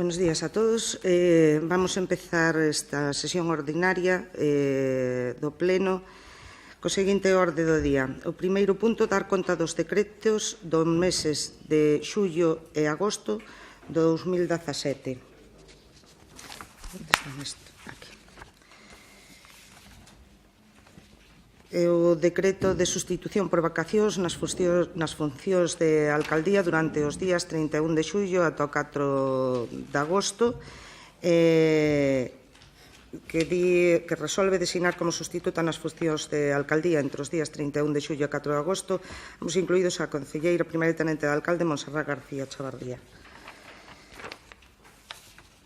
Buenos días a todos. Vamos a empezar esta sesión ordinaria do Pleno co seguinte orde do día. O primeiro punto, dar conta dos decretos dos meses de xullo e agosto do 2017. Onde está isto? Aquí. O decreto de sustitución por vacacións nas funcións de alcaldía durante os días 31 de xullo ata o 4 de agosto, que resolve designar como sustituta nas funcións de alcaldía entre os días 31 de xullo e 4 de agosto, hemos incluídos a concelleira primeira e tenente de alcalde Montserrat García Chavardía.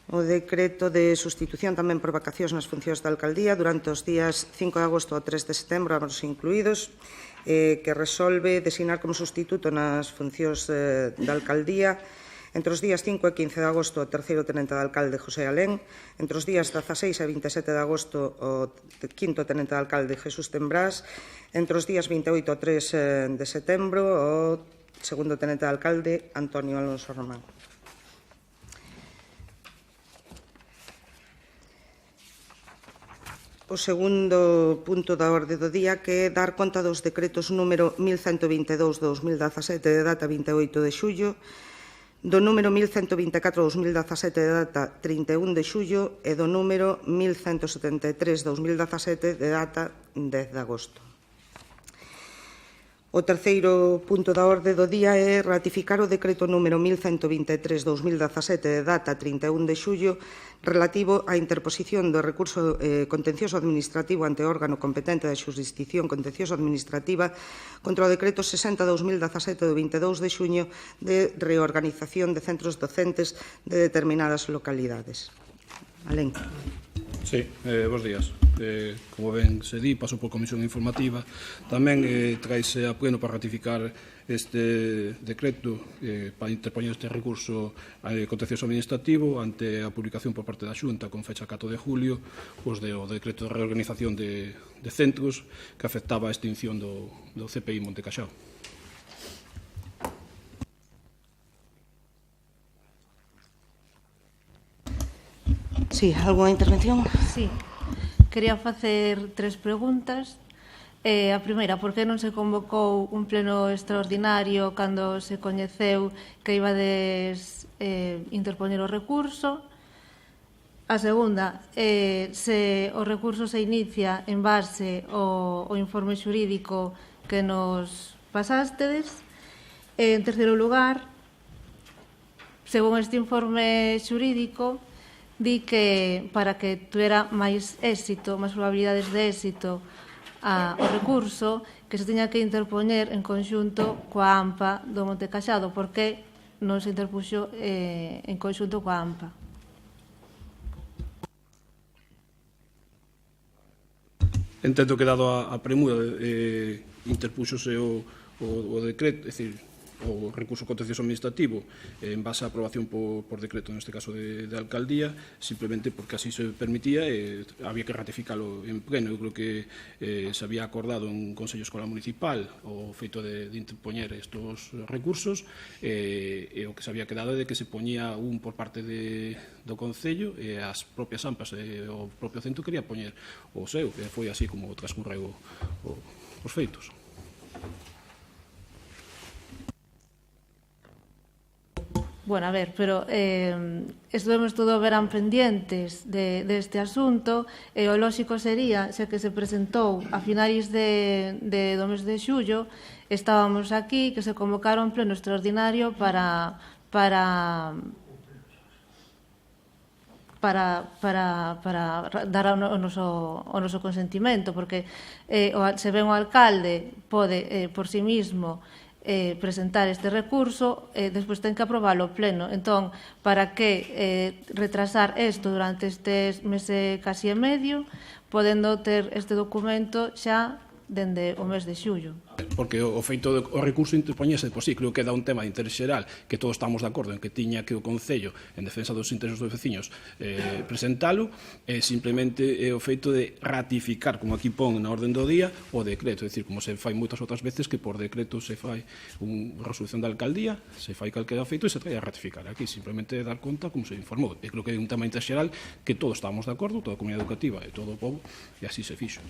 O decreto de sustitución tamén por vacacións nas funcións da alcaldía durante os días 5 de agosto ao 3 de setembro, ambos incluídos, que resolve designar como sustituto nas funcións da alcaldía entre os días 5 e 15 de agosto o terceiro tenente de alcalde José Alén, entre os días 16 e 27 de agosto o quinto tenente de alcalde Jesús Tembrás, entre os días 28 e 3 de setembro o segundo tenente de alcalde Antonio Alonso Román. O segundo punto da orde do día, que é dar conta dos decretos número 1122 de 2017 de data 28 de xullo, do número 1124 de 2017 de data 31 de xullo e do número 1173 de 2017 de data 10 de agosto. O terceiro punto da orde do día é ratificar o decreto número 1123 de 2017 de data 31 de xullo relativo á interposición do recurso contencioso administrativo ante o órgano competente da xurisdición contencioso administrativa contra o decreto 60 de 2017 do 22 de xuño de reorganización de centros docentes de determinadas localidades. Alén. Sí, bons días. Como ben se di, paso por comisión informativa. Tamén traise a pleno para ratificar este decreto para interpoñer este recurso contencioso administrativo ante a publicación por parte da Xunta con fecha 4 de julio do decreto de reorganización de centros que afectaba a extinción do CPI Monte Caxao. Sí, algunha intervención? Sí. Quería facer 3 preguntas. A primeira, por que non se convocou un pleno extraordinario cando se coñeceu que ibades interpoñer o recurso? A segunda, se o recurso se inicia en base ao informe xurídico que nos pasástedes. En terceiro lugar, según este informe xurídico, di que para que tuera máis éxito, máis probabilidades de éxito o recurso, que se teña que interpoñer en conxunto coa AMPA do Monte Caxado. Por que non se interpuxo en conxunto coa AMPA? Entendo que dado a premura interpúxose o decreto, é dicir, o recurso contencioso administrativo en base á aprobación por decreto, neste caso de alcaldía, simplemente porque así se permitía e había que ratificalo en pleno. Eu creo que se había acordado en Consello Escolar Municipal o feito de interpoñer estos recursos e o que se había quedado é de que se poñía un por parte do Concello e as propias AMPAs e o propio centro quería poñer o seu, e foi así como transcurreu os feitos. Bueno, a ver, pero estuvemos todo o verán pendientes deste asunto e o lóxico sería, xa que se presentou a finais do mes de xullo, estábamos aquí, que se convocara un pleno extraordinario para dar o noso consentimento, porque se ven o alcalde pode por si mismo presentar este recurso, despois ten que aprobalo o pleno. Entón, para que retrasar isto durante este mes casi e medio, podendo ter este documento xa dende o mes de xullo. Porque o feito o recurso interpoñese por sí, creo que dá un tema de interés xeral que todos estamos de acordo en que tiña que o Concello, en defensa dos intereses dos veciños, presentalo, simplemente é o feito de ratificar, como aquí pon na orden do día, o decreto, é dicir, como se fai moitas outras veces que por decreto se fai unha resolución da alcaldía, se fai calquera feito e se trae a ratificar. Aquí simplemente dar conta como se informou. E creo que é un tema de interés xeral que todos estamos de acordo, toda a comunidade educativa e todo o povo, e así se fixo.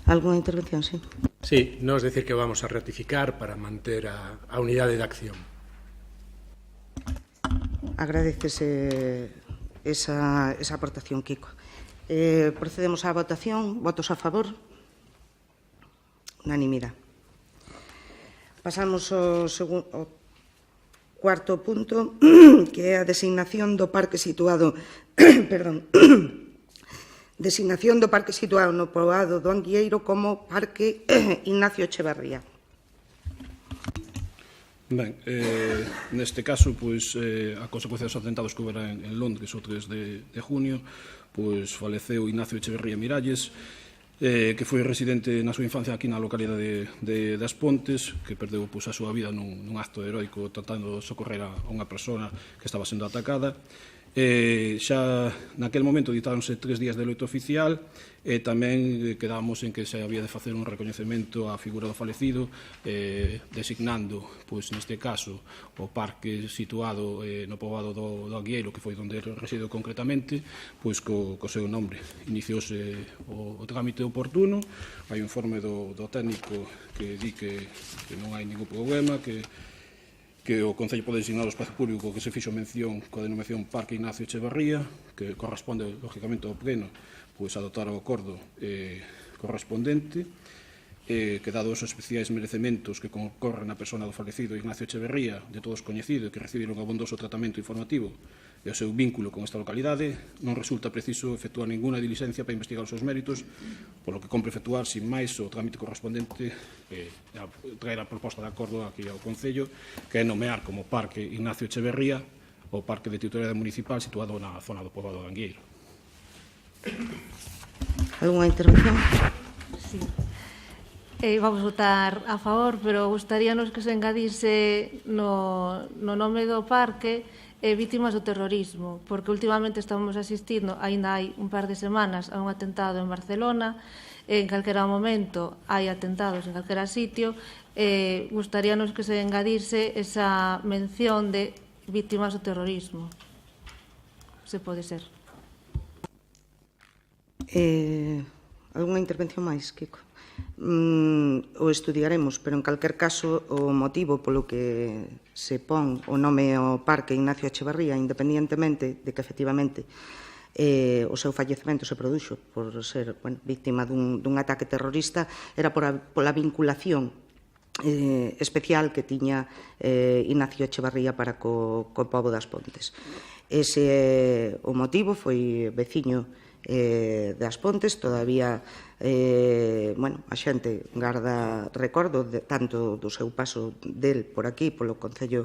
Alguna intervención, sí? Sí, nos decir que vamos a ratificar para manter a unidade de acción. Agradecese esa aportación, Kiko. Procedemos á votación. Votos a favor? Unanimidade. Pasamos ao cuarto punto, que é a designación do parque situado designación do parque situado no poboado do Anguieiro como Parque Ignacio Echevarría. Ben, neste caso, pois, a consecuencia dos atentados que houbera en Londres o 3 de junio, pois faleceu Ignacio Echevarría Miralles, que foi residente na súa infancia aquí na localidade de Das Pontes, que perdeu pois, a súa vida nun acto heroico tratando de socorrer a unha persona que estaba sendo atacada. Xa naquel momento ditáronse 3 días de loito oficial e tamén quedamos en que se había de facer un recoñecemento á figura do falecido, designando, pois neste caso, o parque situado no poboado do Anguieiro, que foi onde residiu concretamente, pois co seu nombre. Iniciouse o trámite oportuno, hai un informe do técnico que di que non hai ningún problema, que o Concello pode designar o espazo público que se fixo mención coa denominación Parque Ignacio Echevarría, que corresponde, lógicamente, ao pleno, pois adoptar o acordo correspondente, que dados os especiais merecementos que concorren na persona do falecido Ignacio Echevarría, de todos coñecido, que recibiron abondoso tratamento informativo e o seu vínculo con esta localidade, non resulta preciso efectuar ninguna diligencia para investigar os seus méritos, polo que compre efectuar, sin máis, o trámite correspondente traer a proposta de acordo aquí ao Concello, que é nomear como Parque Ignacio Echevarría o parque de titularidade municipal situado na zona do poboado de Anguieiro. Alguna intervención? Sí. Vamos votar a favor, pero gustaríanos que se engadise no nome do parque vítimas do terrorismo, porque últimamente estamos asistindo, aínda hai un par de semanas, a un atentado en Barcelona, en calquera momento hai atentados en calquera sitio, gustaríanos que se engadirse esa mención de vítimas do terrorismo. Se pode ser. Alguna intervención máis, Kiko? O estudiaremos, pero en calquer caso o motivo polo que se pon o nome ao Parque Ignacio Echevarría, independientemente de que efectivamente o seu fallecemento se produxo por ser víctima dun ataque terrorista, era pola vinculación especial que tiña Ignacio Echevarría para co pobo das Pontes. Ese é o motivo, foi veciño das Pontes, todavía a xente garda recordo tanto do seu paso del por aquí, polo Concello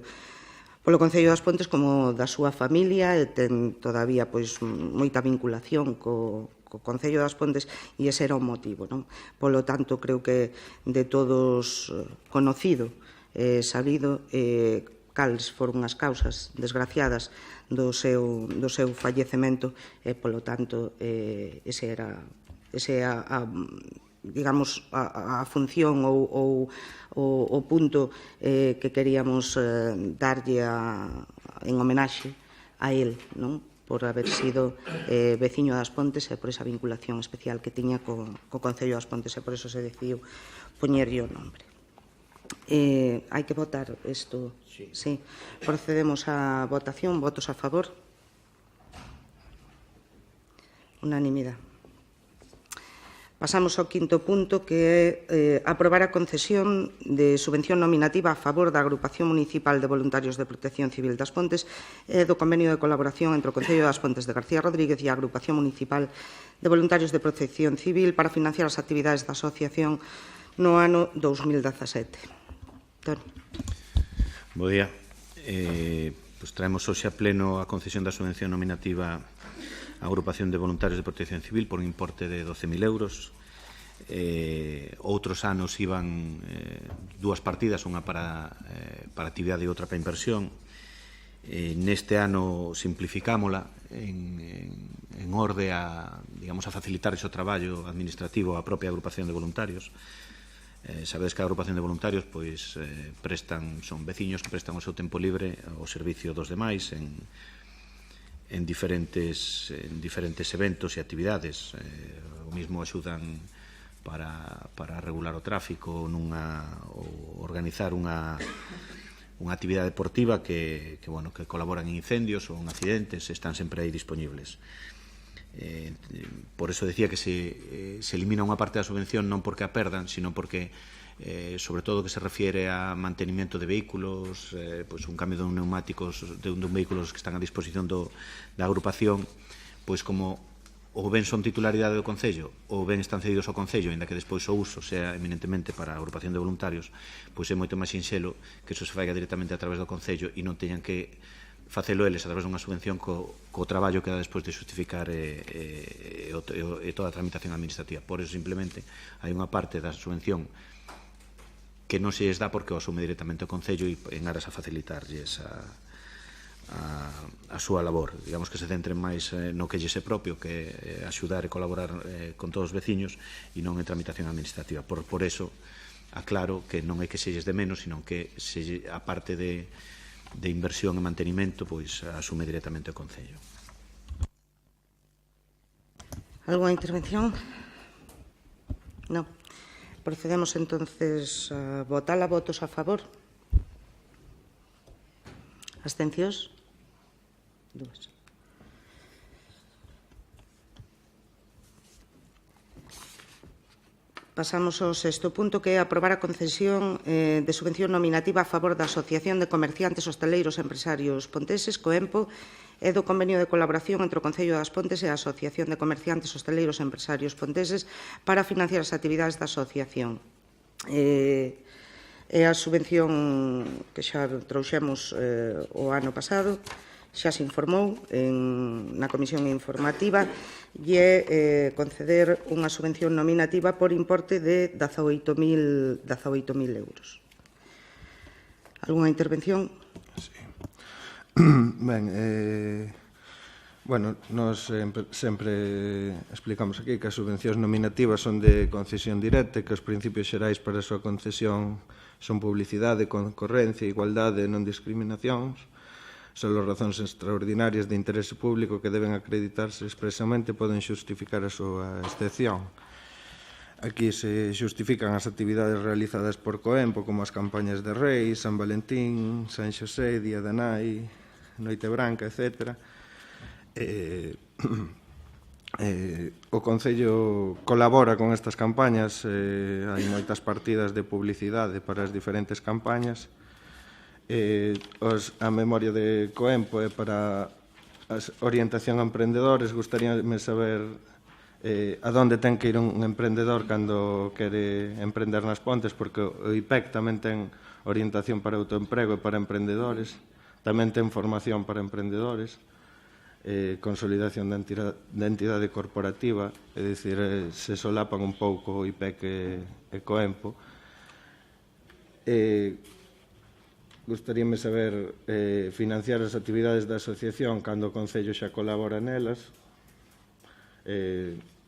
das Pontes, como da súa familia, e ten todavía moita vinculación co Concello das Pontes, e ese era o motivo, non? Polo tanto, creo que de todos conocido, sabido, cales foron as causas desgraciadas do seu fallecemento e, polo tanto, ese é digamos, a función ou o punto que queríamos darlle en homenaxe a él, non? Por haber sido veciño das Pontes e por esa vinculación especial que tiña co Concello das Pontes, e por eso se decidiu poñerlle o nombre. Hai que votar isto? Sí. Procedemos á votación. Votos a favor? Unanimidade. Pasamos ao quinto punto, que é aprobar a concesión de subvención nominativa a favor da Agrupación Municipal de Voluntarios de Protección Civil das Pontes e do convenio de colaboración entre o Concello das Pontes de García Rodríguez e a Agrupación Municipal de Voluntarios de Protección Civil para financiar as actividades da asociación no ano 2017. Toni. Bo día. Traemos hoxe a pleno a concesión da subvención nominativa a Agrupación de Voluntarios de Protección Civil por un importe de 12.000 euros. Outros anos iban dúas partidas, unha para actividade e outra para inversión. Neste ano simplificámola en orde a facilitar ese traballo administrativo á propia Agrupación de Voluntarios. Sabedes que a Agrupación de Voluntarios son veciños que prestan o seu tempo libre ao servicio dos demais en diferentes eventos e actividades. O mesmo axudan para regular o tráfico ou organizar unha actividade deportiva que colaboran en incendios ou en accidentes, están sempre aí disponibles. Por eso decía que se elimina unha parte da subvención non porque a perdan, sino porque sobre todo que se refiere a mantenimiento de vehículos, un cambio de neumáticos de vehículos que están a disposición da agrupación, pois como ou ben son titularidade do Concello ou ben están cedidos ao Concello, ainda que despois o uso sea eminentemente para a agrupación de voluntarios, pois é moito máis sinxelo que iso se faiga directamente a través do Concello e non teñan que facelo eles a través dunha subvención co traballo que dá despois de justificar toda a tramitación administrativa. Por eso, simplemente, hai unha parte da subvención que non se lles dá porque o asume directamente o Concello e en aras a facilitarlles a súa labor. Digamos que se centren máis no que lles é propio, que é axudar e colaborar con todos os veciños e non en tramitación administrativa. Por eso, aclaro que non é que se lles de menos, sino que a parte de inversión e mantenimento pois asume directamente o Concello. Alguna intervención? Non. Procedemos entonces a votar. Votos a favor? Abstencións? 2. Pasamos ao sexto punto, que é aprobar a concesión de subvención nominativa a favor da Asociación de Comerciantes Hostaleiros e Empresarios Ponteses, COEMPO, e do convenio de colaboración entre o Concello das Pontes e a Asociación de Comerciantes Hostaleiros e Empresarios Ponteses para financiar as actividades da asociación. É a subvención que xa trouxemos o ano pasado, xa se informou na comisión informativa, e é conceder unha subvención nominativa por importe de 18.000 euros. Alguna intervención? Sí. Ben, nos sempre explicamos aquí que as subvencións nominativas son de concesión directa e que os principios xerais para a súa concesión son publicidade, concorrencia, igualdade e non discriminacións. Son as razóns extraordinarias de interese público que deben acreditarse expresamente e poden xustificar a súa excepción. Aquí se xustifican as actividades realizadas por COEMPO, como as campañas de Reis, San Valentín, San Xosé, Día da Nai, Noite Branca, etc. O Concello colabora con estas campañas, hai moitas partidas de publicidade para as diferentes campañas. A memoria de COEMPO é para a orientación a emprendedores. Gustaríame saber a donde ten que ir un emprendedor cando quere emprender nas Pontes, porque o IPEC tamén ten orientación para autoemprego e para emprendedores, tamén ten formación para emprendedores, consolidación da entidade corporativa, é dicir, se solapan un pouco o IPEC e COEMPO. Gustaríame saber financiar as actividades da asociación cando o Concello xa colabora nelas.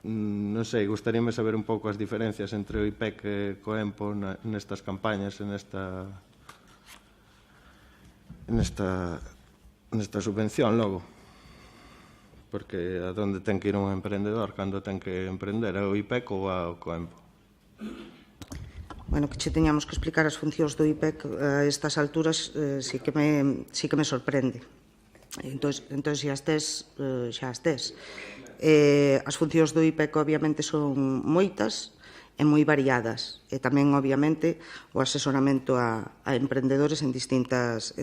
Non sei, gustaríame saber un pouco as diferencias entre o IPEC e COEMPO nestas campañas, nesta subvención logo. Porque a donde ten que ir un emprendedor cando ten que emprender, é o IPEC ou ao COEMPO? Bueno, que che teñamos que explicar as funcións do IPEC a estas alturas sí que me sorprende. Entón, xa estés. As funcións do IPEC, obviamente, son moitas e moi variadas. E tamén, obviamente, o asesoramento a emprendedores en distintas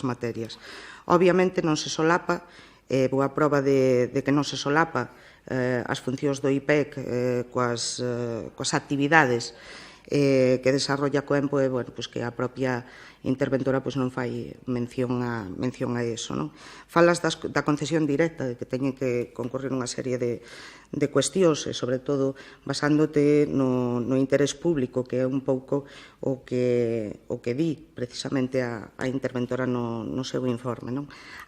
materias. Obviamente, non se solapa, boa prova de que non se solapa as funcións do IPEC coas actividades que desarrolla Coempo é que a propia interventora non fai mención a eso. Falas da concesión directa, de que teñen que concurrir unha serie de cuestións, e sobre todo basándote no interés público, que é un pouco o que di precisamente a interventora no seu informe.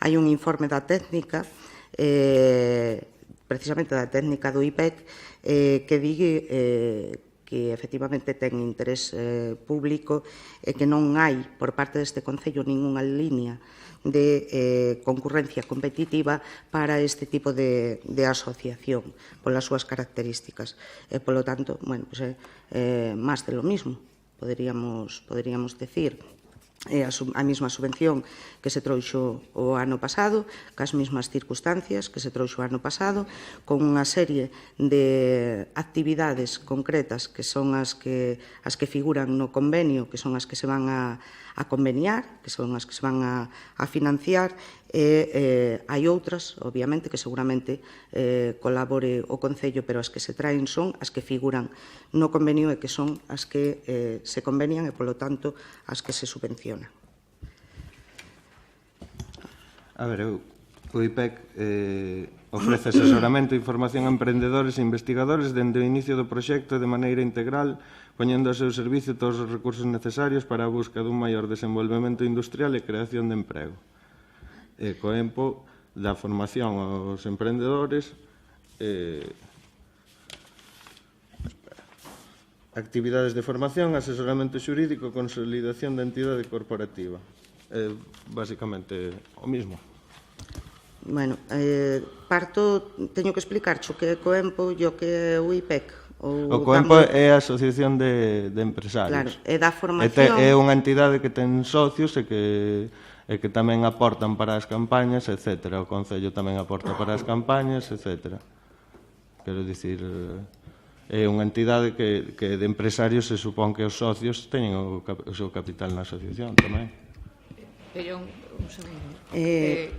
Hai un informe da técnica, precisamente da técnica do IPEC, que di que efectivamente ten interés público e que non hai por parte deste Concello ningunha línea de concurrencia competitiva para este tipo de asociación polas súas características. E, polo tanto, máis de lo mismo, poderíamos decir. É a mesma subvención que se trouxo o ano pasado, cas mesmas circunstancias que se trouxo o ano pasado, con unha serie de actividades concretas que son as que figuran no convenio, que son as que se van a conveniar, que son as que se van a financiar, e hai outras, obviamente, que seguramente colabore o Concello, pero as que se traen son as que figuran no convenio e que son as que se convenian e, polo tanto, as que se subvencionan. A ver, o IPEC ofrece asesoramento e información a emprendedores e investigadores dende o inicio do proxecto de maneira integral, poñendo ao seu servicio todos os recursos necesarios para a busca dun maior desenvolvemento industrial e creación de emprego. Coempo dá formación aos emprendedores, actividades de formación, asesoramento xurídico, consolidación da entidade corporativa. Basicamente o mismo. Bueno, teño que explicar o que é Coempo e o que é o IPEC. O Coempo é a Asociación de Empresarios. Claro, é da formación. É unha entidade que ten socios e que tamén aportan para as campañas, etc. O Concello tamén aporta para as campañas, etc. Quero dicir, é unha entidade que de empresarios se supón que os socios teñen o seu capital na asociación tamén. Pero un segundo.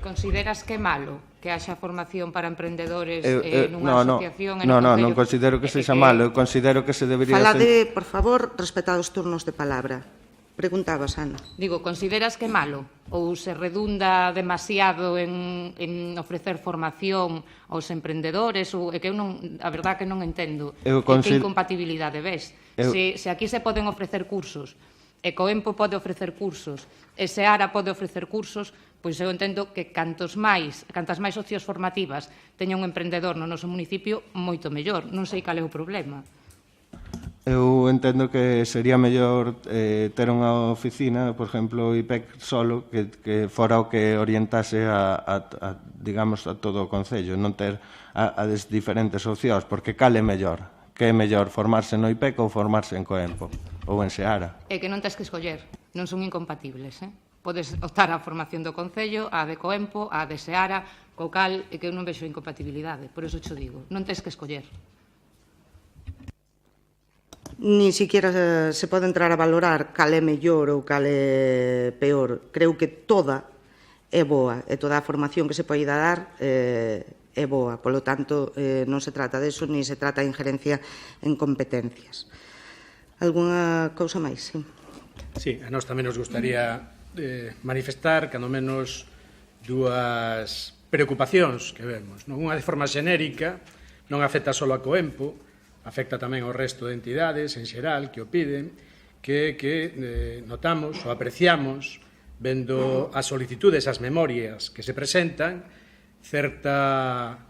Consideras que é malo que haxa formación para emprendedores nunha asociación? Non considero que sexa malo, eu considero que se debería... Falade, por favor, respetad os turnos de palabra. Preguntabas, Ana. Digo, consideras que é malo? Ou se redunda demasiado en ofrecer formación aos emprendedores? É que eu a verdad que non entendo. Que incompatibilidade ves? Se aquí se poden ofrecer cursos, e Coempo pode ofrecer cursos, e Seara pode ofrecer cursos, pois eu entendo que cantas máis opcións formativas teña un emprendedor no noso municipio, moito mellor. Non sei cal é o problema. Eu entendo que sería mellor ter unha oficina, por exemplo, o IPEC solo, que fora o que orientase digamos, a todo o Concello, non ter as diferentes opcións, porque cal é mellor? Que é mellor formarse no IPEC ou formarse en Coempo ou en Seara? É que non tens que escoller, non son incompatibles, Podes optar á formación do Concello, á de Coempo, á de Seara, co cal é que eu non vexo incompatibilidade, por iso cho digo, non tens que escoller. Ni siquiera se pode entrar a valorar cal é mellor ou cal é peor. Creo que toda é boa e toda a formación que se poida dar é boa. Polo tanto, non se trata deso, ni se trata de injerencia en competencias. Alguna cousa máis? Sí. Sí, a nós tamén nos gustaría manifestar, cando menos, dúas preocupacións que vemos. Unha de forma xenérica, non afecta só a Coempo, afecta tamén ao resto de entidades en xeral que o piden, que notamos ou apreciamos, vendo as solicitudes, as memorias que se presentan, certa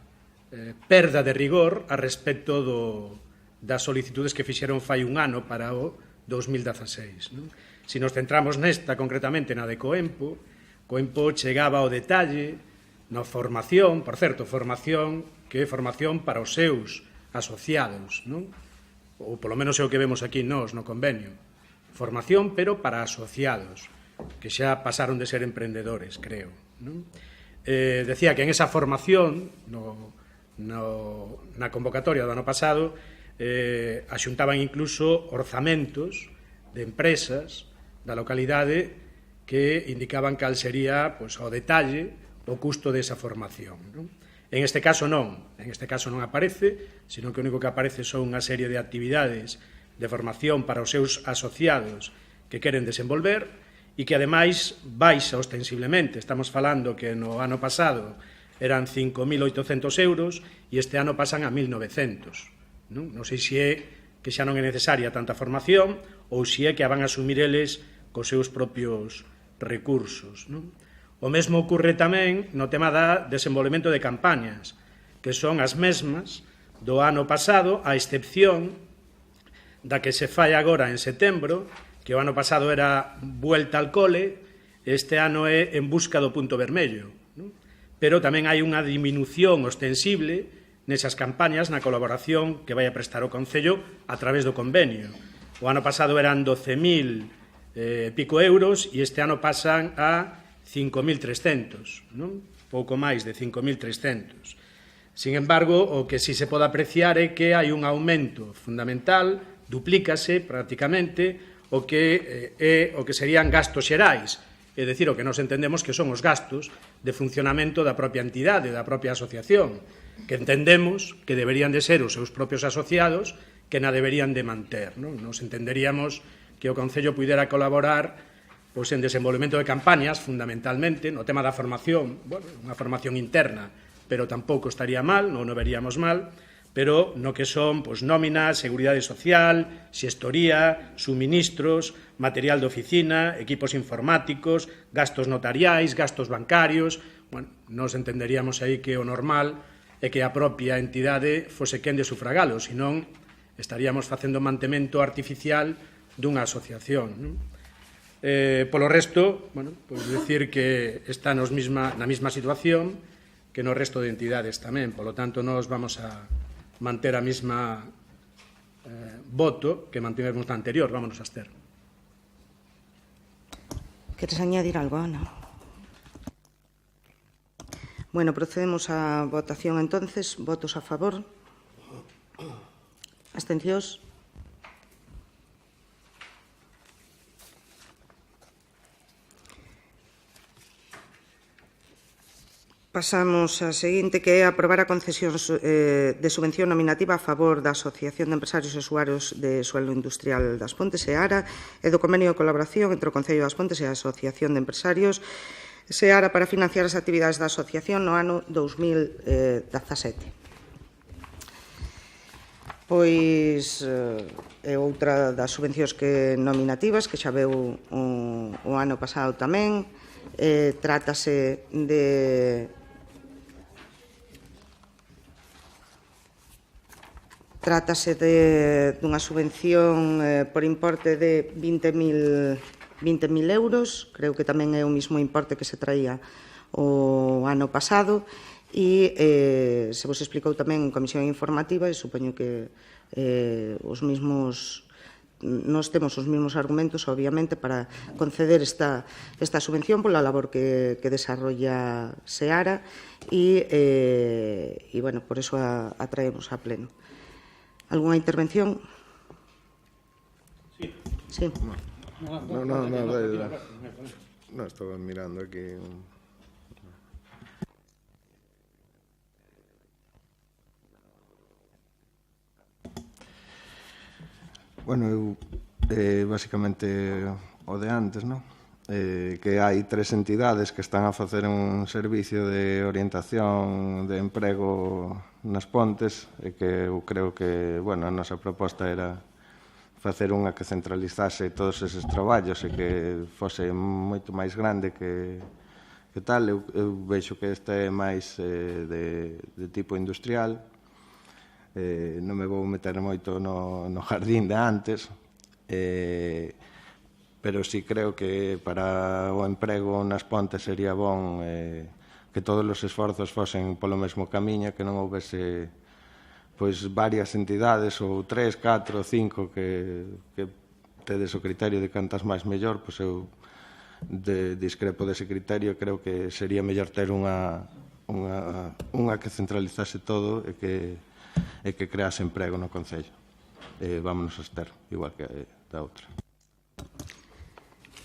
perda de rigor a respecto das solicitudes que fixeron fai un ano para o 2016. Se nos centramos nesta, concretamente na de Coempo, Coempo chegaba ao detalle na formación, por certo, formación que é formación para os seus asociados, ou polo menos é o que vemos aquí nós no convenio. Formación, pero para asociados, que xa pasaron de ser emprendedores, creo. Decía que en esa formación, na convocatoria do ano pasado, axuntaban incluso orzamentos de empresas da localidade que indicaban cal sería ao detalle o custo desa formación. En este caso non aparece, sino que o único que aparece son unha serie de actividades de formación para os seus asociados que queren desenvolver e que, ademais, baixa ostensiblemente. Estamos falando que no ano pasado eran 5.800 euros e este ano pasan a 1.900. Non sei se é que xa non é necesaria tanta formación ou se é que a van asumir eles cos seus propios recursos. O mesmo ocurre tamén no tema da desenvolvemento de campañas, que son as mesmas do ano pasado, a excepción da que se fai agora en setembro, que o ano pasado era vuelta al cole, este ano é en busca do punto vermello. Pero tamén hai unha diminución ostensible nesas campañas na colaboración que vai a prestar o Concello a través do convenio. O ano pasado eran 12.000 pico euros e este ano pasan a 5.300, pouco máis de 5.300. Sin embargo, o que si se pode apreciar é que hai un aumento fundamental, duplícase prácticamente o que serían gastos xerais, é dicir, o que nos entendemos que son os gastos de funcionamento da propia entidade, da propia asociación, que entendemos que deberían de ser os seus propios asociados que na deberían de manter. Nos entenderíamos que o Concello pudera colaborar en desenvolvemento de campañas, fundamentalmente, no tema da formación, unha formación interna, pero tampouco estaría mal, non o veríamos mal, pero no que son nóminas, seguridade social, xestoría, suministros, material de oficina, equipos informáticos, gastos notariais, gastos bancarios. Nos entenderíamos aí que o normal é que a propia entidade fose quen de sufragalo, senón estaríamos facendo mantemento artificial dunha asociación. Polo resto, pois dicir que está na mesma situación que no resto de entidades tamén. Polo tanto, nos vamos a manter a mesma voto que mantivemos na anterior. Vámonos a abster. Queres añadir algo, Ana? Bueno, procedemos á votación entonces. Votos a favor. Abstencións. Pasamos á seguinte, que é aprobar a concesión de subvención nominativa a favor da Asociación de Empresarios e Usuarios de Suelo Industrial das Pontes, SEARA, e do convenio de colaboración entre o Concello das Pontes e a Asociación de Empresarios SEARA para financiar as actividades da asociación no ano 2017. Pois é outra das subvencións nominativas que xa veu o ano pasado tamén. Trátase dunha subvención por importe de 20.000 euros, creo que tamén é o mesmo importe que se traía o ano pasado, e se vos explicou tamén en comisión informativa, e supoño que nós temos os mesmos argumentos, obviamente, para conceder esta subvención pola labor que desarrolla SEARA e, bueno, por eso a traemos a pleno. ¿Alguna intervención? Sí. No, estaba mirando aquí. Bueno, basicamente o de antes, non? Que hai tres entidades que están a facer un servicio de orientación de emprego nas Pontes e que eu creo que, bueno, a nosa proposta era facer unha que centralizase todos eses traballos e que fose moito máis grande que tal. Eu vexo que este é máis de tipo industrial. Non me vou meter moito no jardín de antes, pero sí creo que para o emprego nas Pontes sería bon que todos os esforzos fosen polo mesmo camiño, que non houvese varias entidades, ou 3, 4, 5, que tedes o criterio de cantas máis mellor. Pois eu discrepo dese criterio. Creo que sería mellor ter unha que centralizase todo e que crease emprego no Concello. Vámonos a abster, igual que da outra.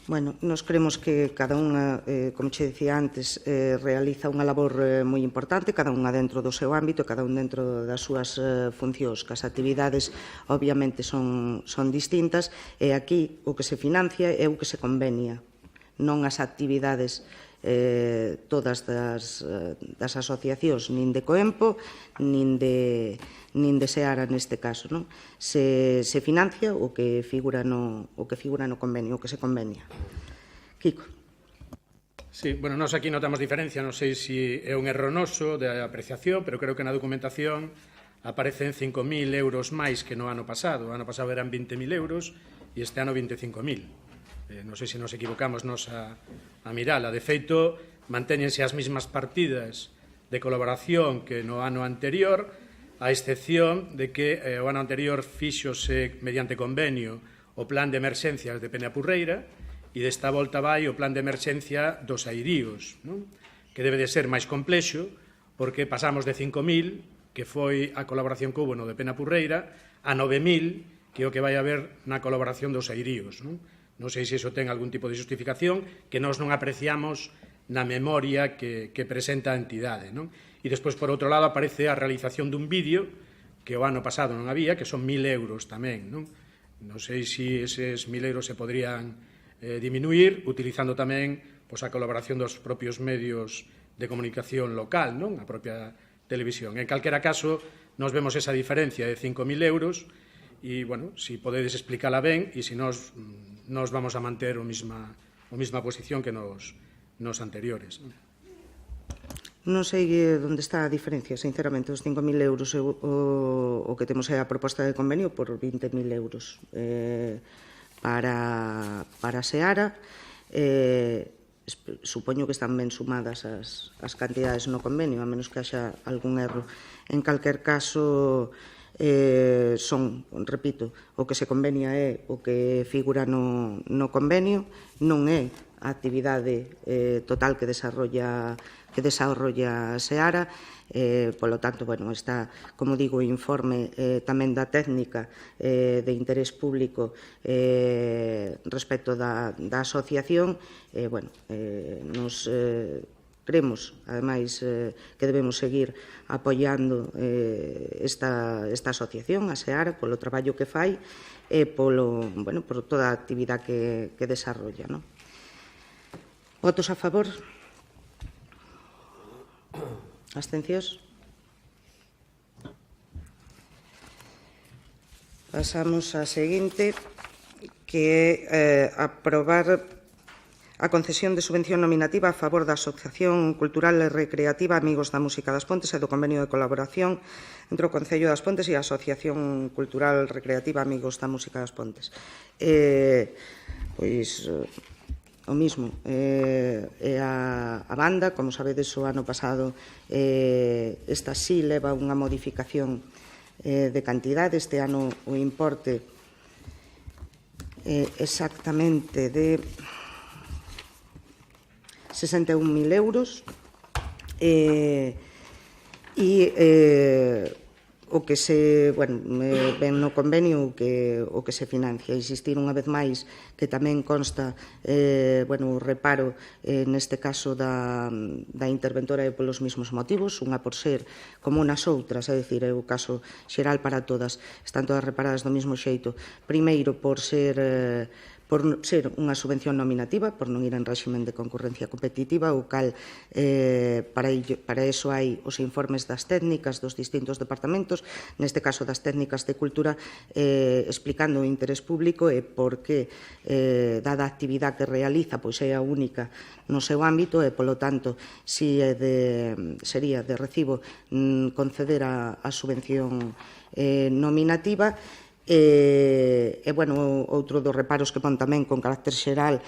Bueno, nos creemos que cada unha, como che dicía antes, realiza unha labor moi importante, cada unha dentro do seu ámbito, cada un dentro das súas funcións, que as actividades obviamente son distintas, e aquí o que se financia é o que se convenia, non as actividades todas das asociacións, nin de Coempo, nin de Seara neste caso, non? Se financia o que figura no convenio, o que se convenia. Kiko. Sí, bueno, nós aquí notamos diferencia, non sei se é un erro noso de apreciación, pero creo que na documentación aparecen 5.000 euros máis que no ano pasado. O ano pasado eran 20.000 euros e este ano 25.000. Non sei se nos equivocamos nos a mirala. De feito, mantéñense as mesmas partidas de colaboración que no ano anterior, a excepción de que o ano anterior fíxose mediante convenio o plan de emerxencias de Penapurreira e desta volta vai o plan de emerxencia dos airíos, non? Que debe de ser máis complexo porque pasamos de 5.000, que foi a colaboración que hubo no de Penapurreira, a 9.000, que é o que vai haber na colaboración dos airíos, non? Non sei se iso ten algún tipo de justificación que nós non apreciamos na memoria que presenta a entidade, non? E despois, por outro lado, aparece a realización dun vídeo que o ano pasado non había, que son 1.000 euros tamén, non? Non sei se eses 1.000 euros se podrían diminuir utilizando tamén a colaboración dos propios medios de comunicación local, non? A propia televisión. En calquera caso, nos vemos esa diferencia de 5.000 euros e, bueno, se podedes explicarla ben e se nos vamos a manter a mesma posición que nos anteriores. Non sei onde está a diferencia, sinceramente, os 5.000 euros o que temos é a proposta de convenio por 20.000 euros para Seara. Supoño que están ben sumadas as cantidades no convenio, a menos que haxa algún erro. En calquer caso, son, repito, o que se convenia é o que figura no convenio, non é a actividade total que desarrolla Seara, polo tanto, bueno, está, como digo, o informe tamén da técnica de interés público respecto da asociación, bueno, nos creemos, ademais, que debemos seguir apoiando esta asociación, a Seara, polo traballo que fai e por toda a actividade que desarrolla, non? Votos a favor? Abstencións? Pasamos á seguinte, que é aprobar a concesión de subvención nominativa a favor da Asociación Cultural e Recreativa Amigos da Música das Pontes e do convenio de colaboración entre o Concello das Pontes e a Asociación Cultural Recreativa Amigos da Música das Pontes. Pois o mismo, a banda, como sabedes, o ano pasado esta sí leva unha modificación de cantidade. Este ano o importe exactamente de 61.000 euros e o que se, ven no convenio o que se financia. Insistir unha vez máis que tamén consta o reparo neste caso da interventora e polos mesmos motivos, unha por ser como nas outras, é dicir, é o caso xeral para todas, están todas reparadas do mesmo xeito. Primeiro, por ser unha subvención nominativa, por non ir en réximen de concurrencia competitiva, o cal para iso hai os informes das técnicas dos distintos departamentos, neste caso das técnicas de cultura, explicando o interés público e por que, dada a actividade que realiza, pois é a única no seu ámbito e, polo tanto, sería de recibo conceder a subvención nominativa. Outro dos reparos que pon tamén con carácter xeral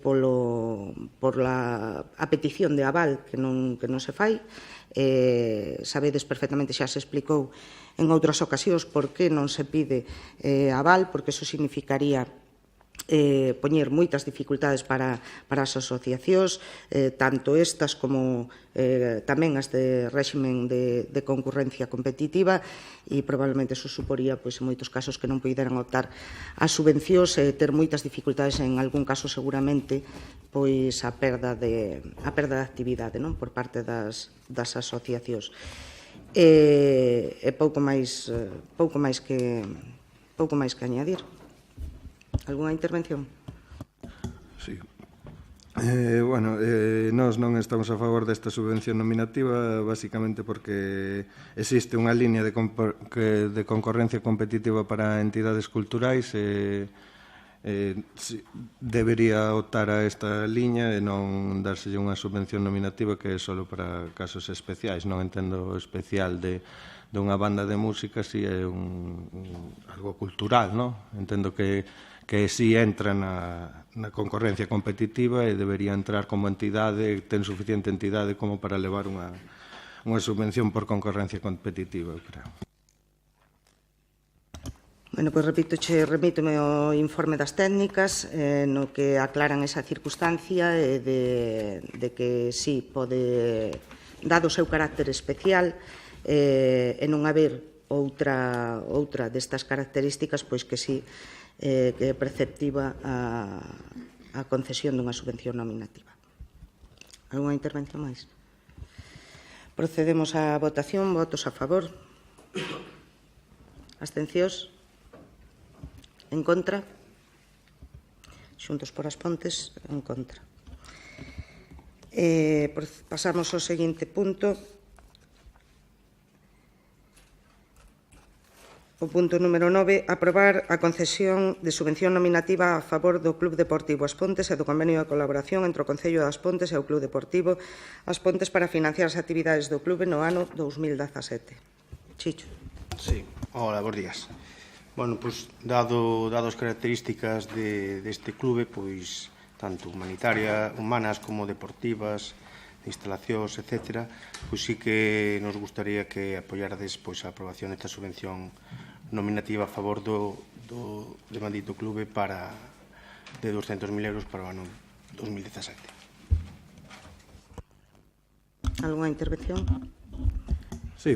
por a petición de aval que non se fai. Sabedes perfectamente, xa se explicou en outras ocasións por que non se pide aval, porque iso significaría poñer moitas dificultades para as asociacións, tanto estas como tamén as de réximen de concurrencia competitiva, e probablemente eso suporía, en moitos casos, que non poideran optar a subvencións e ter moitas dificultades, en algún caso seguramente, a perda de actividade por parte das asociacións. E pouco máis que añadir. Alguna intervención? Sí. Nós non estamos a favor desta subvención nominativa basicamente porque existe unha línea de concorrencia competitiva para entidades culturais e debería optar a esta liña e non dárselle unha subvención nominativa que é só para casos especiais. Non entendo especial dunha banda de música si é algo cultural, non? Entendo que si entra na concorrencia competitiva e debería entrar como entidade, ten suficiente entidade como para levar unha subvención por concorrencia competitiva, eu creo. Remítome ao informe das técnicas no que aclaran esa circunstancia de que sí, pode, dado o seu carácter especial, e non haber outra destas características, pois que sí, que é preceptiva a concesión dunha subvención nominativa. Alguna intervención máis? Procedemos á votación. Votos a favor? Abstencións? En contra? Xuntos por as Pontes, en contra. Pasamos ao seguinte punto. O punto número 9, aprobar a concesión de subvención nominativa a favor do Club Deportivo As Pontes e do convenio de colaboración entre o Concello das Pontes e o Club Deportivo As Pontes para financiar as actividades do clube no ano 2017. Chicho. Sí, hola, bons días. Bueno, pois, dado as características deste clube, pois, tanto humanas como deportivas, de instalacións, etc., pois sí que nos gustaría que apoyardes a aprobación desta subvención nominativa a favor do demandito clube de 200.000 euros para o ano 2017. Alguna intervención? Sí,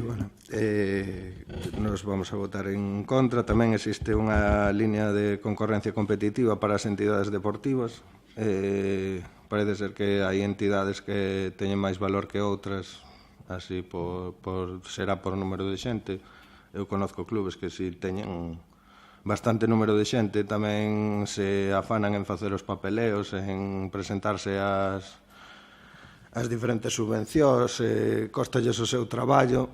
nos vamos a votar en contra. Tamén existe unha línea de concorrencia competitiva para as entidades deportivas. Parece ser que hai entidades que teñen máis valor que outras, así será por número de xente. Eu conozco clubes que si teñen bastante número de xente, tamén se afanan en facer os papeleos, en presentarse as diferentes subvencións, costalles o seu traballo,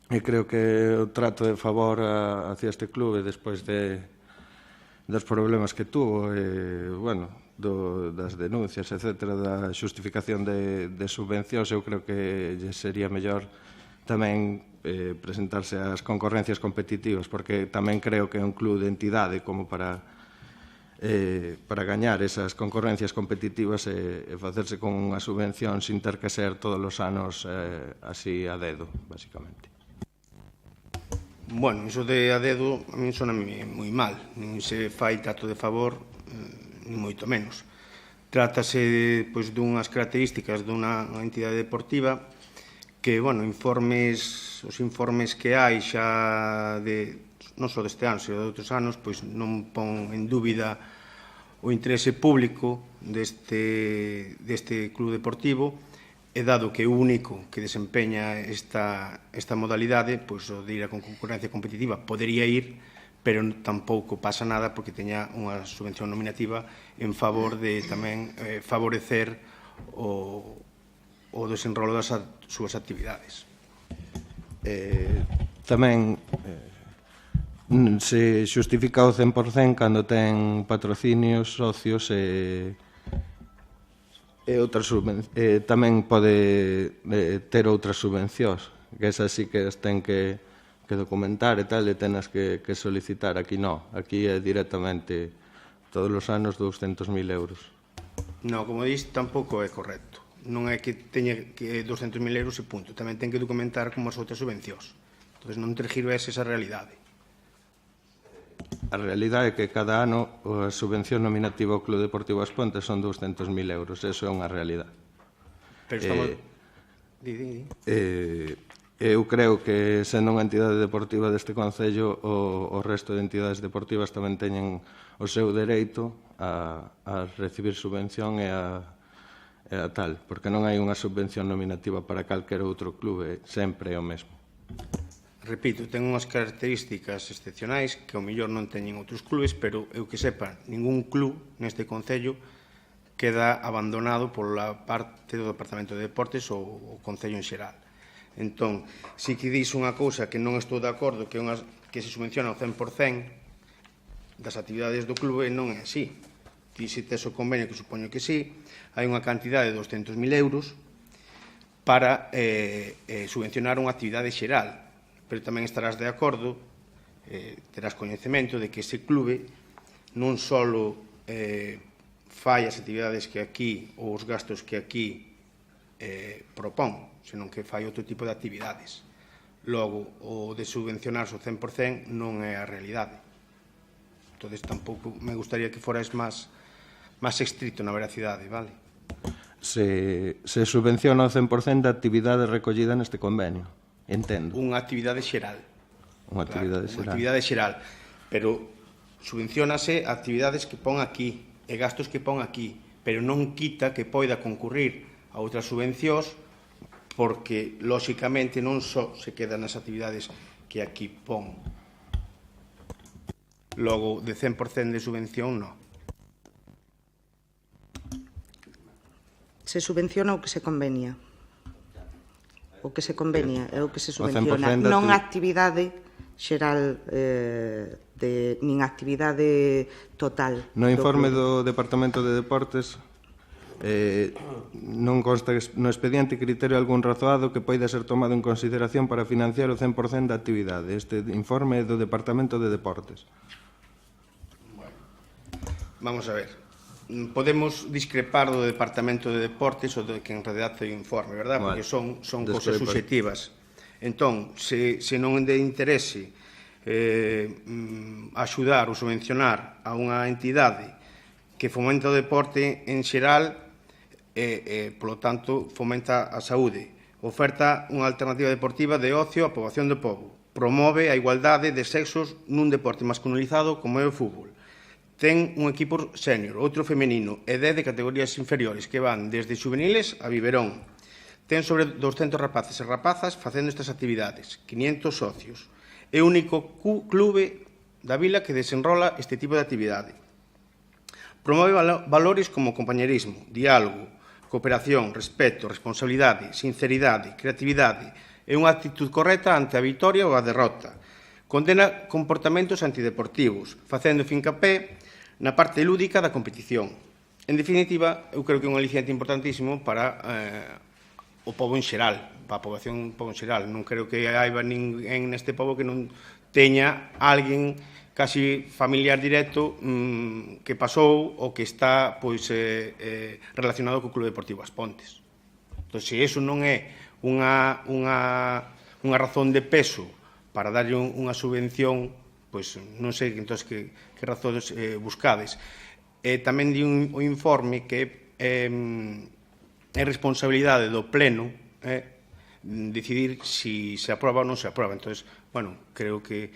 e creo que o trato de favor hacia este clube despois dos problemas que tuvo, das denuncias, etc., da xustificación de subvencións, eu creo que sería mellor tamén presentarse ás concorrencias competitivas, porque tamén creo que é un club de entidade como para gañar esas concorrencias competitivas e facerse con unha subvención sin ter que ser todos os anos así a dedo, basicamente. Bueno, iso de a dedo a mí sona moi mal, non se fai trato de favor, ni moito menos. Trátase dunhas características dunha entidade deportiva que, os informes que hai xa non só deste ano, sino de outros anos, non pon en dúbida o interese público deste club deportivo, e dado que o único que desempeña esta modalidade, o de ir a concurrencia competitiva, podería ir, pero tampouco pasa nada porque teña unha subvención nominativa en favor de tamén favorecer o desenrolo das súas actividades. Tamén se xustifica o 100% cando ten patrocinios, socios e tamén pode ter outras subvencións, que esas sí que as ten que documentar e tal, e tenas que solicitar. Aquí non, aquí é directamente todos os anos 200.000 euros. Non, como dís, tampouco é correcto. Non é que teña 200.000 euros e punto. Tamén ten que documentar como as outras subvencións. Entón non tergiverse esa realidade. A realidade é que cada ano a subvención nominativa ao Club Deportivo As Pontes son 200.000 euros. Eso é unha realidade. Pero estamos... Eu creo que, sendo unha entidade deportiva deste Concello, o resto de entidades deportivas tamén teñen o seu dereito a recibir subvención e a tal, porque non hai unha subvención nominativa para calquer outro clube, sempre é o mesmo. Repito, ten unhas características excepcionais que ao mellor non teñen outros clubes, pero eu que sepa, ningún club neste Concello queda abandonado pola parte do Departamento de Deportes ou o Concello en xeral. Entón, si que dis unha cousa que non estou de acordo, que se subvenciona o 100% das actividades do clube, non é así. Ti se tes o convenio, que supoño que sí, hai unha cantidade de 200.000 euros para subvencionar unha actividade xeral. Pero tamén estarás de acordo, terás coñecemento de que ese clube non só fai as actividades que aquí ou os gastos que aquí propón, senón que fai outro tipo de actividades. Logo, o de subvencionarse o 100% non é a realidade. Entón, tampouco me gustaría que forais máis estricto na veracidade, vale? Se subvenciona o 100% da actividade recollida neste convenio, entendo. Unha actividade xeral. Unha actividade xeral. Unha actividade xeral, pero subvencionase actividades que pon aquí e gastos que pon aquí, pero non quita que poida concurrir a outras subvencións, porque, lóxicamente, non só se quedan nas actividades que aquí pon. Logo, de 100% de subvención, non. Se subvenciona o que se convenia. O que se convenia é o que se subvenciona, non a actividade xeral, nin actividade total. No informe do Departamento de Deportes non consta no expediente criterio algún razoado que poida ser tomado en consideración para financiar o 100% da actividade. Este informe é do Departamento de Deportes. Vamos a ver. Podemos discrepar do Departamento de Deportes ou de quen redacta o informe, verdad? Porque son cousas subxectivas. Entón, se non de interese axudar ou subvencionar a unha entidade que fomenta o deporte en xeral, polo tanto, fomenta a saúde, oferta unha alternativa deportiva de ocio á poboación do pobo, promove a igualdade de sexos nun deporte masculinizado como é o fútbol, ten un equipo sénior, outro femenino e 10 de categorías inferiores que van desde juveniles a biberón. Ten sobre 200 rapaces e rapazas facendo estas actividades, 500 socios. É o único clube da vila que desenrola este tipo de actividade. Promove valores como compañerismo, diálogo, cooperación, respeto, responsabilidade, sinceridade, creatividade e unha actitud correcta ante a vitoria ou a derrota. Condena comportamentos antideportivos, facendo fincapé na parte lúdica da competición. En definitiva, eu creo que é un aliciente importantísimo para o pobo en xeral, para a poboación pobo en xeral. Non creo que haiba ninguén neste pobo que non teña alguén casi familiar directo que pasou ou que está relacionado co Club Deportivo As Pontes. Entón, se iso non é unha razón de peso para darlle unha subvención, pois non sei que razóns buscades. Tamén di o informe que é responsabilidade do Pleno decidir se se aproba ou non se aproba. Entón, creo que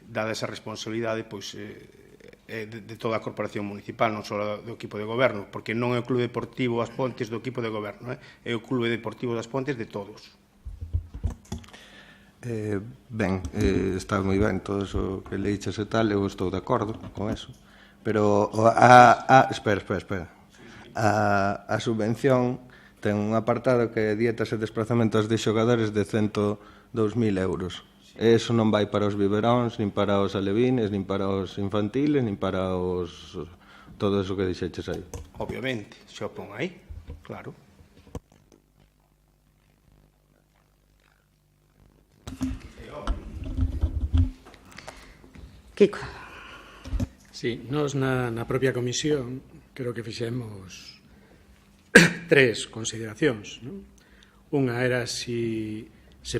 dada esa responsabilidade de toda a corporación municipal, non só do equipo de goberno, porque non é o Club Deportivo As Pontes do equipo de goberno, é o Club Deportivo das Pontes de todos. Ben, está moi ben todo eso que leiches e tal, eu estou de acordo con eso, pero espera, a subvención ten un apartado que é dietas e desplazamentos de xogadores de 102.000 euros. Eso non vai para os biberóns, nin para os alevines, nin para os infantiles, nin para os todo eso que dixeches aí. Obviamente, xa o pon aí, claro. Kiko. Sí, nós na propia comisión creo que fixemos 3 consideracións. Unha era se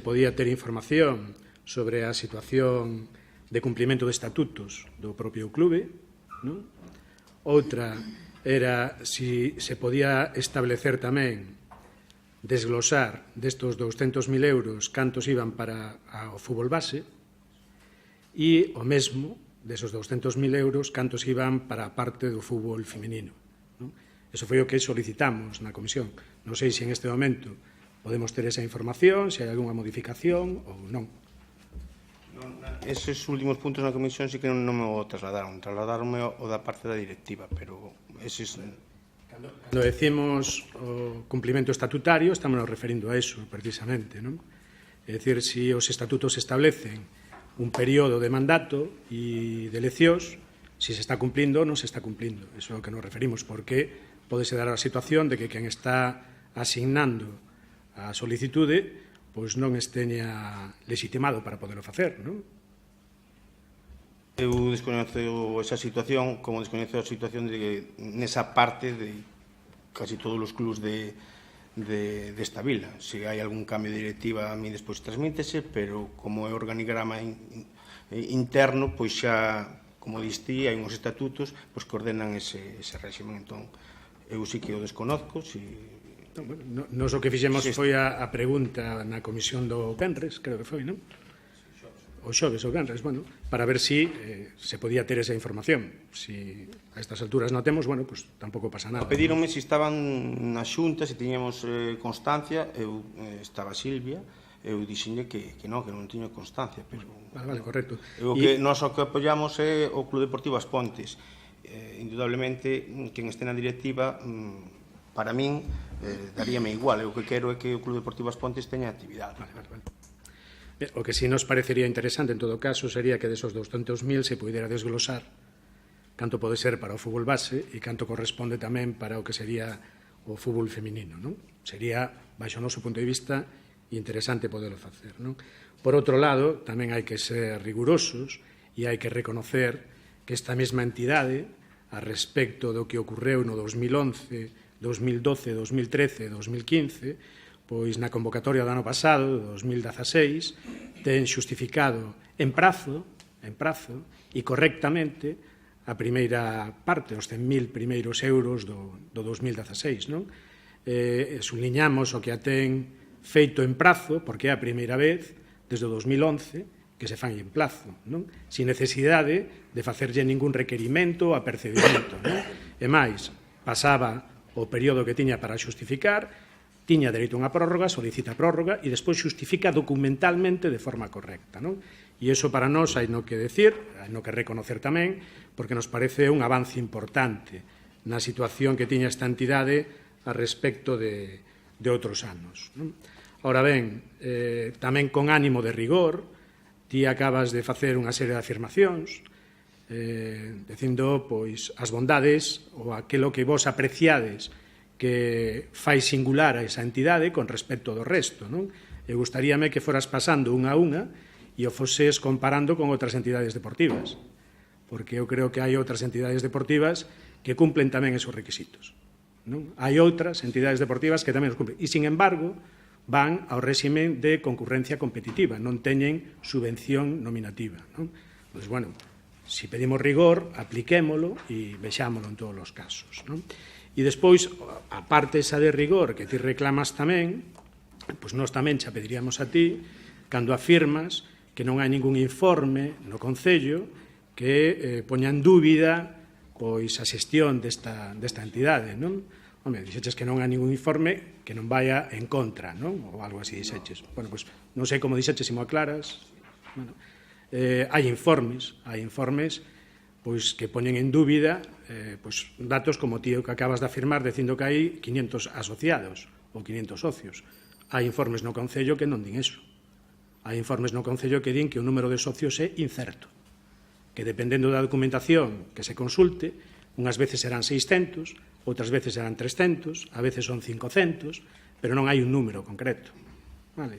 podía ter información sobre a situación de cumprimento de estatutos do propio clube, non? Outra era se podía establecer tamén desglosar destos 200.000 euros cantos iban para o fútbol base e o mesmo desos 200.000 euros cantos iban para a parte do fútbol feminino. Eso foi o que solicitamos na comisión. Non sei se en este momento podemos ter esa información, se hai algunha modificación ou non. Eses últimos puntos na comisión sí que non me o trasladaron. Trasladaronme o da parte da directiva, pero eses... Cando decimos o cumplimento estatutario, estamos referindo a eso, precisamente, non? É dicir, se os estatutos establecen un período de mandato e de eleccións, se se está cumplindo ou non se está cumplindo. Eso é o que nos referimos, porque podese dar a situación de que quen está asignando a solicitude pois non esteña legitimado para poderlo facer, non? Eu descoñezo esa situación, como descoñezo a situación de nesa parte de casi todos os clubs desta vila. Se hai algún cambio de directiva, a mí despois transmítese, pero como é organigrama interno, pois xa, como diste, hai uns estatutos pois que ordenan ese régimen. Entón, eu sí que o desconozco, Nos o que fixemos foi a pregunta na comisión do Venres, creo que foi, non? O xoves ou Venres, bueno, para ver se podía ter esa información. Se a estas alturas non temos, bueno, pues tampouco pasa nada. Pedíronme se estaban na xunta, se tiñamos constancia, eu estaba Silvia, eu dixenlle que non tiño constancia, pero... Vale, correcto. Nós o que apoiamos é o Club Deportivo As Pontes. Indudablemente, quen este na directiva... Para min, daríame igual. O que quero é que o Club Deportivo As Pontes teña actividade. Vale. O que si nos parecería interesante, en todo caso, sería que desos 200.000 se pudera desglosar canto pode ser para o fútbol base e canto corresponde tamén para o que sería o fútbol feminino, non? Sería, baixo o noso punto de vista, interesante poderlo facer, non? Por outro lado, tamén hai que ser rigurosos e hai que reconocer que esta mesma entidade, a respecto do que ocorreu no 2011, 2012, 2013 e 2015, pois na convocatoria do ano pasado, 2016, ten xustificado en prazo e correctamente a primeira parte, os 100.000 primeiros euros do 2016, non? Suliñamos o que a ten feito en prazo, porque é a primeira vez, desde o 2011, que se fan en plazo, non? Sin necesidade de facerlle ningún requerimento a percebimento, non? E máis, pasaba o período que tiña para xustificar, tiña dereito a unha prórroga, solicita prórroga e despois xustifica documentalmente de forma correcta, non? E iso para nós hai no que decir, hai no que reconocer tamén, porque nos parece un avance importante na situación que tiña esta entidade a respecto de outros anos, non? Ora ben, tamén con ánimo de rigor, ti acabas de facer unha serie de afirmacións, dicindo pois as bondades ou aquilo que vos apreciades que fai singular a esa entidade con respecto do resto, non? E gustaríame que foras pasando unha a unha e o foses comparando con outras entidades deportivas, porque eu creo que hai outras entidades deportivas que cumplen tamén esos requisitos, non? Hai outras entidades deportivas que tamén os cumplen e, sin embargo, van ao réxime de concurrencia competitiva, non teñen subvención nominativa, non? Pois, bueno, se pedimos rigor, apliquémolo e vexámolo en todos os casos, non? E despois, a parte esa de rigor que ti reclamas tamén, pois nós tamén xa pediríamos a ti, cando afirmas que non hai ningún informe no Concello que poña en dúbida pois a xestión desta entidade, non? Home, dixeches que non hai ningún informe que non vaya en contra, non? Ou algo así dixeches. Bueno, pois non sei como dixeches, se mo aclaras. Bueno, hai informes pois que poñen en dúbida pois datos como tío que acabas de afirmar dicindo que hai 500 asociados ou 500 socios. Hai informes no Concello que non din eso. Hai informes no Concello que din que o número de socios é incerto, que dependendo da documentación que se consulte, unhas veces serán 600, outras veces serán 300, a veces son 500, pero non hai un número concreto. Vale?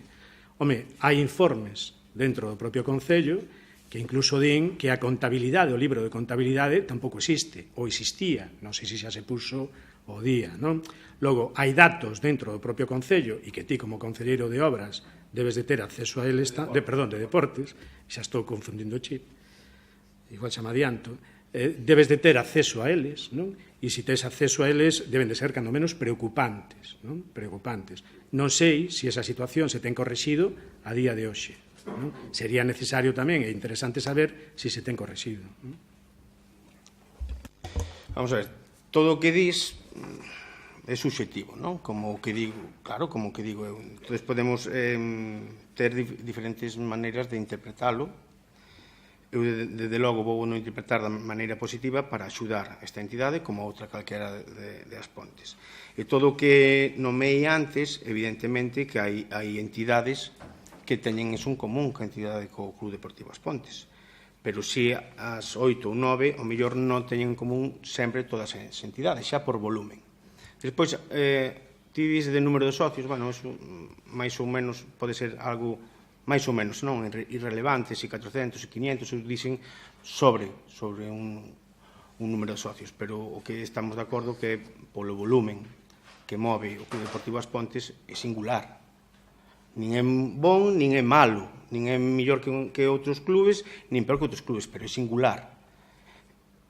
Home, hai informes dentro do propio Concello que incluso din que a contabilidade, o libro de contabilidade, tampouco existe, ou existía, non sei se xa se puxo o día, non? Logo, hai datos dentro do propio Concello e que ti, como concelleiro de obras, debes de ter acceso a eles, de deportes, xa estou confundindo o chip, igual xa me adianto, debes de ter acceso a eles, non? E se tes acceso a eles, deben de ser, cando menos, preocupantes, non? Preocupantes. Non sei se esa situación se ten correxido a día de hoxe, non? Sería necesario tamén e interesante saber se se ten correxido, non? Vamos a ver, todo o que dis é subxectivo, non? Como o que digo, claro, como o que digo eu. Entón, podemos ter diferentes maneiras de interpretalo. Eu, desde logo, vou non interpretar da maneira positiva para axudar esta entidade como outra calquera de As Pontes. E todo o que nomei antes, evidentemente, que hai entidades que teñen eso en común que a entidade co Club Deportivo As Pontes. Pero si as 8 ou 9, o mellor non teñen en común sempre todas as entidades, xa por volumen. Despois, ti dis de número de socios, bueno, eso máis ou menos pode ser algo máis ou menos, non? Irrelevante, se 400, se 500, dicen sobre un número de socios, pero o que estamos de acordo que polo volumen que move o Club Deportivo As Pontes é singular. Nin é bon, nin é malo, nin é mellor que outros clubes, nin peor que outros clubes, pero é singular.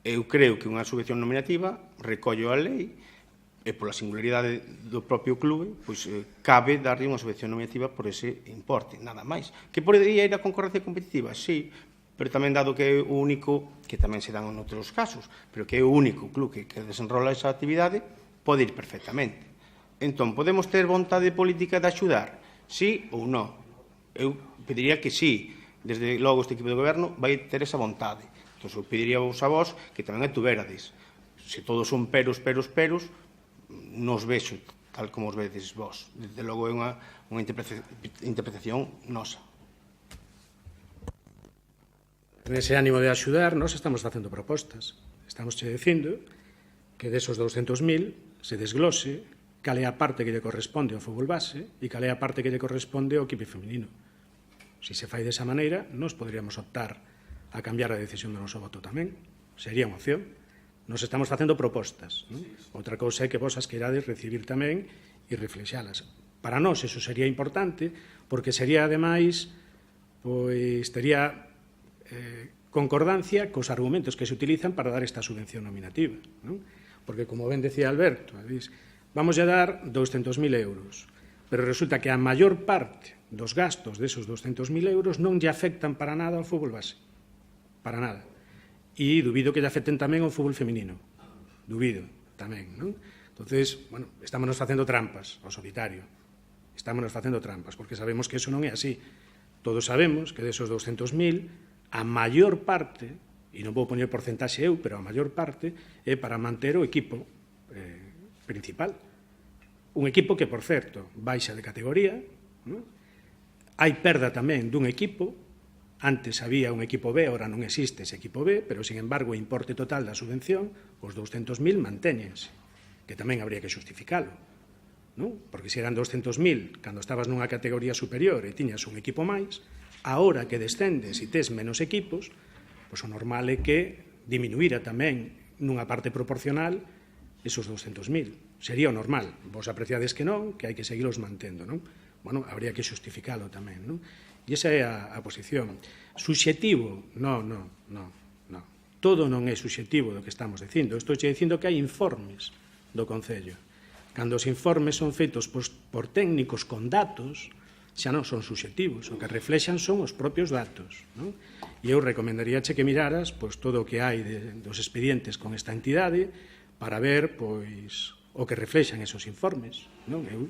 Eu creo que unha subvención nominativa recollo a lei e pola singularidade do propio clube, pois cabe darlle unha subvención nominativa por ese importe, nada máis. Que podería ir a concorrencia competitiva? Sí, pero tamén dado que é o único, que tamén se dan en outros casos, pero que é o único club que desenrola esa actividade, pode ir perfectamente. Entón, podemos ter vontade política de axudar? Sí ou non? Eu pediría que sí. Desde logo este equipo de goberno vai ter esa vontade. Entón, eu pediría vos a vos que tamén a tuverades. Se todos son peros, nos vexo tal como os vedes vos. Desde logo é unha interpretación nosa. Nese ánimo de axudar, nós estamos facendo propostas. Estamos che dicindo que desos 200.000 se desglose cal é a parte que lle corresponde ao fútbol base e cal é a parte que lle corresponde ao equipo feminino. Se se fai desa maneira, nós poderíamos optar a cambiar a decisión do noso voto tamén. Sería unha opción. Nos estamos facendo propostas. Non? Outra cousa é que vos as queirades recibir tamén e reflexalas. Para nós eso sería importante porque sería, ademais, pois tería concordancia cos argumentos que se utilizan para dar esta subvención nominativa. Non? Porque, como ben decía Alberto, vamos a dar 200.000 euros, pero resulta que a maior parte dos gastos desos 200.000 euros non lle afectan para nada ao fútbol base. Para nada. E dubido que lle afecten tamén ao fútbol feminino. Dubido tamén, non? Entonces, bueno, estámonos facendo trampas ao solitario. Estámonos facendo trampas, porque sabemos que eso non é así. Todos sabemos que desos 200.000, a maior parte, e non vou poñer porcentaxe eu, pero a maior parte, é para manter o equipo principal. Un equipo que, por certo, baixa de categoría, non? Hai perda tamén dun equipo. Antes había un equipo B, ahora non existe ese equipo B, pero, sin embargo, o importe total da subvención, os 200.000, mantéñense, que tamén habría que xustificalo, non? Porque se eran 200.000 cando estabas nunha categoría superior e tiñas un equipo máis, ahora que descendes e tes menos equipos, pois o normal é que diminuíra tamén nunha parte proporcional esos 200.000. Sería o normal. Vos apreciades que non, que hai que seguilos mantendo, non? Bueno, habría que xustificalo tamén, non? E esa é a posición. Subxectivo? Non. Todo non é subxectivo do que estamos dicindo. Estou dicindo que hai informes do Concello. Cando os informes son feitos por técnicos con datos, xa non son subxectivos. O que reflexan son os propios datos. Non? E eu recomendaríache que miraras todo o que hai dos expedientes con esta entidade para ver o que reflexan esos informes. Non? Eu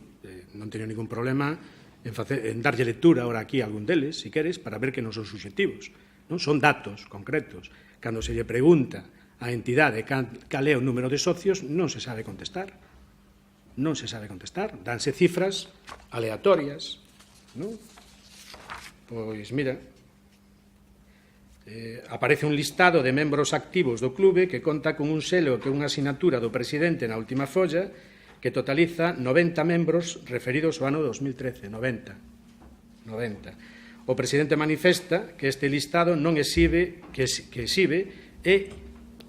non teño ningún problema en darlle lectura ahora aquí a algún deles, se queres, para ver que non son subxectivos. Non son datos concretos. Cando se lle pregunta á entidade cal é o número de socios, non se sabe contestar. Non se sabe contestar. Danse cifras aleatorias. Non? Pois, mira, aparece un listado de membros activos do clube que conta con un selo que é unha asinatura do presidente na última folla que totaliza 90 membros referidos ao ano 2013. 90. O presidente manifesta que este listado non exhibe, que exhibe é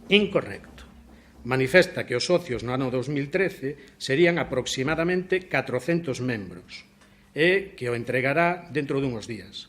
incorrecto. Manifesta que os socios no ano 2013 serían aproximadamente 400 membros e que o entregará dentro dunhos días.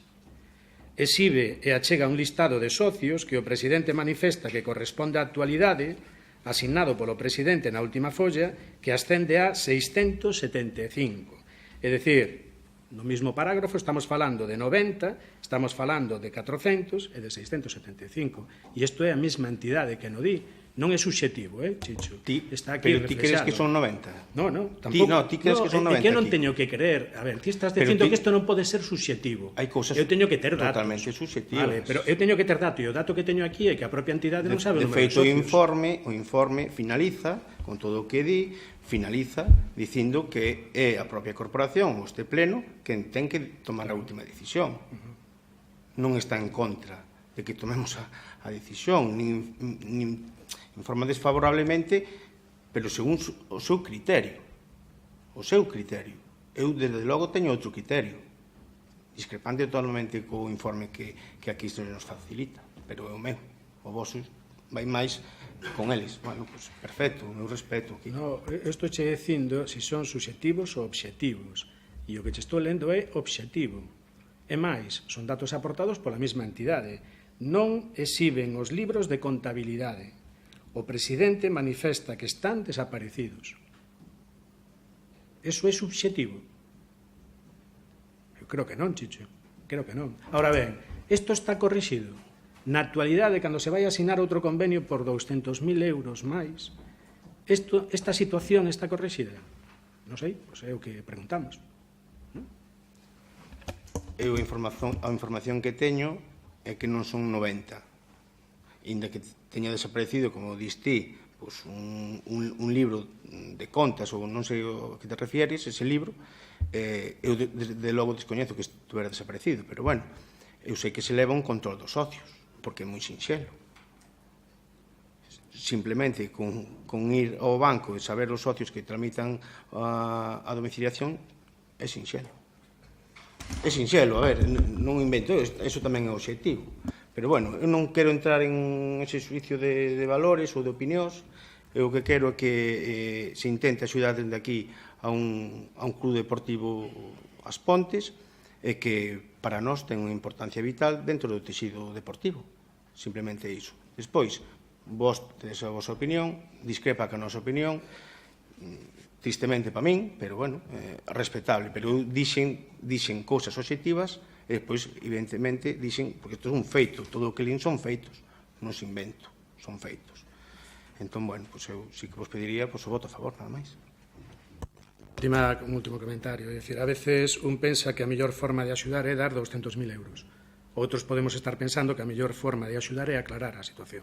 exhibe e achega un listado de socios que o presidente manifesta que corresponde á actualidade, asignado polo presidente na última folla, que ascende a 675. É dicir, no mesmo parágrafo estamos falando de 90, estamos falando de 400 e de 675. E isto é a mesma entidade que no di. Non é subxetivo, Chicho? Está aquí pero ti crees que son 90? No, tampouco. Ti crees que son 90 que non teño que creer. A ver, ti estás dicindo que isto non pode ser subxetivo. Hai cousas eu teño que ter datos. Totalmente subxetivas. Vale, pero eu teño que ter datos. E o dato que teño aquí é que a propia entidade non sabe o número de socios. De feito, o socios. informe finaliza, con todo o que di, finaliza dicindo que é a propia corporación, ou este pleno, que ten que tomar a última decisión. Non está en contra de que tomemos a decisión, nin informa desfavorablemente, pero según o seu criterio. O seu criterio. Eu, desde logo, teño outro criterio, discrepante totalmente co informe que aquí se nos facilita, pero é o meu. O vosso vai máis con eles. Bueno, pues, perfecto, o meu respeto aquí. No, estou che dicindo se son subxectivos ou obxectivos. E o que che estou lendo é obxectivo. E máis, son datos aportados pola mesma entidade. Non exhiben os libros de contabilidade. O presidente manifesta que están desaparecidos. Eso é subxetivo? Eu creo que non, Chicho. Creo que non. Ahora ben, isto está corrixido. Na actualidade, cando se vai asignar outro convenio por 200.000 euros máis, esta situación está corrixida? Non sei, pois é o que preguntamos. Eu a información que teño é que non son 90. Inda que teña desaparecido, como dis ti, pues un libro de contas, ou non sei o que te refieres, ese libro, eu de logo descoñezo que estuvera desaparecido, pero bueno, eu sei que se leva un control dos socios, porque é moi sinxelo. Simplemente con ir ao banco e saber os socios que tramitan a domiciliación é sinxelo. É sinxelo, a ver, non invento, eso tamén é obxectivo. Pero, bueno, eu non quero entrar en ese xuicio de valores ou de opinións. Eu o que quero é que se intente axudar dende aquí a un club deportivo As Pontes e que para nós ten unha importancia vital dentro do tecido deportivo. Simplemente iso. Despois, vos tedes a vosa opinión, discrepa que a nosa opinión, tristemente para min, pero, bueno, respetable. Pero dixen cousas obxectivas e despois, evidentemente, dixen, porque isto é un feito, todo o que lín son feitos, non se invento, son feitos. Entón, bueno, eu sí que vos pediría o voto a favor, nada máis. Un último comentario, é dicir, a veces un pensa que a mellor forma de axudar é dar 200.000 euros. Outros podemos estar pensando que a mellor forma de axudar é aclarar a situación.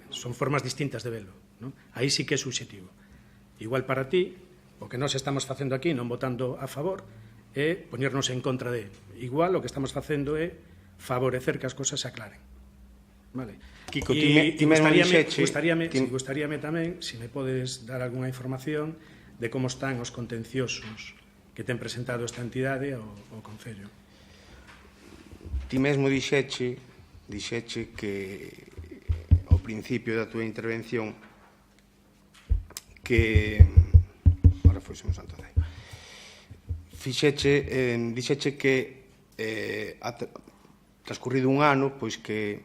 Son formas distintas de velo. Aí sí que é subxetivo. Igual para ti, o que nós estamos facendo aquí, non votando a favor, é poñernos en contra de. Igual o que estamos facendo é favorecer que as cosas se aclaren. Vale. Kiko, ti mesmo dixeche... Gustaríame tamén, se me podes dar algunha información de como están os contenciosos que ten presentado esta entidade ao Concello. Ti mesmo dixeche que ao principio da túa intervención que... Ahora foi o santo Deus. Dixeche que transcurrido un ano, pois que,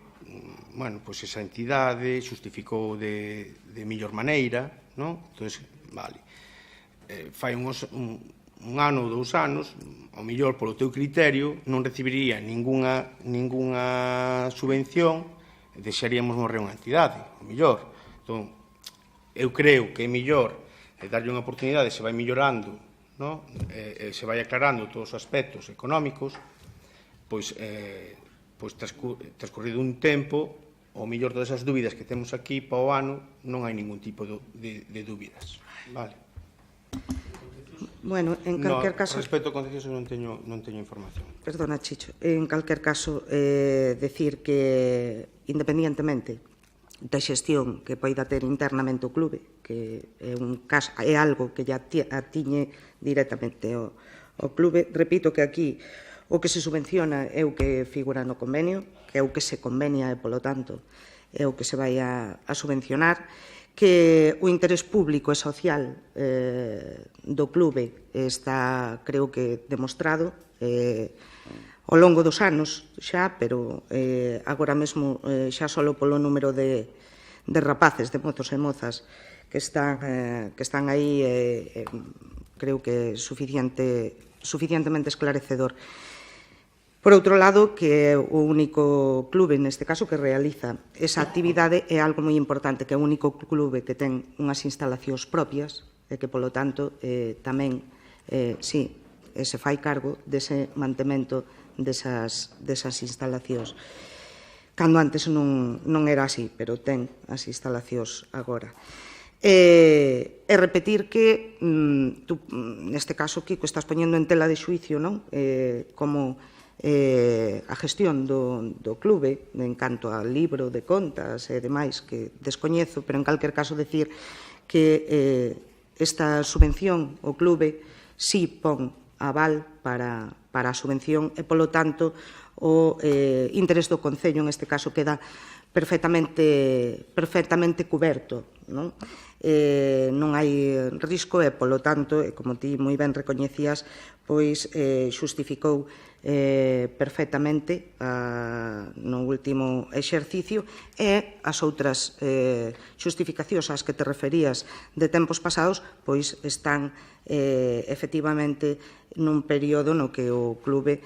bueno, pois esa entidade xustificou de mellor maneira, non? Entón, vale. Fai un ano ou 2 anos, ao mellor polo teu criterio, non recibiría ningunha subvención e deixaríamos morrer unha entidade, ao mellor. Entón, eu creo que é mellor darlle unha oportunidade, se vai mellorando, se vai aclarando todos os aspectos económicos, pois transcurrido un tempo, ao mellor todas as dúbidas que temos aquí para o ano, non hai ningún tipo de dúbidas. Vale. Bueno, en calquer caso... Respecto ao contencioso non teño información. Perdona, Chicho. En calquer caso, decir que, independientemente da xestión que poida ter internamente o clube, que é algo que ya atiñe directamente ao clube, repito que aquí o que se subvenciona é o que figura no convenio, que é o que se convenia e, polo tanto, é o que se vai a subvencionar, que o interés público e social do clube está, creo que, demostrado ao longo dos anos xa, pero agora mesmo xa só polo número de rapaces, de mozos e mozas que están aí, creo que suficientemente esclarecedor. Por outro lado, que é o único clube, neste caso, que realiza esa actividade é algo moi importante, que é o único clube que ten unhas instalacións propias e que, polo tanto, tamén, sí, se fai cargo dese mantemento desas instalacións. Cando antes non era así, pero ten as instalacións agora. E repetir que, neste caso, Kiko, estás poñendo en tela de xuicio, non? Como a gestión do clube en canto ao libro de contas e demais que descoñezo, pero en calquer caso decir que esta subvención o clube si pon aval para a subvención e, polo tanto, o interés do Concello, en este caso, queda perfectamente cuberto, non? Non hai risco e, polo tanto, como ti moi ben recoñecías, pois xustificou perfectamente no último exercicio, e as outras xustificacións ás que te referías de tempos pasados pois están efectivamente nun período no que o clube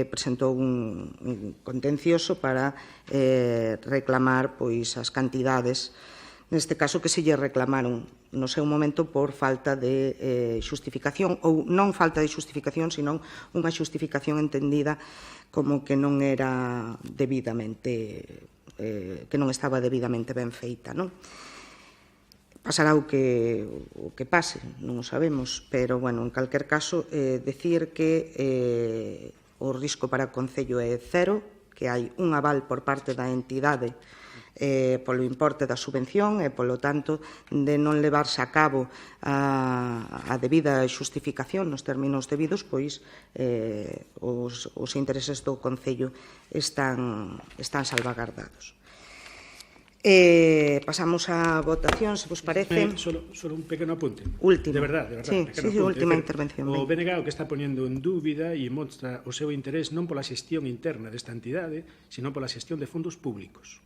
presentou un contencioso para reclamar pois as cantidades, neste caso, que se lle reclamaron no seu momento por falta de xustificación, ou non falta de xustificación, senón unha xustificación entendida como que non era debidamente, que non estaba debidamente ben feita, non? Pasará o que pase, non o sabemos, pero, bueno, en calquer caso, decir que o risco para o Concello é cero, que hai un aval por parte da entidade polo importe da subvención e, polo tanto, de non levarse a cabo a debida xustificación nos términos debidos, pois os intereses do Concello están salvagardados. Pasamos á votación, se vos parece. Solo un pequeno apunte. Último. De verdade. Sí, última intervención. O BNG o que está poñendo en dúbida e mostra o seu interés non pola xestión interna desta entidade, sino pola xestión de fondos públicos.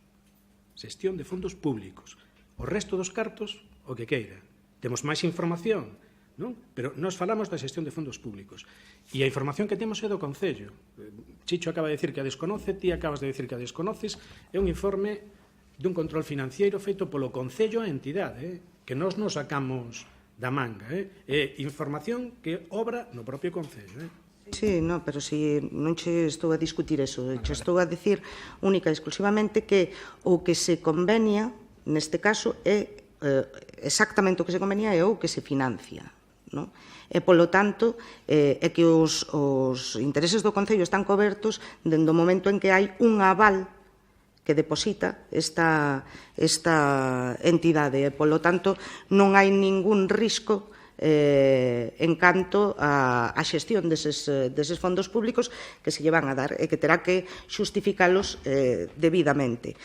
Xestión de fondos públicos. O resto dos cartos, o que queira. Temos máis información, non? Pero nós falamos da xestión de fondos públicos. E a información que temos é do Concello. Chicho acaba de decir que a desconoce, ti acabas de decir que a desconoces. É un informe dun control financiero feito polo Concello a entidade, que nós nos sacamos da manga. É información que obra no propio Concello. Sí, no, pero si non che estou a discutir eso, che estou a dicir única e exclusivamente que o que se convenia, neste caso, é exactamente o que se convenia é o que se financia, non? E, polo tanto, é que os intereses do Concello están cobertos dende o momento en que hai un aval que deposita esta entidade, e, polo tanto, non hai ningún risco en canto á xestión deses fondos públicos que se lle van a dar e que terá que xustificalos debidamente.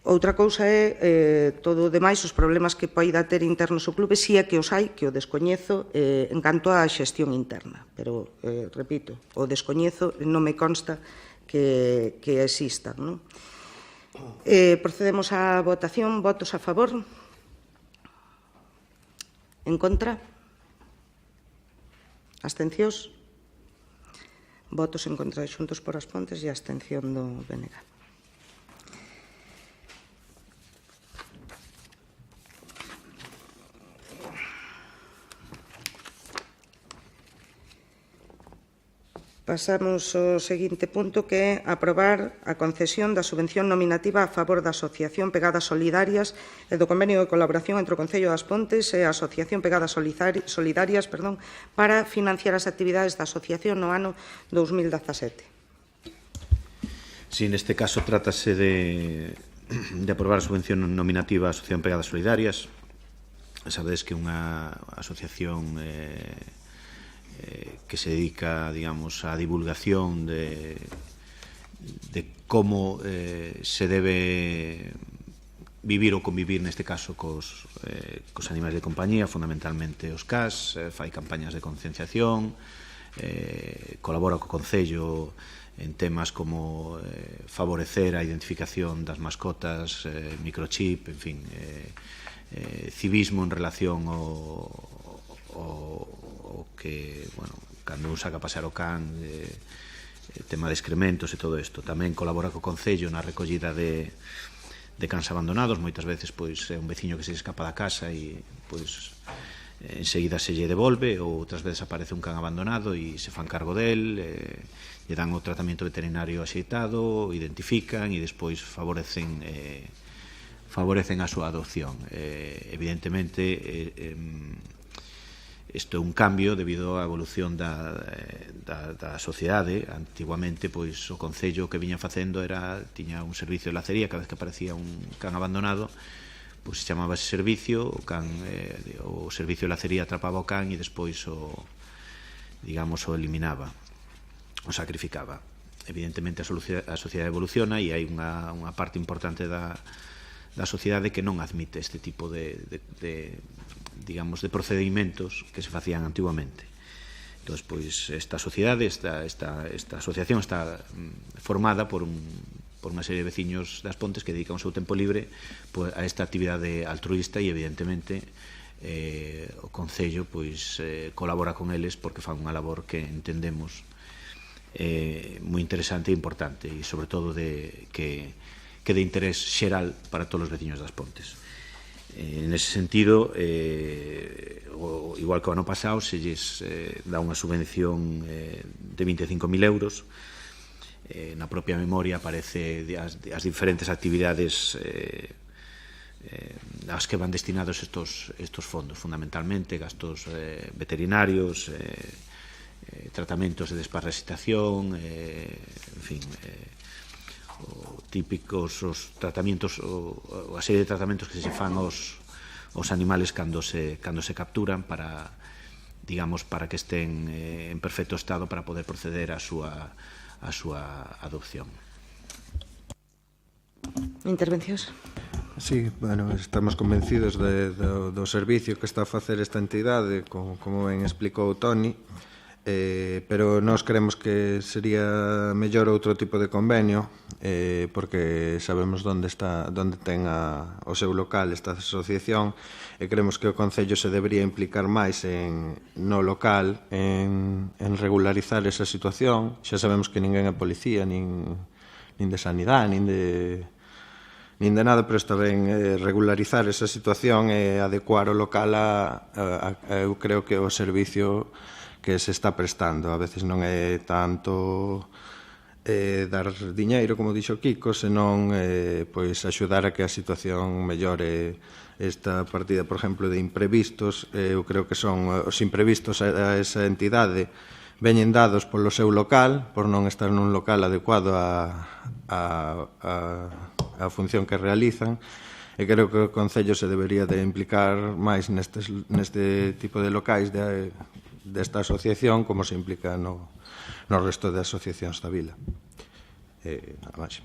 Outra cousa é todo o demais, os problemas que poida ter internos o clube, si é que os hai, que o descoñezo en canto á xestión interna, pero, repito, o descoñezo non me consta que existan, non? Procedemos á votación. Votos a favor? En contra? Abstencións? Votos en contra de Xuntos por as Pontes e a abstención do BNG. Pasamos ao seguinte punto, que é aprobar a concesión da subvención nominativa a favor da Asociación Pegadas Solidarias e do convenio de colaboración entre o Concello das Pontes e a Asociación Pegadas Solidarias para financiar as actividades da asociación no ano 2017. Si, neste caso trátase de aprobar a subvención nominativa á Asociación Pegadas Solidarias. Sabedes que é unha asociación que se dedica, digamos, á divulgación de como se debe vivir ou convivir neste caso cos animais de compañía, fundamentalmente os CAS, fai campañas de concienciación, colabora co Concello en temas como favorecer a identificación das mascotas, microchip, en fin, civismo en relación ao que, bueno, cando un saca a pasear o can, tema de excrementos e todo isto. Tamén colabora co Concello na recollida de cans abandonados. Moitas veces pois é un veciño que se escapa da casa e pois enseguida se lle devolve, ou outras veces aparece un can abandonado e se fan cargo del, lle dan o tratamento veterinario axeitado, identifican e despois favorecen a súa adopción. Evidentemente, isto é un cambio debido á evolución da sociedade. Antiguamente, pois, o Concello que viña facendo tiña un servicio de lacería. Cada vez que aparecía un can abandonado, pois se chamaba ese servicio, o servicio de lacería atrapaba o can e despois o eliminaba, o sacrificaba. Evidentemente a sociedade evoluciona e hai unha parte importante da sociedade que non admite este tipo de procedimentos que se facían antiguamente. Entón, pois, esta sociedade, esta asociación está formada por unha serie de veciños das Pontes que dedican o seu tempo libre a esta actividade altruísta e, evidentemente, o Concello colabora con eles porque fan unha labor que entendemos moi interesante e importante e, sobre todo, que de interés xeral para todos os veciños das Pontes. En ese sentido, igual que o ano pasado, se lles dá unha subvención de 25.000 euros. Na propia memoria aparece as diferentes actividades ás que van destinados estos fondos, fundamentalmente gastos veterinarios, tratamentos de desparasitación, en fin, típicos os tratamentos, a serie de tratamentos que se fan aos animales cando se capturan para que estén en perfecto estado para poder proceder á súa adopción. Intervencións? Sí, bueno, estamos convencidos do servicio que está a facer esta entidade, como ben explicou Toni, pero nós creemos que sería mellor outro tipo de convenio, porque sabemos onde ten o seu local esta asociación, e creemos que o Concello se debería implicar máis no local en regularizar esa situación. Xa sabemos que ninguén é policía, nin de sanidade, nin de nada, pero está ben regularizar esa situación e adecuar o local eu creo que o servicio que se está prestando. A veces non é tanto dar diñeiro, como dixo Kiko, senón axudar a que a situación mellore. Esta partida, por exemplo, de imprevistos, eu creo que son os imprevistos a esa entidade veñen dados polo seu local, por non estar nun local adecuado á función que realizan, e creo que o Concello se debería de implicar máis neste tipo de locais desta asociación como se implica no resto de asociacións da vila. Nada máis.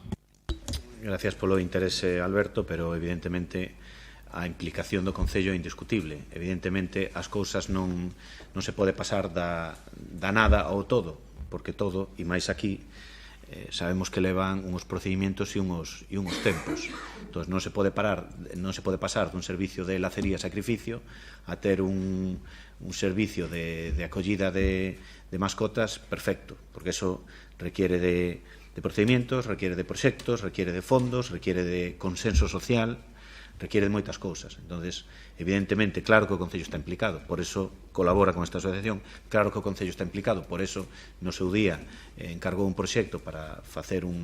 Gracias polo interese, Alberto, pero evidentemente a implicación do Concello é indiscutible. Evidentemente as cousas non se pode pasar da nada ao todo, porque todo, e máis aquí, sabemos que levan uns procedimentos e uns tempos. Entón, non se pode pasar dun servicio de lacería e sacrificio a ter un servicio de acollida de mascotas perfecto, porque eso requiere de procedimientos, requiere de proxectos, requiere de fondos, requiere de consenso social, requiere de moitas cousas. Entonces, evidentemente, claro que o Concello está implicado, por eso colabora con esta asociación, claro que o Concello está implicado, por eso no seu día encargou un proxecto para facer un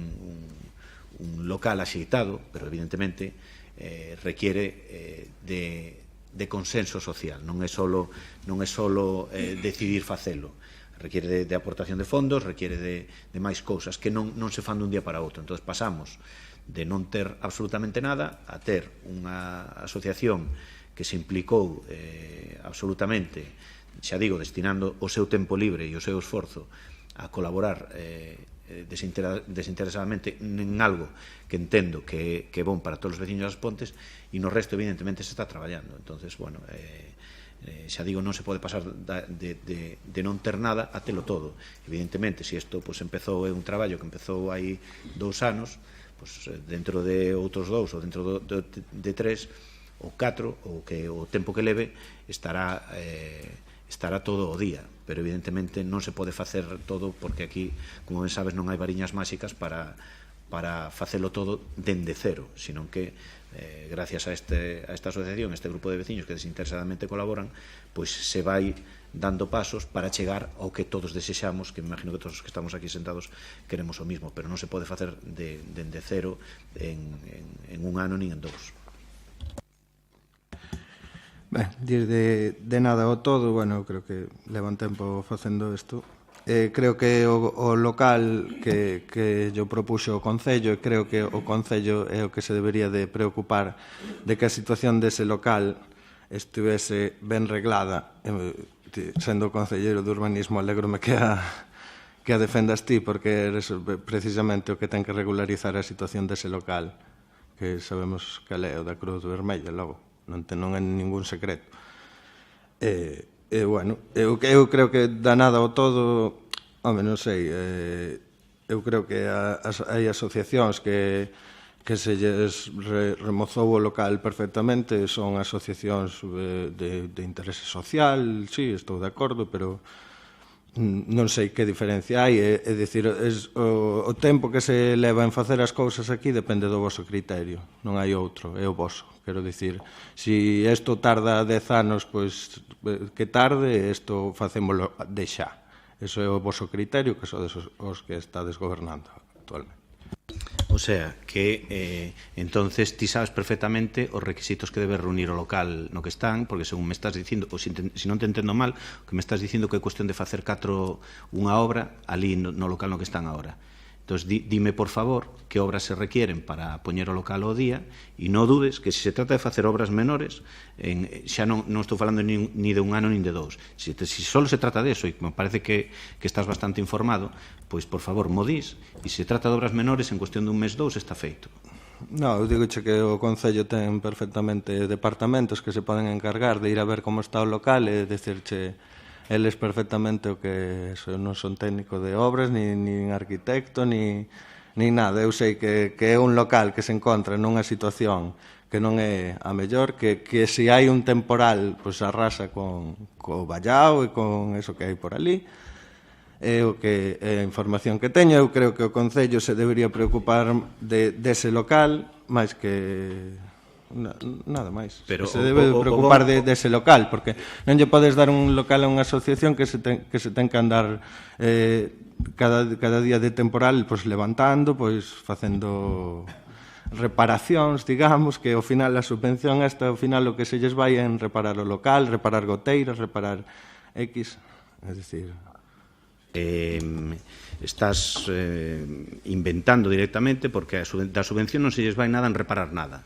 local axeitado, pero evidentemente requiere de consenso social, non é solo decidir facelo, requiere de aportación de fondos, requiere de máis cousas que non se fan dun día para outro. Entón, pasamos de non ter absolutamente nada a ter unha asociación que se implicou absolutamente, xa digo, destinando o seu tempo libre e o seu esforzo a colaborar desinteresadamente en algo que entendo que é bon para todos os veciños das Pontes, e no resto evidentemente se está traballando. Entonces, bueno, xa digo, non se pode pasar de non ter nada a telo todo. Evidentemente, se isto empezou, é un traballo que empezou hai 2 anos, dentro de outros 2 ou dentro de 3 ou 4, o tempo que leve estará todo o día, pero evidentemente non se pode facer todo, porque aquí, como ben sabes, non hai variñas máxicas para facelo todo dende cero, senón que gracias a esta asociación, a este grupo de veciños que desinteresadamente colaboran, pois se vai dando pasos para chegar ao que todos desexamos, que me imagino que todos os que estamos aquí sentados queremos o mismo, pero non se pode facer dende cero en un ano nin en 2. Ben, dir de nada ao todo, bueno, creo que levan tempo facendo isto. Creo que o local que yo propuxo o Concello, creo que o Concello é o que se debería de preocupar de que a situación dese local estivese ben reglada. Sendo concelleiro de urbanismo, alégrome que a defendas ti, porque eres precisamente o que ten que regularizar a situación dese local, que sabemos que é o da Cruz Vermella, logo non é ningún secreto. Bueno, eu creo que da nada ao todo, home, non sei, eu creo que hai asociacións que se lles remozou o local perfectamente, son asociacións de interese social, sí, estou de acordo, pero non sei que diferencia hai, é dicir, o tempo que se leva en facer as cousas aquí depende do voso criterio, non hai outro, é o voso. Quero dicir, se isto tarda 10 anos, pois que tarde, isto facémolo de xa. Eso é o voso criterio, que sodes os que estades gobernando actualmente. O sea, que entonces ti sabes perfectamente os requisitos que debe reunir o local no que están, porque según me estás dicindo, ou se non te entendo mal, que me estás dicindo que é cuestión de facer unha obra ali no local no que están agora. Entón, dime, por favor, que obras se requieren para poñer o local ao día, e non dudes que se se trata de facer obras menores, xa non estou falando ni de un ano nin de 2. Se só se trata de eso, e me parece que estás bastante informado, pois, por favor, mo dis, e se trata de obras menores, en cuestión de un mes, 2, está feito. Non, eu digoche que o Concello ten perfectamente departamentos que se poden encargar de ir a ver como está o local e decirche eles perfectamente o que non son técnico de obras, nin arquitecto, nin nada. Eu sei que é un local que se encontra nunha situación que non é a mellor, que se hai un temporal, pois arrasa co vallao e con eso que hai por ali. É a información que teño. Eu creo que o Concello se debería preocupar dese local, máis que nada máis. Se debe preocupar dese local, porque non lle podes dar un local a unha asociación que se ten que andar cada día de temporal levantando, facendo reparacións, digamos, que ao final a subvención ao final o que se lles vai en reparar o local, reparar goteiras, reparar X, é dicir... Estás inventando directamente, porque da subvención non se lles vai nada en reparar nada,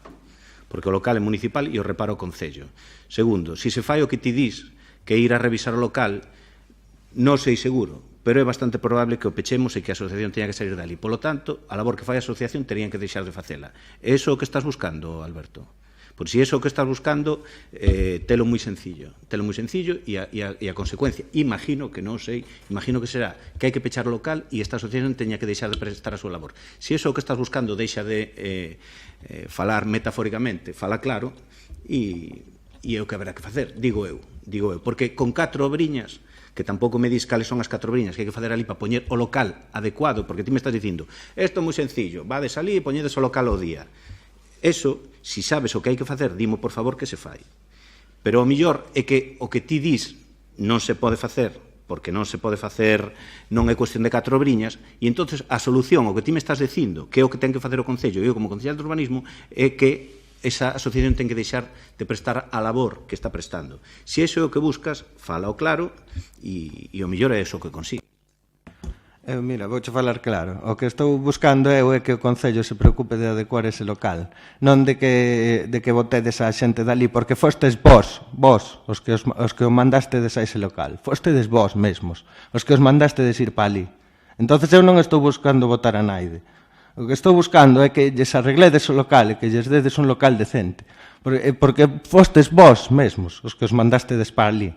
porque o local é municipal e o repara o Concello. Segundo, se se fai o que ti dis, que ir a revisar o local, non sei seguro, pero é bastante probable que o pechemos e que a asociación teña que salir dali. Polo tanto, a labor que fai a asociación terían que deixar de facela. É iso o que estás buscando, Alberto? Por si é iso o que estás buscando, telo moi sencillo. Telo moi sencillo e a consecuencia, imagino que non sei, imagino que será que hai que pechar o local e esta asociación teña que deixar de prestar a súa labor. Se é iso o que estás buscando, deixa de falar metafóricamente, fala claro, e é o que haberá que facer, digo eu, porque con 4 obriñas, que tampouco me dis cales son as 4 obriñas que hai que facer ali para poñer o local adecuado, porque ti me estás dicindo, isto é moi sencillo, vades ali e poñedes o local ao día. Eso, si sabes o que hai que facer, dimo por favor que se fai. Pero o mellor é que o que ti dis non se pode facer, porque non se pode facer, non é cuestión de 4 obriñas, e entonces a solución, o que ti me estás dicindo, que é o que ten que facer o Concello, e eu como Concello de Urbanismo, é que esa asociación ten que deixar de prestar a labor que está prestando. Se iso é o que buscas, fala o claro, e o mellor é iso que consigue. Mira, vouche falar claro. O que estou buscando é que o Concello se preocupe de adecuar ese local. Non de que botedes a xente dali, porque fostes vos, os que os mandastedes a ese local. Fostedes vos mesmos, os que os mandastedes ir para ali. Entonces eu non estou buscando votar a naide. O que estou buscando é que lles arregledes o local e que lles dedes un local decente. Porque fostes vós mesmos os que os mandastes para ali.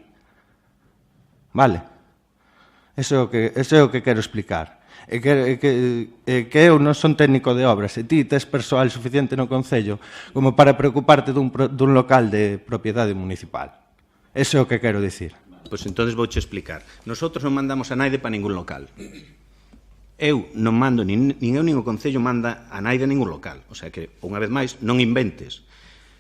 Vale? Eso é o que quero explicar. E que eu non son técnico de obras e ti tes persoal suficiente no Concello como para preocuparte dun local de propiedade municipal. Eso é o que quero dicir. Pois entonces vouche explicar. Nosotros non mandamos a naide para ningún local. Eu non mando, nin eu nin o Concello manda a naide a ningún local. O sea que, unha vez máis, non inventes.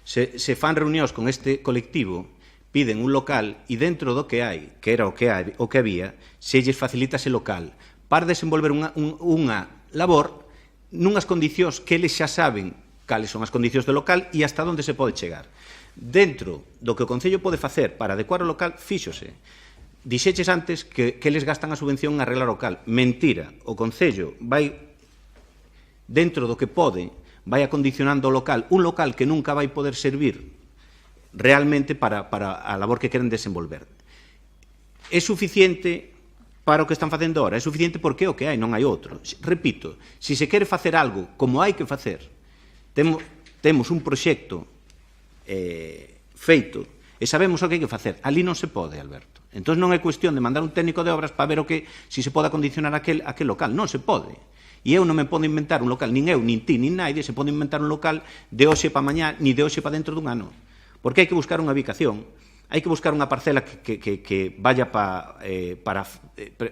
Se fan reunións con este colectivo, piden un local e dentro do que hai, que era o que había, se lles facilita ese local para desenvolver unha labor nunhas condicións que eles xa saben cales son as condicións do local e hasta onde se pode chegar. Dentro do que o Concello pode facer para adecuar o local, fíxose. Dixeches antes que eles gastan a subvención en arreglar o local. Mentira. O Concello vai, dentro do que pode, vai acondicionando o local, un local que nunca vai poder servir realmente para a labor que queren desenvolver. É suficiente para o que están facendo ahora? É suficiente porque é o que hai, non hai outro. Repito, se se quere facer algo como hai que facer, temos un proxecto feito e sabemos o que hai que facer. Ali non se pode, Alberto. Entón non é cuestión de mandar un técnico de obras para ver si se pode acondicionar aquel local. Non se pode. E eu non me podo inventar un local, nin eu, nin ti, nin naide, se pode inventar un local de hoxe para mañá, ni de hoxe para dentro dun ano. Porque hai que buscar unha ubicación, hai que buscar unha parcela que vaya para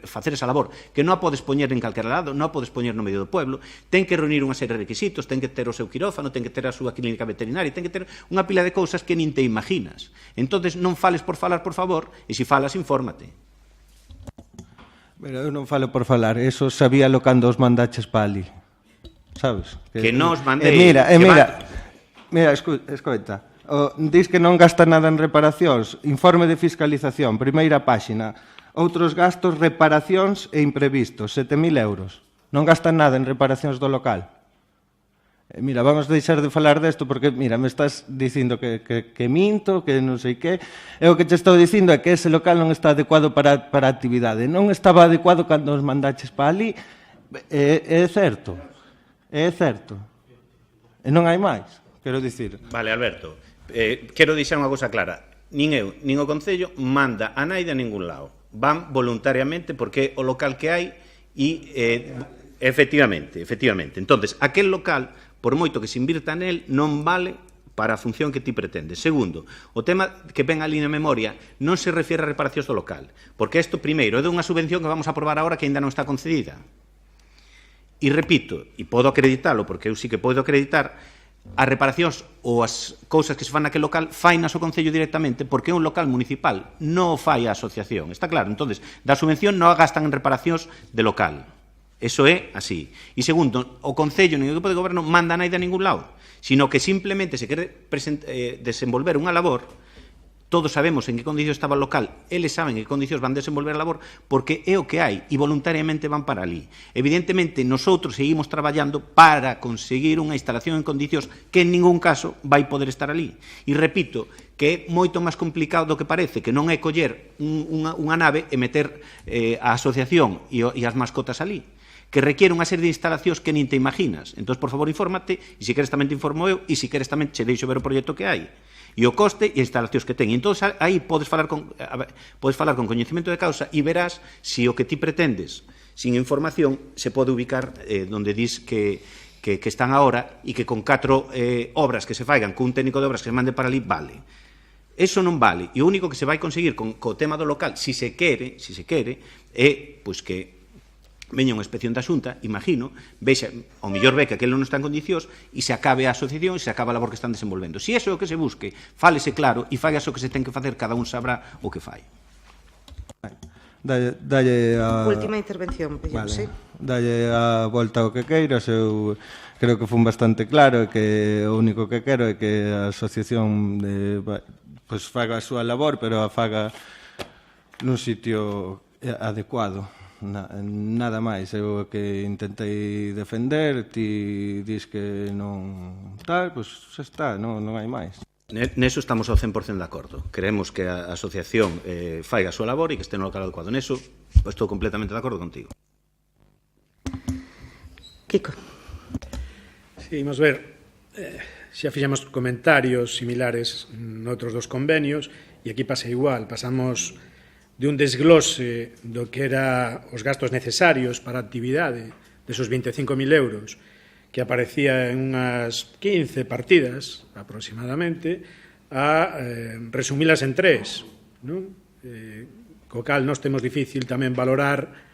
facer esa labor, que non a podes poñer en calquera lado, non a podes poñer no medio do pueblo, ten que reunir unha serie de requisitos, ten que ter o seu quirófano, ten que ter a súa clínica veterinaria, ten que ter unha pila de cousas que nin te imaginas. Entonces non fales por falar, por favor, e se falas, infórmate. Mira, eu non falo por falar, eso sabíalo cando os mandaches para ali, sabes? Que non os mandei. Mira, escoita. Dis que non gasta nada en reparacións. Informe de fiscalización, primeira páxina. Outros gastos, reparacións e imprevistos, 7.000 euros. Non gastan nada en reparacións do local. Mira, vamos deixar de falar desto porque, mira, me estás dicindo que minto, que non sei que. E o que te estou dicindo é que ese local non está adecuado para a actividade. Non estaba adecuado cando os mandaches para ali. É certo. É certo. E non hai máis, quero dicir. Vale, Alberto. Quero dixer unha cousa clara. Nin eu, nin o Concello manda a naide a ningún lado. Van voluntariamente porque o local que hai e efectivamente. Entonces, aquel local, por moito que se invirta nel, non vale para a función que ti pretendes. Segundo, o tema que ven ali na memoria non se refiere a reparacións do local, porque isto, primeiro, é dunha subvención que vamos a aprobar agora que ainda non está concedida. E repito, e podo acreditalo, porque eu sí que podo acreditar, as reparacións ou as cousas que se fan naquele local fainas o Concello directamente porque é un local municipal, non o fai a asociación, está claro? Entonces, da subvención non a gastan en reparacións de local. Eso é así. E segundo, o Concello nin o equipo de goberno manda naide a ningún lado, sino que simplemente se quere desenvolver unha labor. Todos sabemos en que condicións estaba o local, eles saben en que condicións van desenvolver a labor, porque é o que hai, e voluntariamente van para ali. Evidentemente, nosotros seguimos traballando para conseguir unha instalación en condicións que en ningún caso vai poder estar ali. E repito, que é moito máis complicado do que parece, que non é coller unha nave e meter a asociación e as mascotas ali, que requiere unha serie de instalacións que nin te imaginas. Entón, por favor, infórmate, e se queres tamén te informo eu, e se queres tamén che deixo ver o proxecto que hai. E o coste e as instalacións que ten. E entón, aí podes falar con coñecemento de causa e verás se o que ti pretendes, sin información, se pode ubicar donde dis que están agora e que con 4 obras que se faigan, con un técnico de obras que se mande para ali, vale. Eso non vale. E o único que se vai conseguir co tema do local, si se quere, é pois que veña unha inspección da Xunta, imagino, vexa, ao mellor ve que aquilo non está en condicións e se acabe a asociación e se acaba a labor que están desenvolvendo. Se iso é o que se busque, fálese claro e fagas o que se ten que facer, cada un sabrá o que fai. Dalle a... Última intervención, vale. Sí. Dalle a volta ao que queiras, eu creo que fun bastante claro e que o único que quero é que a asociación pois faga a súa labor, pero a faga nun sitio adecuado. Nada máis, eu que intentei defender, ti dis que non tal, pois xa está, non hai máis. Neso estamos ao 100% de acordo. Queremos que a asociación faiga a súa labor e que este no local adecuado. Neso estou completamente de acordo contigo. Kiko. Sí, imos ver, xa fixemos comentarios similares noutros dos convenios, e aquí pasa igual, pasamos de un desglose do que era os gastos necesarios para a actividade, desos 25.000 euros, que aparecía en unhas 15 partidas aproximadamente, a resumilas en 3, non? Co cal nós temos difícil tamén valorar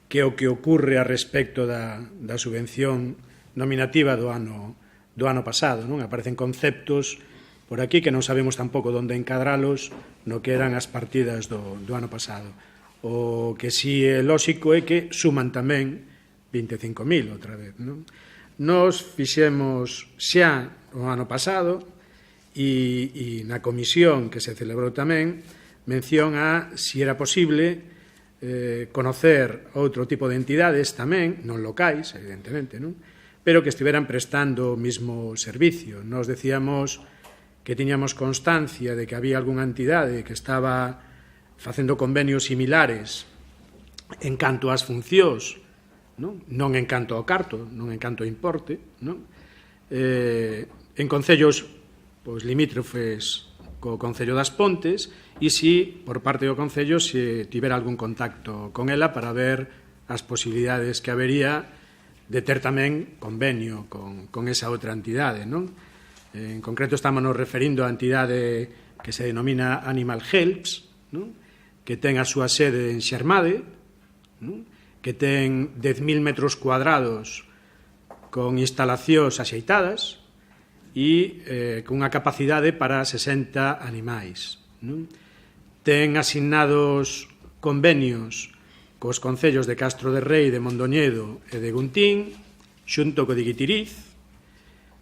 que o que ocurre a respecto da subvención nominativa do ano pasado, non? Aparecen conceptos por aquí que non sabemos tampouco onde encadralos no que eran as partidas do ano pasado. O que si é lóxico é que suman tamén 25.000 outra vez, non? Nos fixemos xa o ano pasado e na comisión que se celebrou tamén mención a si era posible conocer outro tipo de entidades tamén, non locais, evidentemente, non? Pero que estiveran prestando o mismo servicio. Nos decíamos que tiñamos constancia de que había algunha entidade que estaba facendo convenios similares en canto ás funcións, non en canto ao carto, non en canto ao importe, non? En concellos limítrofes co Concello das Pontes e si, por parte do Concello, se tivera algún contacto con ela para ver as posibilidades que habería de ter tamén convenio con esa outra entidade, non? En concreto, estamos nos referindo á entidade que se denomina Animal Helps, non? Que ten a súa sede en Xermade, non? Que ten 10.000 metros cuadrados con instalacións axeitadas e cunha capacidade para 60 animais, non? Ten asignados convenios cos concellos de Castro de Rei, de Mondoñedo e de Guntín, xunto co de Guitiriz.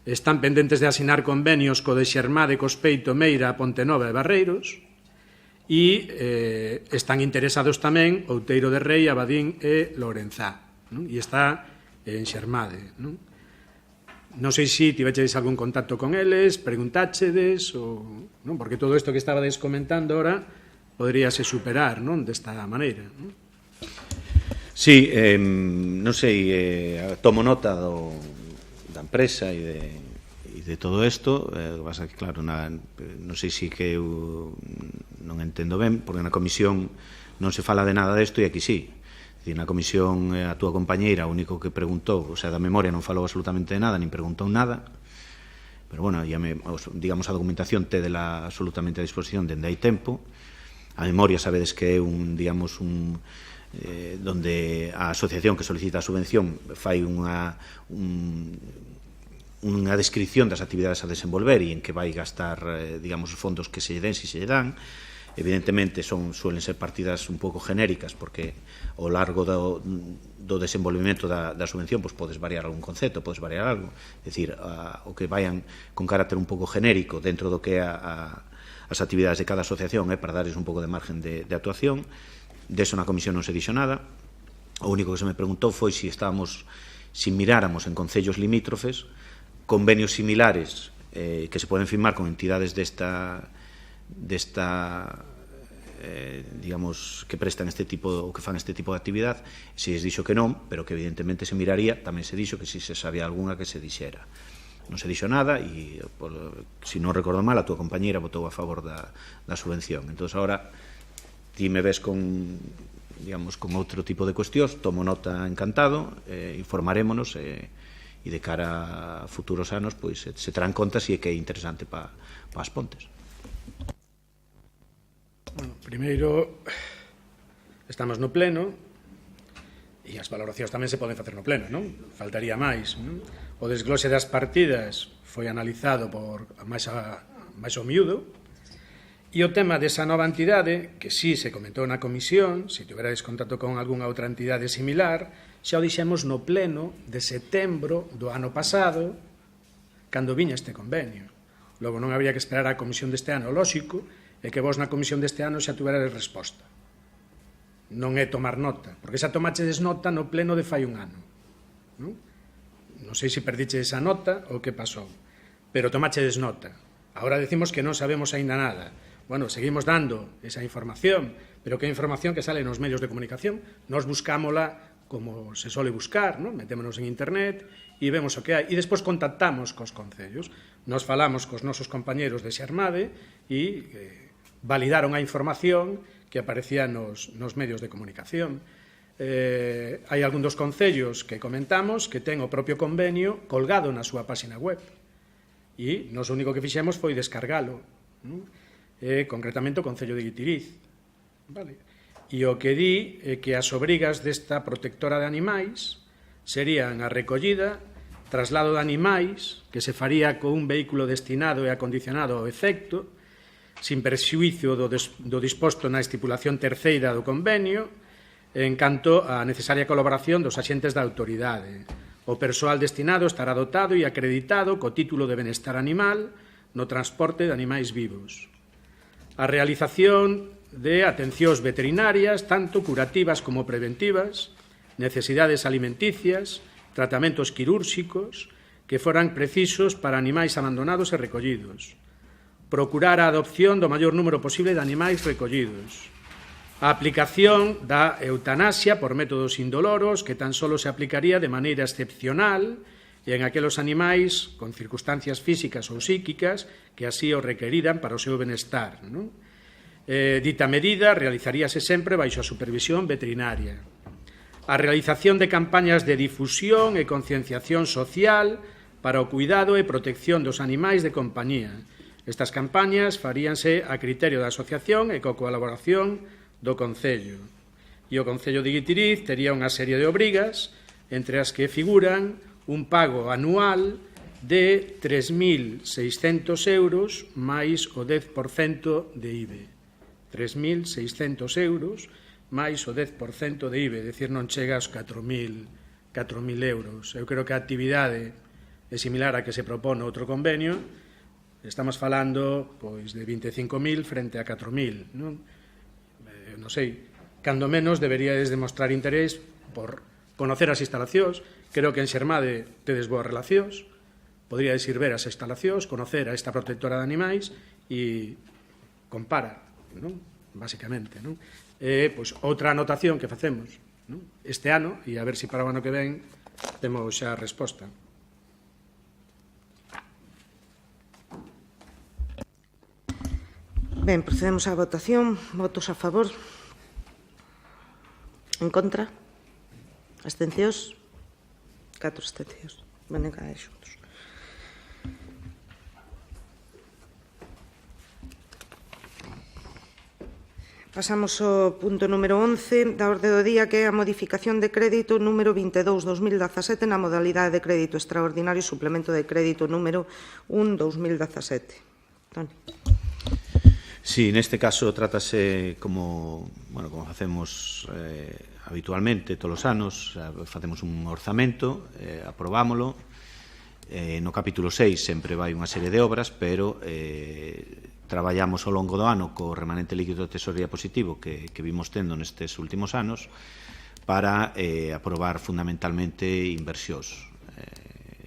Están pendentes de asignar convenios co de Xermade, Cospeito, Meira, Pontenova e Barreiros, e están interesados tamén Outeiro de Rei, Abadín e Lourenzá, non? E está en Xermade, non? Non sei se tivechedes algún contacto con eles, preguntáchedes, non? Porque todo isto que estabades comentando ahora poderíase superar, non? Desta maneira, non? Sí, non sei, tomo nota da empresa e de todo isto, pasa que, claro, non sei se que eu non entendo ben, porque na comisión non se fala de nada disto e aquí sí. Na comisión a túa compañeira o único que preguntou, o sea, da memoria non falou absolutamente de nada, nin preguntou nada, pero, bueno, digamos, a documentación tédela absolutamente a disposición dende hai tempo. A memoria sabedes que é digamos, donde a asociación que solicita a subvención fai unha descripción das actividades a desenvolver e en que vai gastar, digamos, os fondos que se lle den, se lle dan. Evidentemente suelen ser partidas un pouco genéricas porque ao largo do desenvolvemento da subvención podes variar algún concepto, podes variar algo, é dicir, o que vayan con carácter un pouco genérico dentro do que é as actividades de cada asociación para darles un pouco de margen de actuación. Deso na comisión non se dixo nada. O único que se me preguntou foi se miráramos en concellos limítrofes convenios similares que se poden firmar con entidades desta digamos, que prestan este tipo ou que fan este tipo de actividade. Se dixo que non, pero que evidentemente se miraría. Tamén se dixo que se sabía algunha que se dixera. Non se dixo nada e, se non recordo mal, a túa compañeira votou a favor da subvención. Entón, agora, ti me ves con outro tipo de cuestións, tomo nota encantado, informarémonos e de cara a futuros anos se terán conta se é que é interesante para as Pontes. Bueno, primeiro, estamos no pleno e as valoracións tamén se poden facer no pleno, non? Faltaría máis, non? O desglose das partidas foi analizado por máis ao miúdo e o tema desa nova entidade, que sí se comentou na comisión, se tiverades contacto con algunha outra entidade similar, xa o dixemos no pleno de setembro do ano pasado, cando viña este convenio. Logo, non habría que esperar a comisión deste ano, lóxico, é que vos na comisión deste ano xa tuverades resposta. Non é tomar nota, porque xa tomachedes nota no pleno de fai un ano. Non sei se perdiche esa nota ou que pasou, pero tomachedes nota. Agora decimos que non sabemos aínda nada. Bueno, seguimos dando esa información, pero que é información que sale nos medios de comunicación. Nos buscámola como se sole buscar, non? Metémonos en internet e vemos o que hai. E despois contactamos cos concellos. Nos falamos cos nosos compañeros de Xermade e validaron a información que aparecía nos medios de comunicación. Hai algún dos concellos que comentamos que ten o propio convenio colgado na súa página web. E nos único que fixemos foi descargalo, non? Concretamente o Concello de Guitiriz. Vale. E o que di é que as obrigas desta protectora de animais serían a recollida, traslado de animais, que se faría con un vehículo destinado e acondicionado ao efecto, sin perxuízo do disposto na estipulación terceira do convenio, en canto á necesaria colaboración dos axentes da autoridade. O persoal destinado estará dotado e acreditado co título de benestar animal no transporte de animais vivos. A realización de atencións veterinarias, tanto curativas como preventivas, necesidades alimenticias, tratamentos quirúrxicos que foran precisos para animais abandonados e recollidos. Procurar a adopción do maior número posible de animais recollidos. A aplicación da eutanasia por métodos indoloros que tan solo se aplicaría de maneira excepcional e en aqueles animais con circunstancias físicas ou psíquicas que así o requeriran para o seu benestar, non? Dita medida realizaríase sempre baixo a supervisión veterinaria. A realización de campañas de difusión e concienciación social para o cuidado e protección dos animais de compañía. Estas campañas faríanse a criterio da asociación e coa colaboración do Concello. E o Concello de Guitiriz tería unha serie de obrigas, entre as que figuran un pago anual de 3.600 euros máis o 10% de IBE. 3.600 euros máis o 10% de IBE, é dicir, non chega aos 4.000 euros. Eu creo que a actividade é similar a que se propone outro convenio. Estamos falando pois, de 25.000 frente a 4.000, non? Non sei, cando menos deberíades demostrar interés por conocer as instalacións. Creo que en Xermade tedes boas relacións, podríades ir ver as instalacións, conocer a esta protectora de animais e comparar, non? Básicamente, non? Pois, outra anotación que facemos, non? Este ano, e a ver se para o ano que ven temos xa a resposta. Ben, procedemos á votación. Votos a favor? En contra? Abstencións? 4 abstencións. Venen cada xuntos. Pasamos ao punto número 11 da orde do día, que é a modificación de crédito número 22-2017 na modalidade de crédito extraordinario e suplemento de crédito número 1-2017. Toni. Sí, neste caso trátase como facemos habitualmente todos os anos, facemos un orzamento, aprobámolo. No capítulo 6 sempre vai unha serie de obras, pero traballamos ao longo do ano co remanente líquido de tesorería positivo que vimos tendo nestes últimos anos para aprobar fundamentalmente inversións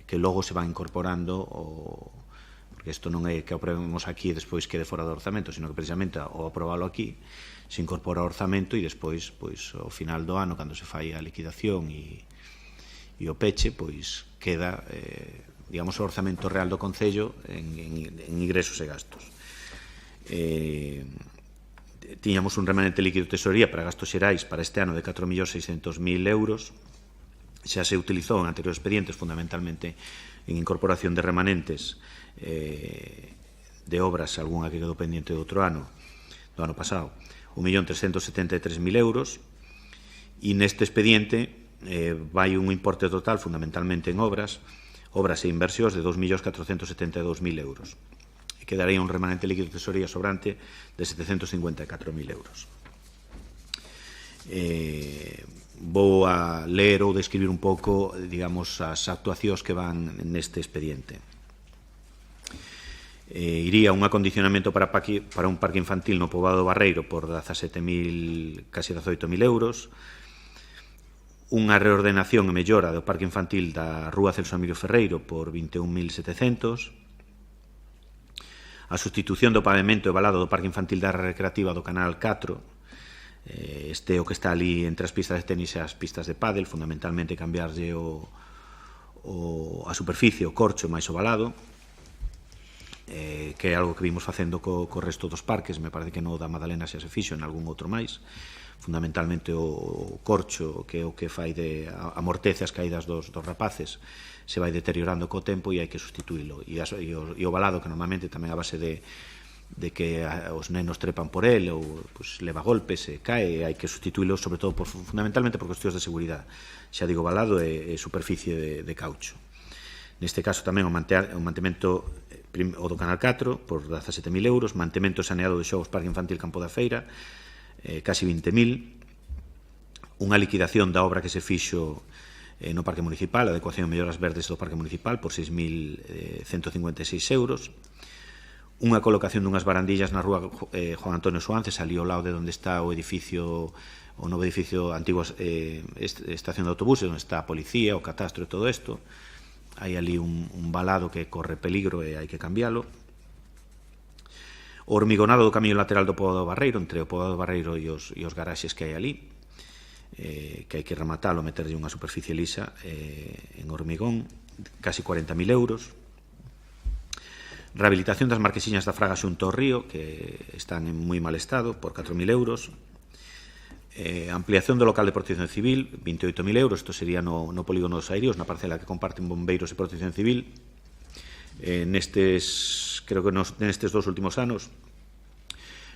que logo se van incorporando porque isto non é que aprobemos aquí e despois quede fora do orzamento, sino que precisamente ao aprobalo aquí se incorpora ao orzamento e despois, ao final do ano, cando se fai a liquidación e o peche, pois queda, digamos, o orzamento real do Concello en ingresos e gastos. Tiñamos un remanente líquido de tesorería para gastos xerais para este ano de 4.600.000 euros. Xa se utilizou en anteriores expedientes fundamentalmente en incorporación de remanentes de obras, algunha que quedou pendiente do outro ano, do ano pasado, 1.373.000 euros, e neste expediente vai un importe total fundamentalmente en obras e inversións de 2.472.000 euros. E quedaría un remanente líquido de tesorería sobrante de 754.000 euros. Vou a ler ou describir un pouco, digamos, as actuacións que van neste expediente. Iría un acondicionamento para un parque infantil no poboado do Barreiro por 17.000, casi 18.000 euros, unha reordenación e mellora do parque infantil da Rúa Celso Emilio Ferreiro por 21.700, a sustitución do pavimento e valado do parque infantil da área recreativa do Canal 4 este o que está ali entre as pistas de tenis e as pistas de pádel, fundamentalmente cambiarlle a superficie, o corcho máis o valado, que é algo que vimos facendo co resto dos parques. Me parece que no da Madalena xa se fixo, en algún outro máis. Fundamentalmente o corcho, que é o que fai de amortece as caídas dos rapaces, se vai deteriorando co tempo e hai que sustituílo. E o valado, que normalmente tamén a base de que os nenos trepan por el ou leva golpes e cae, hai que sustituílo sobre todo fundamentalmente por cuestións de seguridade. Xa digo, valado e superficie de caucho. Neste caso tamén o mantemento o do Canal 4 por 17.000 euros, mantemento saneado de xogos Parque Infantil Campo da Feira, casi 20.000, unha liquidación da obra que se fixo no Parque Municipal, adecuación e melloras verdes do Parque Municipal por 6.156 euros, unha colocación dunhas barandillas na rúa Juan Antonio Suances, ali ao lado de onde está o edificio, o novo edificio antigo estación de autobuses, onde está a policía, o catastro e todo isto. Hai ali un valado que corre peligro e hai que cambiálo. O hormigonado do camiño lateral do Pobo do Barreiro, entre o Pobo do Barreiro e os garaxes que hai ali, que hai que rematalo, meterlle unha superficie lisa en hormigón, casi 40.000 euros. Rehabilitación das marquesiñas da Fraga xunto ao río, que están en moi mal estado, por 4.000 euros. Ampliación do local de protección civil, 28.000 euros, isto sería no polígono dos Airios, na parcela que comparten bombeiros e protección civil. Creo que nestes 2 últimos anos,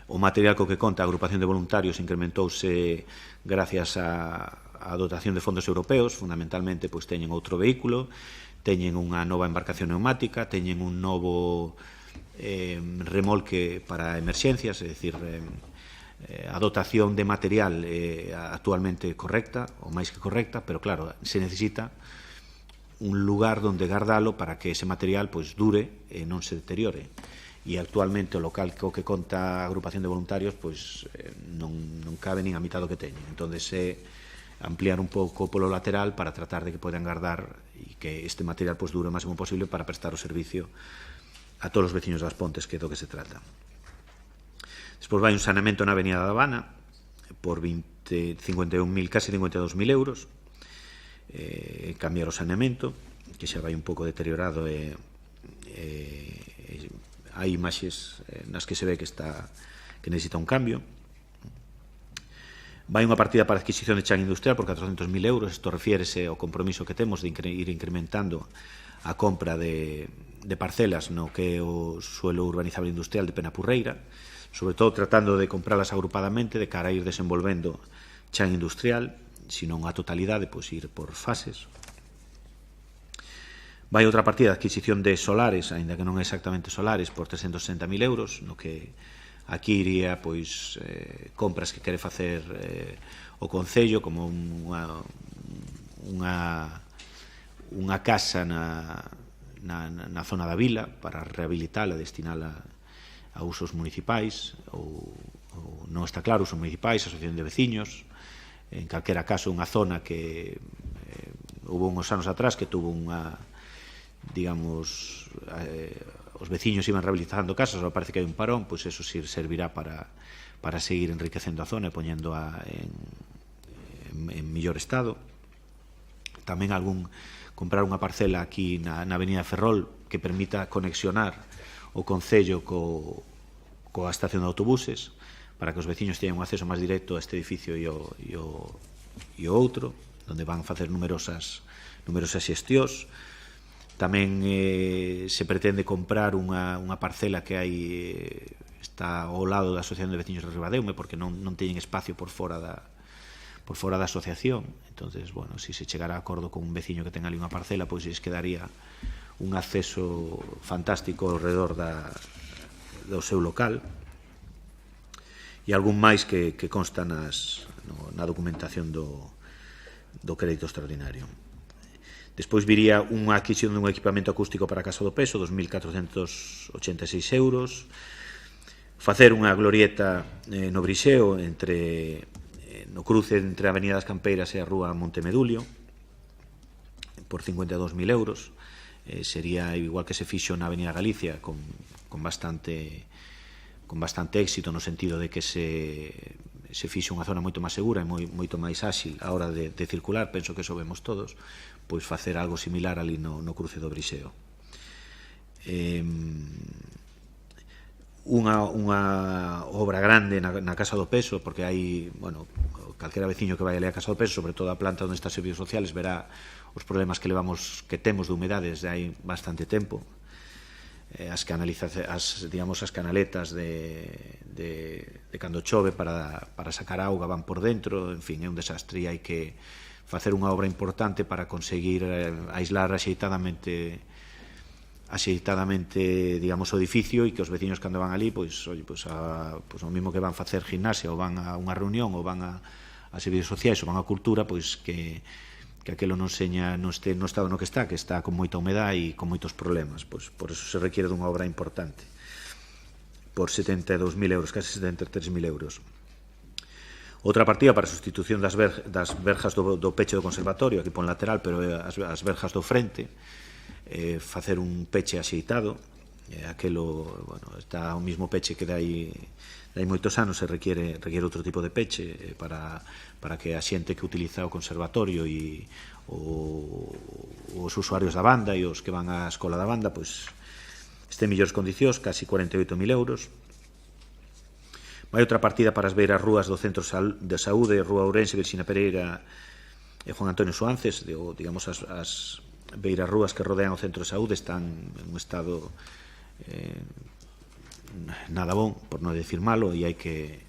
o material co que conta a agrupación de voluntarios incrementouse gracias á dotación de fondos europeos. Fundamentalmente, teñen outro vehículo, teñen unha nova embarcación neumática, teñen un novo remolque para emerxencias, é dicir, a dotación de material actualmente correcta, ou máis que correcta, pero claro, se necesita un lugar onde guardalo para que ese material dure e non se deteriore. E actualmente o local co que conta a agrupación de voluntarios non cabe nin a mitad do que teñen. Entón, ampliar un pouco polo lateral para tratar de que podan guardar e que este material dure o máximo posible para prestar o servicio a todos os veciños das Pontes, que é do que se trata. Despois vai un saneamento na Avenida da Habana por 51.000, casi 52.000 euros, cambiar o saneamento, que xa vai un pouco deteriorado e hai imaxes nas que se ve que necesita un cambio. Vai unha partida para adquisición de chan industrial por 400.000 euros. Isto refiérese ao compromiso que temos de ir incrementando a compra de parcelas no que é o suelo urbanizable industrial de Penapurreira, sobre todo tratando de comprarlas agrupadamente de cara a ir desenvolvendo chan industrial, senón a totalidade, ir por fases. Vai outra partida de adquisición de solares, aínda que non é exactamente solares, por 360.000 euros, no que aquí iría compras que quere facer o Concello, como unha casa na zona da vila para rehabilitala, destinala a usos municipais, ou non está claro, usos municipais, asociación de veciños. En calquera caso, unha zona que houve uns anos atrás que tuvo os veciños iban rehabilitando casas, ahora parece que hai un parón, eso servirá para seguir enriquecendo a zona e poñéndoa en mellor estado. Tamén comprar unha parcela aquí na Avenida Ferrol que permita conexionar o Concello coa estación de autobuses, para que os veciños teñan un acceso máis directo a este edificio e o outro, onde van facer numerosas xestións. Tamén se pretende comprar unha parcela que está ao lado da Asociación de Veciños de Ribadeume, porque non teñen espacio por fora da asociación. Entonces, se se chegara a acordo con un veciño que ten ali unha parcela, lles quedaría un acceso fantástico ao redor do seu local. E algún máis que consta na documentación do crédito extraordinario. Despois viría unha adquisición dun equipamento acústico para a Casa do Peso, 2.486 euros. Facer unha glorieta no Brixeo, no cruce entre a Avenida das Campeiras e a Rúa Montemedulio, por 52.000 euros. Sería igual que se fixo na Avenida Galicia, con bastante éxito, no sentido de que se se fixe unha zona moito máis segura e moito máis áxil a hora de circular, penso que eso vemos todos, pois facer algo similar ali no cruce do Brixeo. Unha obra grande na Casa do Peso, porque hai, bueno, calquera veciño que vai ali a Casa do Peso, sobre todo a planta onde está servicios sociales, verá os problemas que temos de humedades de hai bastante tempo. As canaletas de cando chove para sacar auga van por dentro, en fin, é un desastre e hai que facer unha obra importante para conseguir aislar axeitadamente, digamos, o edificio e que os veciños cando van ali, pois o mismo que van facer gimnasia ou van a unha reunión ou van a servicios sociais ou van a cultura, pois que aquilo non este no estado no que está con moita humedade e con moitos problemas. Pois por eso se requiere dunha obra importante, por 72.000 euros, casi 73.000 euros. Outra partida para a sustitución das verjas do peche do conservatorio, aquí pon lateral, pero as verjas do frente, facer un peche axeitado, aquelo, bueno, está o mismo peche que dai moitos anos, se requiere outro tipo de peche para que a xente que utiliza o conservatorio e os usuarios da banda e os que van á escola da banda, pois este en mellores condicións, casi 48.000 euros. Vai outra partida para as beiras rúas do Centro de Saúde, Rúa Ourense, Virxinia Pereira e Juan Antonio Suances, digamos, as beiras rúas que rodean o Centro de Saúde están en un estado nada bon, por non decir malo, e hai que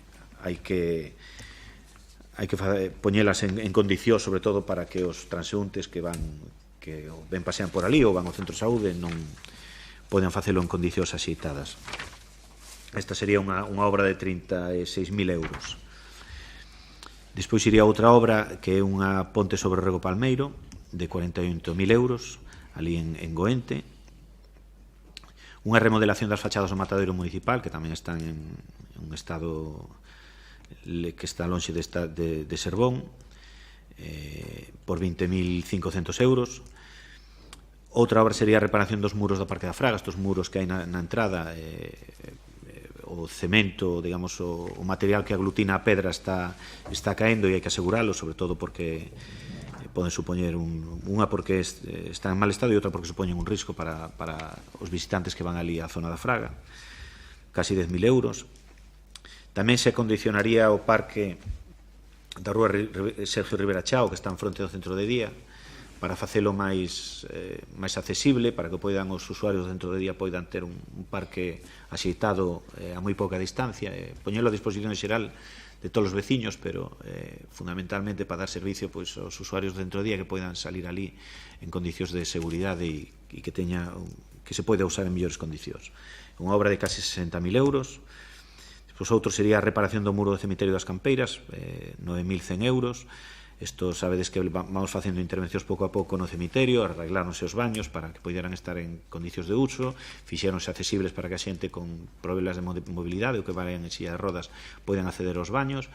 poñelas en condicións, sobre todo para que os transeúntes que ben pasean por ali ou van ao Centro de Saúde non poden facelo en condicións axeitadas. Esta sería unha obra de 36.000 euros. Despois iría outra obra que é unha ponte sobre o Rego Palmeiro de 48.000 euros ali en Goente, unha remodelación das fachadas do matadeiro municipal que tamén están en un estado que está lonxe de ser bon, por 20.500 euros. Outra obra sería a reparación dos muros do Parque da Fraga, estos muros que hai na entrada, o cemento, digamos, o material que aglutina a pedra está caendo e hai que aseguralo, sobre todo porque poden supoñer unha porque está en mal estado e outra porque supoñen un risco para os visitantes que van ali á zona da Fraga, casi 10.000 euros. Tamén se condicionaría o parque da rúa Sergio Rivera Chao, que está en fronte do centro de día, para facelo máis accesible, para que poidan os usuarios do centro de día poidan ter un parque axeitado a moi pouca distancia, poñelo a disposición xeral de todos os veciños, pero fundamentalmente para dar servicio pois aos usuarios do centro de día que poidan salir ali en condicións de seguridade e que se poida usar en mellores condicións. Unha obra de casi 60.000 euros. Despois outro sería a reparación do muro do cemiterio das Campeiras, 9.100 euros. Isto sabedes que vamos facendo intervencións pouco a pouco no cemiterio, arregláronse os baños para que poideran estar en condicións de uso, fixéronse accesibles para que a xente con problemas de mobilidade ou que vayan en silla de rodas poidan acceder aos baños.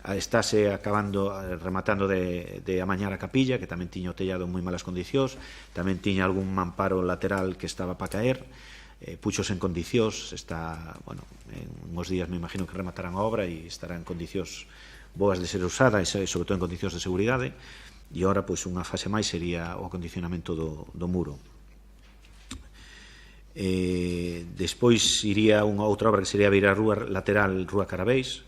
Estáse rematando de amañar a capilla, que tamén tiña o tellado en moi malas condicións, tamén tiña algún mamparo lateral que estaba para caer, puxos en condicións, está, bueno, en uns días me imagino que rematarán a obra e estará en condicións boas de ser usada e sobre todo en condicións de seguridade, e agora pois unha fase máis sería o acondicionamento do muro. Despois iría unha outra obra que sería a beira rúa lateral Rúa Carabéis,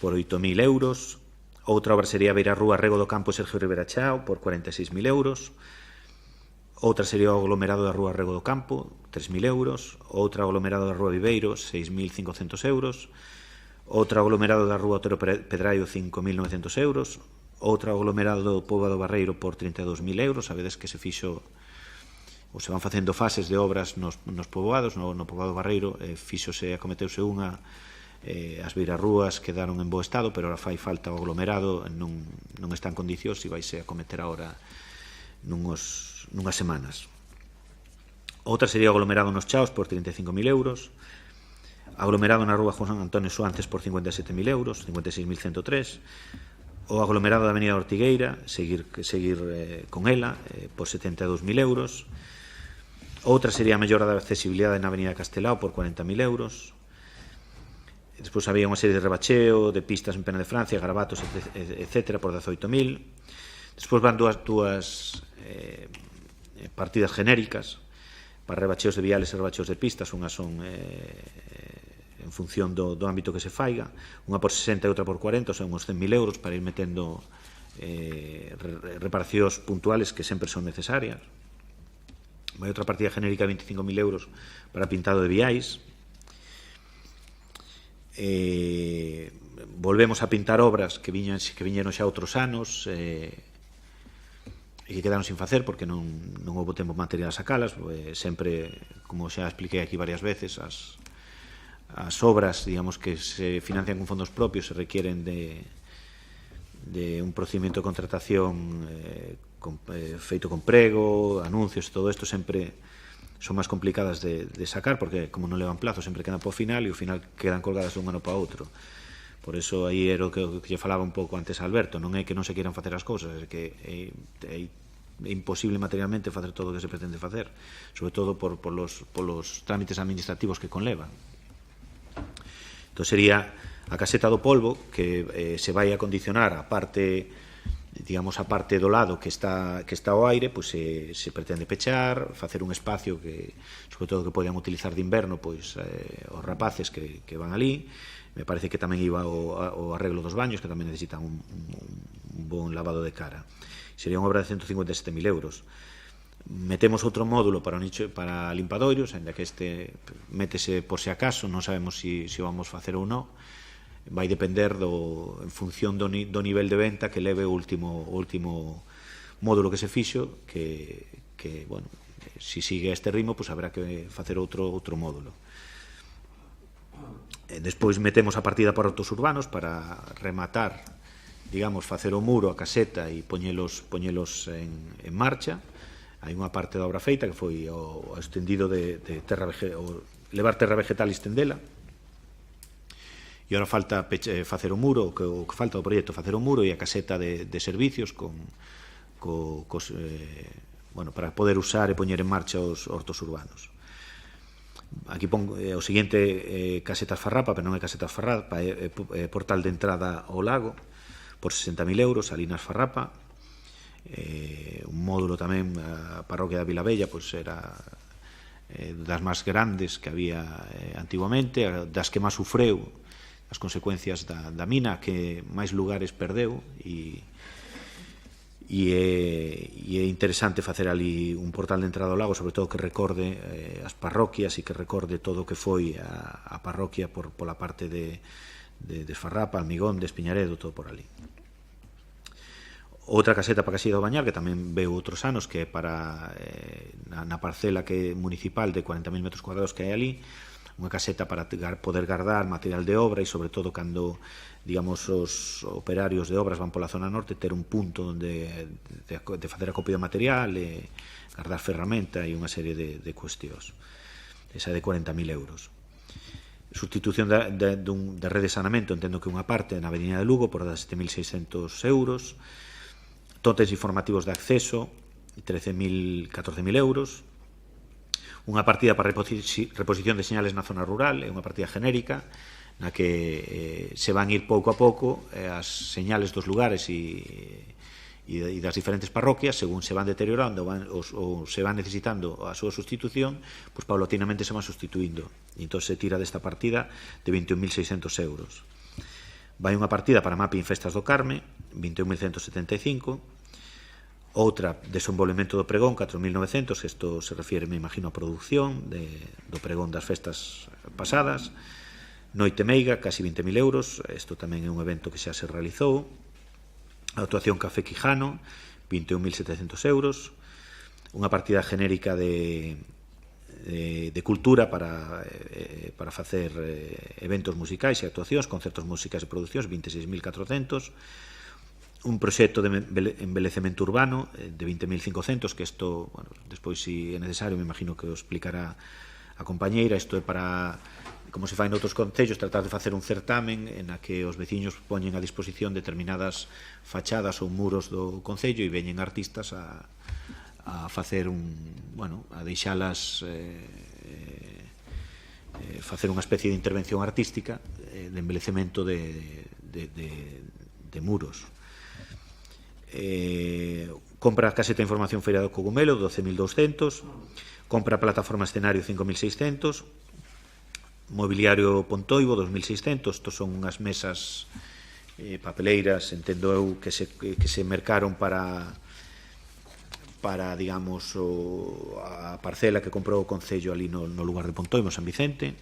por 8.000 euros. Outra obra sería a beira rúa Rego do Campo Sergio Rivera Chao, por 46.000 euros. Outra sería o aglomerado da rúa Rego do Campo, 3.000 euros. Outra aglomerado da rúa Viveiro, 6.500 euros. Outra aglomerado da rúa Otero Pedraio, 5.900 euros. Outra aglomerado do Pobo do Barreiro por 32.000 euros. Sabedes que se fixo ou se van facendo fases de obras nos poboados, no Pobo do Barreiro acometeuse unha, as beirarrúas quedaron en bo estado, pero ahora fai falta o aglomerado, non está en condicións e vaise a cometer agora nunhas semanas. Outra sería o aglomerado nos Chaos por 35.000 euros. Aglomerado na rúa Juan Antonio Suances por 57.000 euros, 56.103. O aglomerado da avenida Ortigueira, seguir con ela, por 72.000 euros. Outra sería a mellora da accesibilidade na avenida Castelao por 40.000 euros. Despois había unha serie de rebacheo de pistas en Pena de Francia, garabatos, etc. por 18.000. Despois van dúas partidas genéricas para rebacheos de viales e rebacheos de pistas. Unhas son en función do ámbito que se faiga, unha por 60 e outra por 40, son uns 100.000 euros para ir metendo reparacións puntuales que sempre son necesarias. Vai outra partida genérica de 25.000 euros para pintado de viais. Volvemos a pintar obras que viñeron xa outros anos e que quedaron sin facer porque non houve tempo material a sacalas. Sempre, como xa expliquei aquí varias veces, as obras, digamos, que se financian con fondos propios se requieren de un procedimento de contratación feito con prego, anuncios e todo isto sempre son máis complicadas de sacar porque como non levan plazo sempre quedan para o final e ao final quedan colgadas dun ano para outro. Por eso aí era o que lle falaba un pouco antes a Alberto, non é que non se quieran facer as cousas, é que é imposible materialmente facer todo o que se pretende facer, sobre todo por los trámites administrativos que conlevan. Entón sería a caseta do polvo que se vai a condicionar a parte, digamos, a parte do lado que está ao aire, pois se pretende pechar, facer un espacio que, sobre todo, que podan utilizar de inverno pois os rapaces que van ali. Me parece que tamén iba o arreglo dos baños, que tamén necesitan un bon lavado de cara. Sería unha obra de 157.000 euros. Metemos outro módulo para limpadouros, ainda que este métese por se acaso, non sabemos se o vamos facer ou non. Vai depender en función do nivel de venta que leve o último módulo que se fixo, que bueno, se sigue este ritmo, pois habrá que facer outro módulo. Despois metemos a partida para hortos urbanos para rematar, digamos, facer o muro, a caseta e poñelos en marcha. Hai unha parte da obra feita que foi o estendido de terra vegetal, levar terra vegetal e estendela. E agora falta facer o muro, o que falta do proxecto, facer o muro e a caseta de servicios para poder usar e poñer en marcha os hortos urbanos. Aquí pon o seguinte, casetas Farrapa, pero non é casetas Farrapa, é portal de entrada ao lago por 60.000 euros, Salinas Farrapa. Un módulo tamén, a parroquia da Vilavella, pois era das máis grandes que había antiguamente, das que máis sufreu as consecuencias da mina, que máis lugares perdeu, e é interesante facer ali un portal de entrada ao lago, sobre todo que recorde as parroquias e que recorde todo o que foi a parroquia pola parte de Farrapa, Almigón, de Espiñaredo, todo por ali. Outra caseta para Casilla do Bañar, que tamén veu outros anos, que é para na parcela que é municipal de 40.000 metros cuadrados que hai ali, unha caseta para poder guardar material de obra e, sobre todo, cando, digamos, os operarios de obras van pola zona norte, ter un punto de facer acopio de material e guardar ferramenta e unha serie de cuestións. Esa de 40.000 euros. Sustitución de rede de saneamento, entendo que unha parte na Avenida de Lugo por 7.600 euros. Tótems informativos de acceso, 14.000 euros. Unha partida para reposición de señales na zona rural, é unha partida genérica, na que se van ir pouco a pouco as señales dos lugares e das diferentes parroquias, según se van deteriorando ou se van necesitando a súa sustitución, pois paulatinamente se van sustituindo. E entón se tira desta partida de 21.600 euros. Vai unha partida para mapping Festas do Carme, 21.175. Outra, desenvolvemento do pregón, 4.900, isto se refiere, me imagino, a produción do pregón das festas pasadas. Noite Meiga, casi 20.000 euros, isto tamén é un evento que xa se realizou. A actuación Café Quijano, 21.700 euros. Unha partida genérica de cultura para facer eventos musicais e actuacións, concertos musicais e producións, 26.400. Un proxecto de embelecemento urbano de 20.500, que isto, bueno, despois, se é necesario, me imagino que o explicará a compañeira. Isto é para, como se fai noutros concellos, tratar de facer un certamen en a que os veciños poñen a disposición determinadas fachadas ou muros do concello e veñen artistas a facer a deixalas facer unha especie de intervención artística de embelecemento de muros. Compra a caseta de información Feira do Cogumelo, 12.200, compra a plataforma escenario, 5.600, mobiliario Pontoibo, 2.600, estos son unhas mesas papeleiras, entendo eu, que se mercaron para digamos, a parcela que comprou o Concello ali no lugar de Pontoibo, San Vicente.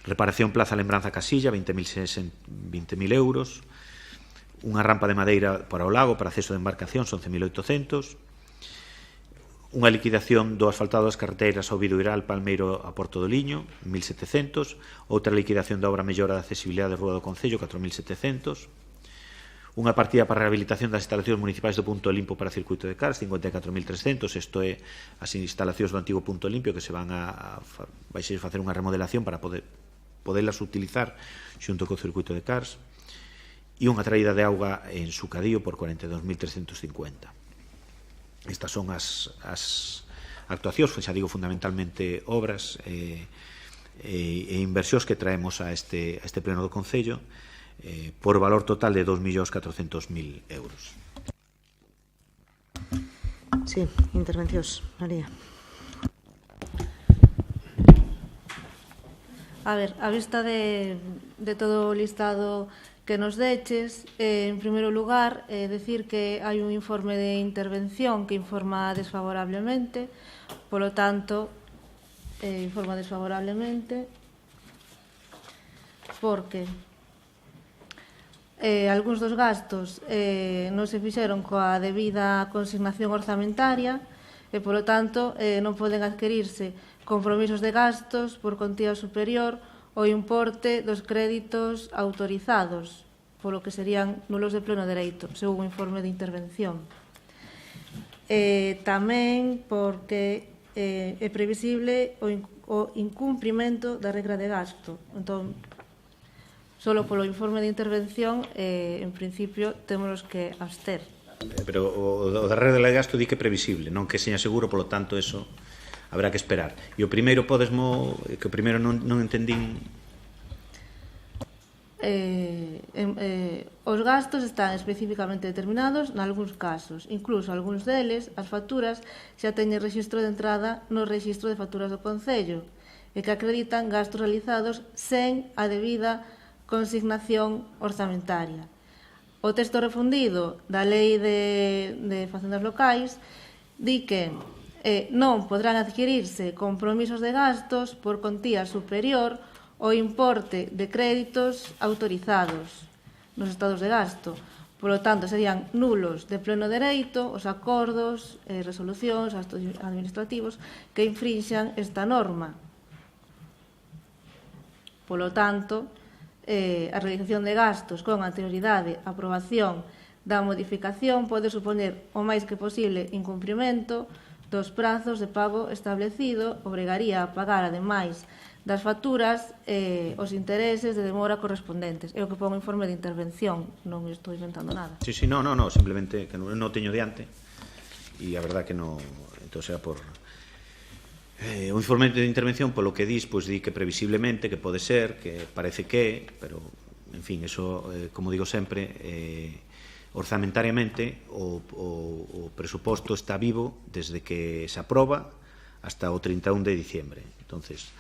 Reparación Plaza Lembranza Casilla, 20.000 euros. Unha rampa de madeira para o lago, para acceso de embarcación, 11.800. Unha liquidación do asfaltado das carreteiras ao Viduiral, Palmeiro a Porto do Liño, 1.700. Outra liquidación da obra mellora de accesibilidade de Rúa do Concello, 4.700. Unha partida para a rehabilitación das instalacións municipais do Punto Limpo para circuito de Cars, 54.300, isto é as instalacións do antigo Punto Limpio que se van vai ser facer unha remodelación para poderlas utilizar xunto co circuito de Cars, e unha traída de auga en Sucadío por 42.350. Estas son as actuacións, xa digo, fundamentalmente obras e inversións que traemos a este pleno do Concello, por valor total de 2.400.000 euros. Sí, intervencións, María. A ver, a vista de todo o listado que nos deches, en primeiro lugar, decir que hai un informe de intervención que informa desfavorablemente, polo tanto, informa desfavorablemente, porque algúns dos gastos non se fixeron coa debida consignación orzamentaria e, polo tanto, non poden adquirirse compromisos de gastos por contía superior ao importe dos créditos autorizados, polo que serían nulos de pleno dereito, según o informe de intervención. Tamén porque é previsible o incumprimento da regra de gasto. Entón, solo polo informe de intervención, en principio, temos que abster. Pero o da regra de gasto di que é previsible, non que seña seguro, polo tanto, eso habrá que esperar. E o primeiro podesmo, que o primeiro non entendín. Os gastos están especificamente determinados nalgúns casos. Incluso algúns deles, as facturas, xa teñen rexistro de entrada no rexistro de facturas do Concello e que acreditan gastos realizados sen a debida consignación orzamentaria. O texto refundido da Lei de Facendas Locais di que non podrán adquirirse compromisos de gastos por contía superior ao importe de créditos autorizados nos estados de gasto. Por lo tanto, serían nulos de pleno dereito os acordos, resolucións, actos administrativos que infrinxan esta norma. Por lo tanto, a realización de gastos con anterioridade a aprobación da modificación pode supoñer o máis que posible incumprimento dos prazos de pago establecido, obrigaría a pagar, ademais das facturas, os intereses de demora correspondentes. É o que pon o informe de intervención, non estou inventando nada. Sí, non, simplemente que non teño diante, e a verdad que non, entón será por... O informe de intervención, polo que dis, pois di que previsiblemente, que pode ser, que parece que, pero, en fin, eso, como digo sempre, orzamentariamente o presuposto está vivo desde que se aproba hasta o 31 de diciembre. Entonces,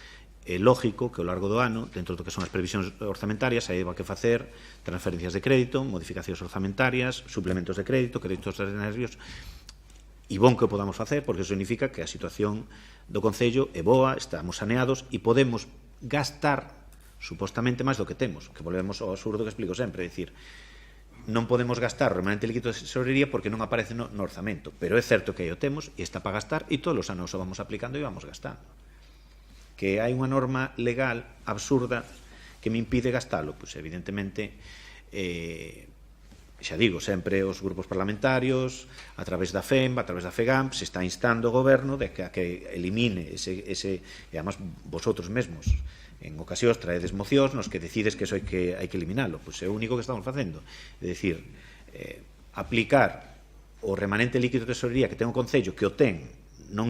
é lógico que ao largo do ano, dentro do que son as previsións orzamentarias, hai que facer transferencias de crédito, modificacións orzamentarias, suplementos de crédito, créditos ordinarios, e bon que o podamos facer, porque eso significa que a situación do Concello é boa, estamos saneados e podemos gastar supostamente máis do que temos, que volvemos ao absurdo que explico sempre, é dicir, non podemos gastar o remanente líquido de tesorería porque non aparece no orzamento, pero é certo que aí o temos e está para gastar e todos os anos o vamos aplicando e vamos gastando. Que hai unha norma legal absurda que me impide gastalo, pois evidentemente, xa digo, sempre os grupos parlamentarios, a través da FEM, a través da FEGAM, se está instando o goberno de que elimine ese e además vosotros mesmos en ocasións traedes mocións nos que decides que eso hai que eliminalo. Pois é o único que estamos facendo. É dicir, aplicar o remanente líquido de tesorería que ten o Concello, que o ten non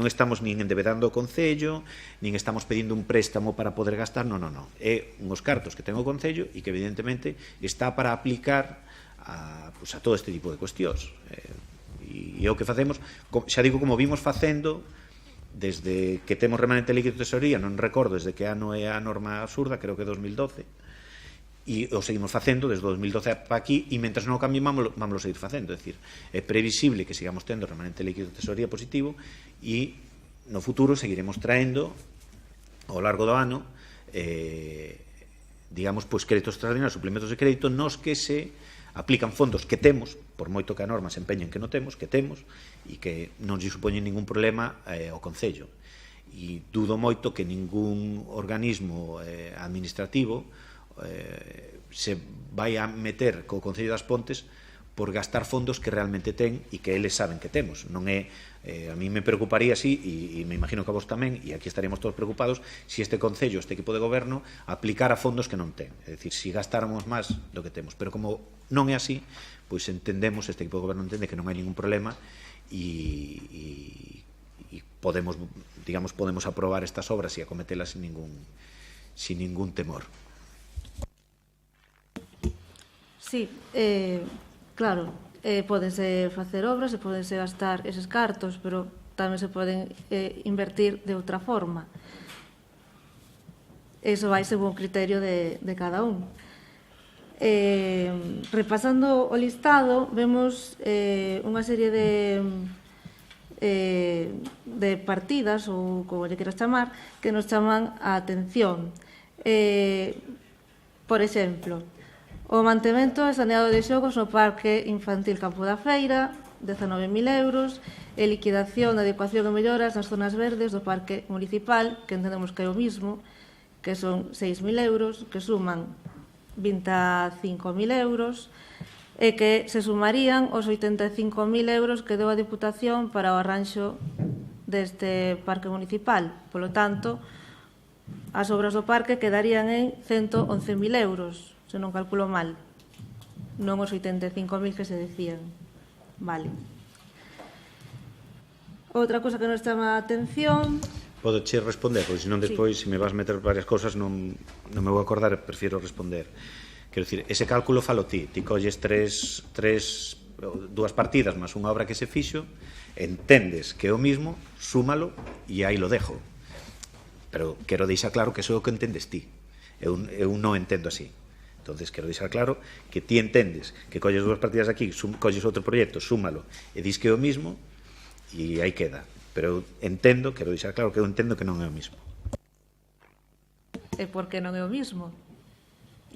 estamos nin endebedando o Concello, nin estamos pedindo un préstamo para poder gastar, non. É unhos cartos que ten o Concello e que evidentemente está para aplicar a todo este tipo de cuestións. E o que facemos, xa digo, como vimos facendo desde que temos remanente líquido de tesorería, non recordo desde que ano é a norma absurda, creo que 2012, e o seguimos facendo desde 2012 para aquí, e mentre non o cambiamos, vamos a seguir facendo. É dicir, é previsible que sigamos tendo remanente líquido de tesorería positivo e no futuro seguiremos traendo ao largo do ano digamos, pois créditos extraordinarios, suplementos de crédito nos que se aplican fondos que temos, por moito que a norma se empeñen que non temos, e que non lle supoñen ningún problema ao Concello. E dudo moito que ningún organismo administrativo se vai a meter co Concello das Pontes por gastar fondos que realmente ten e que eles saben que temos. Non é, a mí me preocuparía así, e me imagino que a vos tamén, e aquí estaríamos todos preocupados, si este Concello, este equipo de goberno, aplicara fondos que non ten. É dicir, si gastáramos máis do que temos. Pero como non é así, pois entendemos, este equipo de goberno entende que non hai ningún problema e podemos, digamos, podemos aprobar estas obras e acometelas sin ningún temor. Sí, claro, podense facer obras e podense gastar eses cartos, pero tamén se poden invertir de outra forma. Eso vai según o criterio de cada un. Repasando o listado, vemos unha serie de partidas, ou como lle queras chamar, que nos chaman a atención. Por exemplo, o mantemento e saneado de xogos no Parque Infantil Campo da Feira, 19.000 euros, e liquidación de adecuación e melloras nas zonas verdes do Parque Municipal, que entendemos que é o mismo, que son 6.000 euros, que suman 25.000 euros, e que se sumarían os 85.000 euros que deu a Diputación para o arranxo deste Parque Municipal. Polo tanto, as obras do parque quedarían en 111.000 euros, se non calculo mal, non os 85.000 que se decían. Vale. Outra cosa que nos chama a atención... Podo che responder, porque senón despois, se me vas meter varias cosas, non me vou acordar, prefiero responder. Quero dicir, ese cálculo falo ti colles dúas partidas máis unha obra que se fixo, entendes que é o mismo, súmalo e aí lo dejo. Pero quero deixar claro que eso é o que entendes ti. Eu non entendo así. Entonces, quero deixar claro que ti entendes que colles dúas partidas aquí, colles outro proxecto, súmalo, e dis que é o mismo, e aí queda. Pero eu entendo, quero deixar claro que eu entendo que non é o mismo. E por que non é o mismo?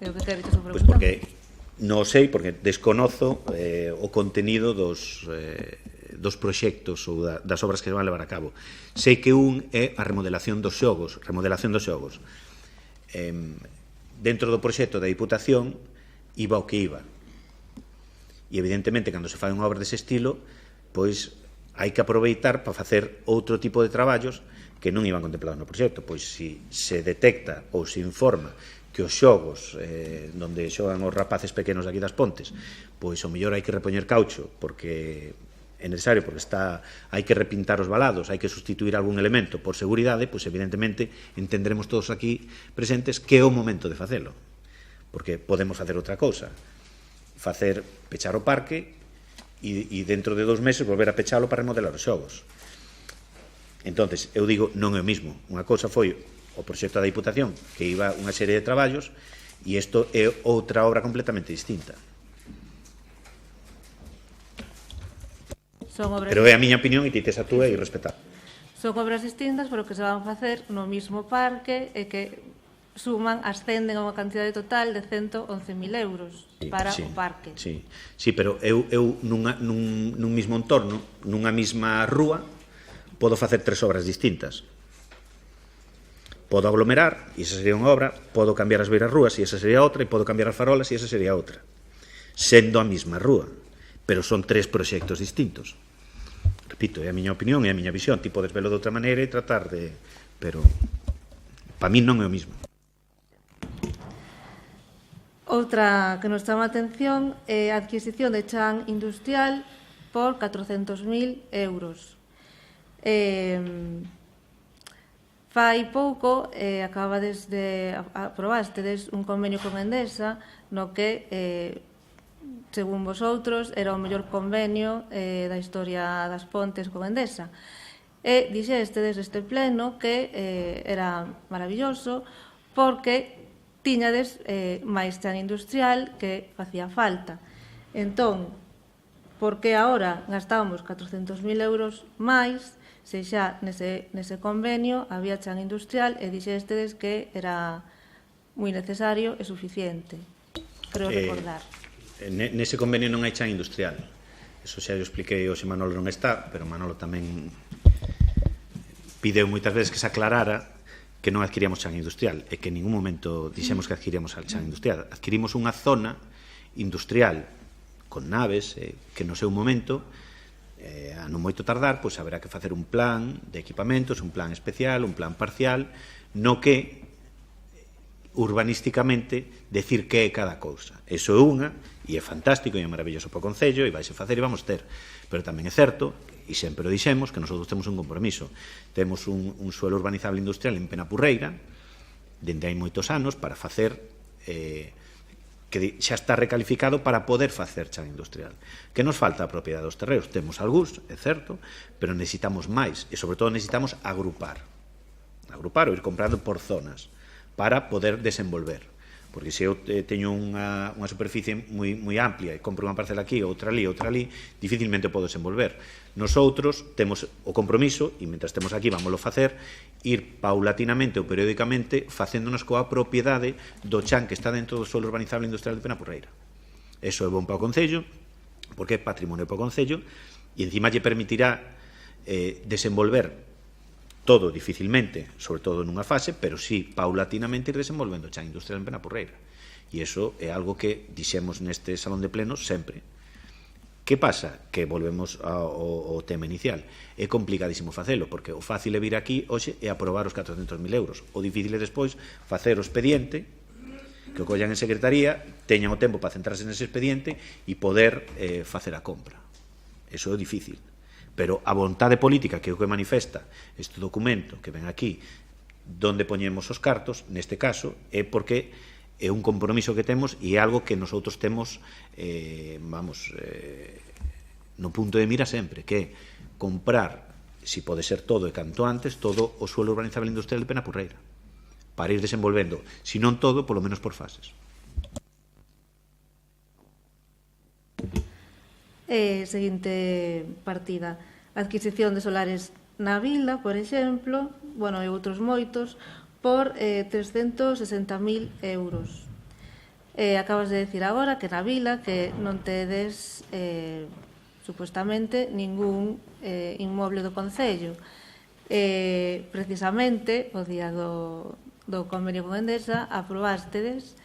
É o que quero dixo preguntar. Pois porque non sei, porque desconozo o contenido dos proxectos ou das obras que se van a levar a cabo. Sei que un é a remodelación dos xogos. Dentro do proxecto da Diputación iba o que iba. E evidentemente, cando se fai unha obra dese estilo, pois hai que aproveitar para facer outro tipo de traballos que non iban contemplados no proxecto. Pois se se detecta ou se informa que os xogos onde xogan os rapaces pequenos aquí das Pontes, pois o mellor hai que repoñer caucho porque é necesario, porque hai que repintar os valados, hai que sustituir algún elemento por seguridade, pois evidentemente entenderemos todos aquí presentes que é o momento de facelo, porque podemos facer outra cousa, pechar o parque e dentro de 2 meses volver a pechalo para remodelar os xogos. Entonces, eu digo, non é o mismo. Unha cousa foi o proxecto da Diputación, que iba unha serie de traballos, e isto é outra obra completamente distinta. Pero é a miña opinión e ti tes a túa e respetar. Son obras distintas, pero que se van facer no mismo parque e que ascenden a unha cantidade total de 111.000 euros para o parque. Sí, pero eu nun mismo entorno, nunha mesma rúa, podo facer 3 obras distintas. Podo aglomerar, e esa sería unha obra, podo cambiar as beiras rúas, e esa sería outra, e podo cambiar as farolas, e esa sería outra. Sendo a mesma rúa, pero son 3 proxectos distintos. Repito, é a miña opinión, é a miña visión. Ti podes velo de outra maneira e tratar de... Pero, para mí non é o mismo. Outra que nos chama a atención é a adquisición de chan industrial por 400.000 euros. Fai pouco aprobastedes un convenio con Endesa no que, según vosotros, era o mellor convenio da historia das Pontes con Endesa. E dixestedes neste pleno que era maravilloso porque tiñades máis chan industrial que facía falta. Entón, por que agora gastábamos 400.000 euros máis se xa nese convenio había chan industrial e dixestedes que era moi necesario e suficiente? Creo recordar. Nese convenio non hai chan industrial. Eso xa yo expliquei, hoxe Manolo non está, pero Manolo tamén pideu moitas veces que se aclarara que non adquiríamos chan industrial e que en ningún momento dixemos que adquiríamos chan industrial. Adquirimos unha zona industrial con naves que no seu momento, a non moito tardar, pois haberá que facer un plan de equipamentos, un plan especial, un plan parcial, no que urbanísticamente decir que é cada cousa. Eso é unha, e é fantástico e é maravilloso para o Concello, e vais a facer e vamos ter. Pero tamén é certo, e sempre o dixemos, que nosotros temos un compromiso. Temos un suelo urbanizable industrial en Penapurreira, dende hai moitos anos, para facer que xa está recalificado para poder facer chan industrial. Que nos falta a propiedade dos terreos? Temos algúns, é certo, pero necesitamos máis, e sobre todo necesitamos agrupar ou ir comprando por zonas para poder desenvolver. Porque se eu teño unha superficie moi amplia e compro unha parcela aquí, outra ali, dificilmente podo desenvolver. Nosoutros temos o compromiso, e mentre temos aquí vámoslo facer, ir paulatinamente ou periódicamente facéndonos coa propiedade do chan que está dentro do suelo urbanizable industrial de Penapurreira. Eso é bon para o Concello, porque é patrimonio para o Concello, e encima lle permitirá desenvolver todo dificilmente, sobre todo nunha fase, pero sí paulatinamente ir desenvolvendo chan industrial en Penapurreira. E iso é algo que dixemos neste salón de plenos sempre. Que pasa? Que volvemos ao tema inicial. É complicadísimo facelo, porque o fácil é vir aquí hoxe e aprobar os 400.000 euros. O difícil é despois facer o expediente, que o collan en secretaría, teñan o tempo para centrarse nese expediente e poder facer a compra. Eso é difícil. Pero a vontade política que é o que manifesta este documento que ven aquí, donde poñemos os cartos, neste caso, é porque é un compromiso que temos e é algo que nosotros temos no punto de mira sempre, que é comprar, si pode ser todo e canto antes, todo o suelo urbanizable industrial de Penapurreira, para ir desenvolvendo, si non todo, polo menos por fases. Seguinte partida, adquisición de solares na vila, por exemplo, e outros moitos, por 360.000 euros. Acabas de decir agora que na vila que non tedes supuestamente ningún inmoble do Concello. Precisamente o día do convenio con Endesa aprobástedes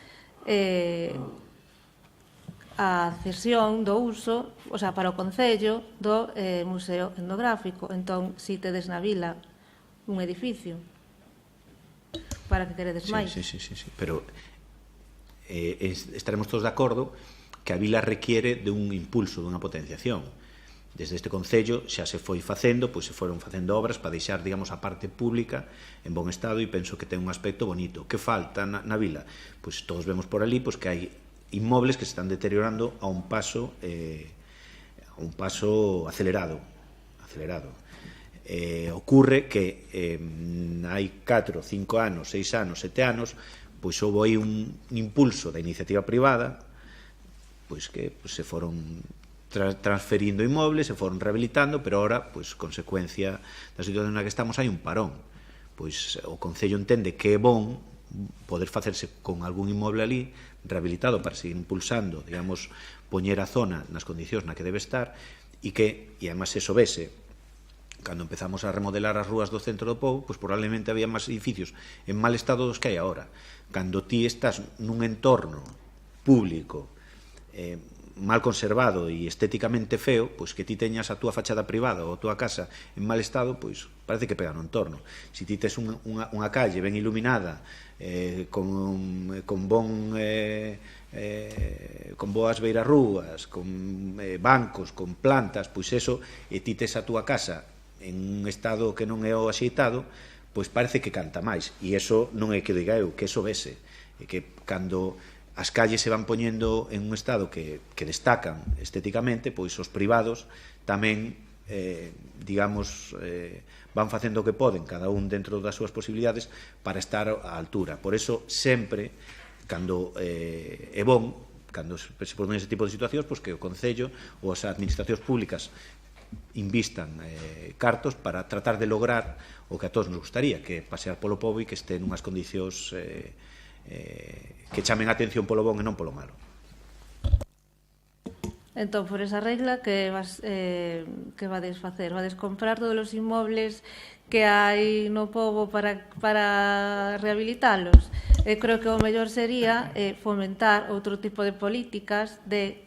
a cesión do uso, para o Concello, do Museo Etnográfico. Entón, si tedes na vila un edificio, para que queredes máis? Sí, pero estaremos todos de acordo que a vila requiere de un impulso, dunha potenciación. Desde este Concello xa se foi facendo, pois se foron facendo obras para deixar, digamos, a parte pública en bon estado, e penso que ten un aspecto bonito. Que falta na vila? Pois todos vemos por ali que hai inmobles que se están deteriorando a un paso acelerado. Ocurre que hai 4, 5 anos, 6 anos, 7 anos, pois houve aí un impulso da iniciativa privada, pois que se foron transferindo inmobles, se foron rehabilitando, pero ahora, pois, consecuencia da situación na que estamos, hai un parón. Pois o Concello entende que é bon poder facerse con algún inmoble ali rehabilitado para seguir impulsando, digamos, poñer a zona nas condicións na que debe estar, e además eso vese cando empezamos a remodelar as rúas do centro do Pou, pois probablemente había máis edificios en mal estado dos que hai agora. Cando ti estás nun entorno público mal conservado e estéticamente feo, pois que ti teñas a túa fachada privada ou a túa casa en mal estado, pois parece que pega no entorno. Se ti tes unha calle ben iluminada, con boas beirarrúas, con bancos, con plantas, pois eso, e ti tes a túa casa en un estado que non é o axeitado, pois parece que canta máis. E iso non é que diga eu, que iso vese. É que cando as calles se van poñendo en un estado que destacan estéticamente, pois os privados tamén, digamos, van facendo o que poden, cada un dentro das súas posibilidades, para estar á altura. Por eso, sempre, cando é bon, cando se produen ese tipo de situacións, pois que o Concello ou as administracións públicas invistan cartos para tratar de lograr o que a todos nos gustaría, que é pasear polo pobo e que este en unhas condicións que chamen a atención polo bon e non polo malo. Entón, por esa regla, que vades facer? Vades comprar todos os inmobles que hai no pobo para rehabilitalos? Creo que o mellor sería fomentar outro tipo de políticas de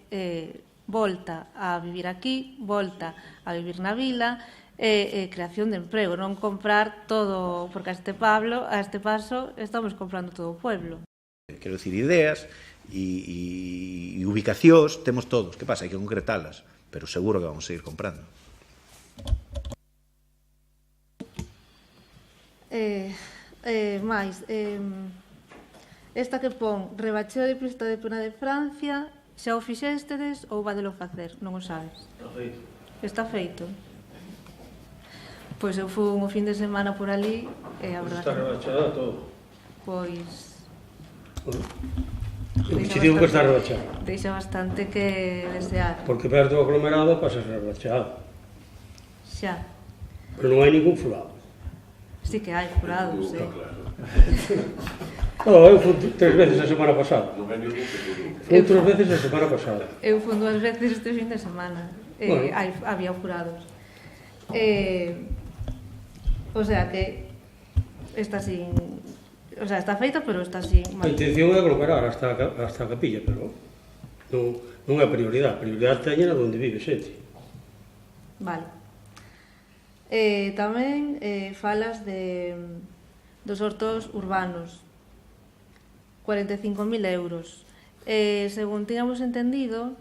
volta a vivir aquí, volta a vivir na vila, creación de emprego, non comprar todo, porque a este paso estamos comprando todo o pueblo. Quero dicir, ideas e ubicacións temos todos, que pasa? Hai que concretalas, pero seguro que vamos a seguir comprando. Esta que pon rebacheo de pista de pena de Francia, xa o fixéstedes ou vadelo facer? Non o sabes? Está feito. Pois eu fui un fin de semana por ali e a verdade... Está rebachada todo. Pois... Te digo que está rebachada. Deixa bastante que desear. Porque perto do aglomerado pasa rebachado. Xa. Pero non hai ningún furado. Sí que hai furados, No, eu fui 3 veces a semana pasada. Fui 3 veces a semana pasada. Eu fui 2 veces este fin de semana. Había furados. O sea que está sin... O sea, está feita, pero está sin... A intención é aglomerar hasta a capilla, pero non é prioridade. A prioridade teñen a onde vive xente. Vale. Tamén falas dos hortos urbanos. 45.000 euros. Según tiñamos entendido,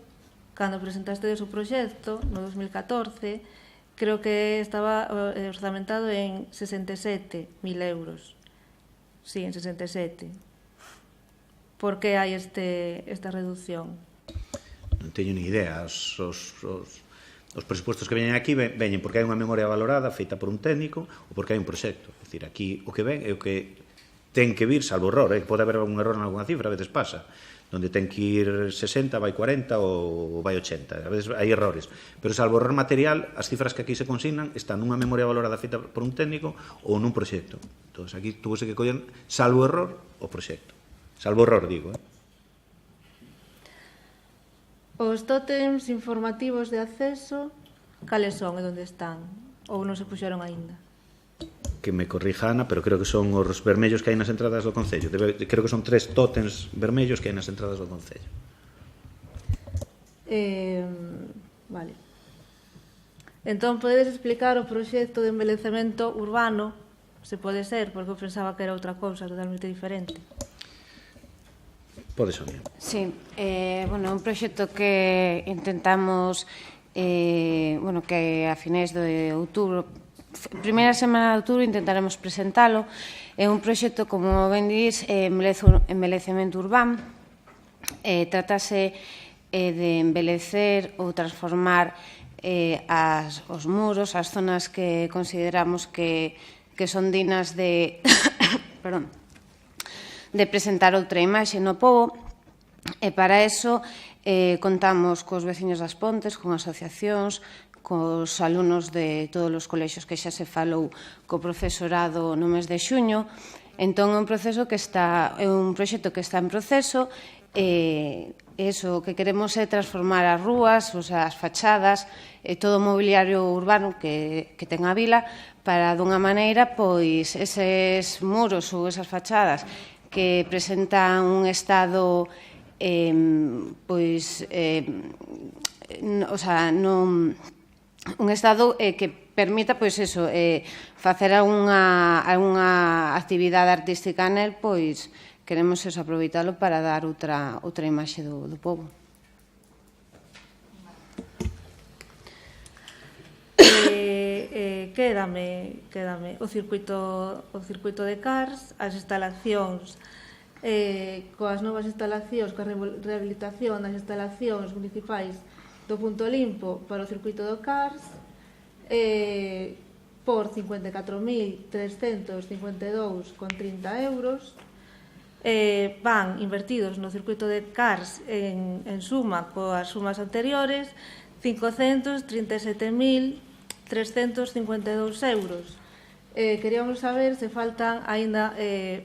cando presentaste o proxecto, no 2014, creo que estaba orzamentado en 67.000 euros. Sí, en 67. Por que hai esta reducción? Non teño ni idea. Os presupostos que veñen aquí veñen porque hai unha memoria valorada feita por un técnico ou porque hai un proxecto. É dicir, aquí o que ven é o que ten que vir, salvo error, pode haber algún error en alguna cifra, a veces pasa, donde ten que ir 60, vai 40 ou vai 80, a veces hai errores, pero salvo error material, as cifras que aquí se consignan están nunha memoria valorada feita por un técnico ou nun proxecto. Entón, aquí tuvose que coller, salvo error, o proxecto. Salvo error, digo, Os tótems informativos de acceso, cales son e onde están? Ou non se puxeron aínda? Que me corrija Ana, pero creo que son os vermellos que hai nas entradas do Concello. Creo que son 3 tótems vermellos que hai nas entradas do Concello. Vale. Entón, podedes explicar o proxecto de envellecemento urbano? Se pode ser, porque eu pensaba que era outra cousa totalmente diferente. Pode, Sonia. Sí, un proxecto que intentamos que a finais de outubro, primeira semana de outubro, intentaremos presentalo. É un proxecto, como ben dís, envellecemento urbano. Trátase de embellecer ou transformar os muros, as zonas que consideramos que son dignas de presentar outra imaxe no pobo, e para eso contamos cos veciños das Pontes, con asociacións, cos alumnos de todos os colexios que xa se falou co profesorado no mes de xuño. Entón é un proxecto que está en proceso, e eso que queremos é transformar as rúas, as fachadas, todo o mobiliario urbano que ten a vila, para dunha maneira, pois, eses muros ou esas fachadas que presentan un estado un estado que permita, pois eso, facer algunha actividade artística nel, pois queremos eso, aproveitalo para dar outra imaxe do pobo. Que quédame o circuito de Cars, as instalacións, coas novas instalacións, coa rehabilitación das instalacións municipais do punto limpo para o circuito do Cars, por 54.352,30 euros. Van invertidos no circuito de Cars en suma coas sumas anteriores 537.352 euros. Queríamos saber se faltan aínda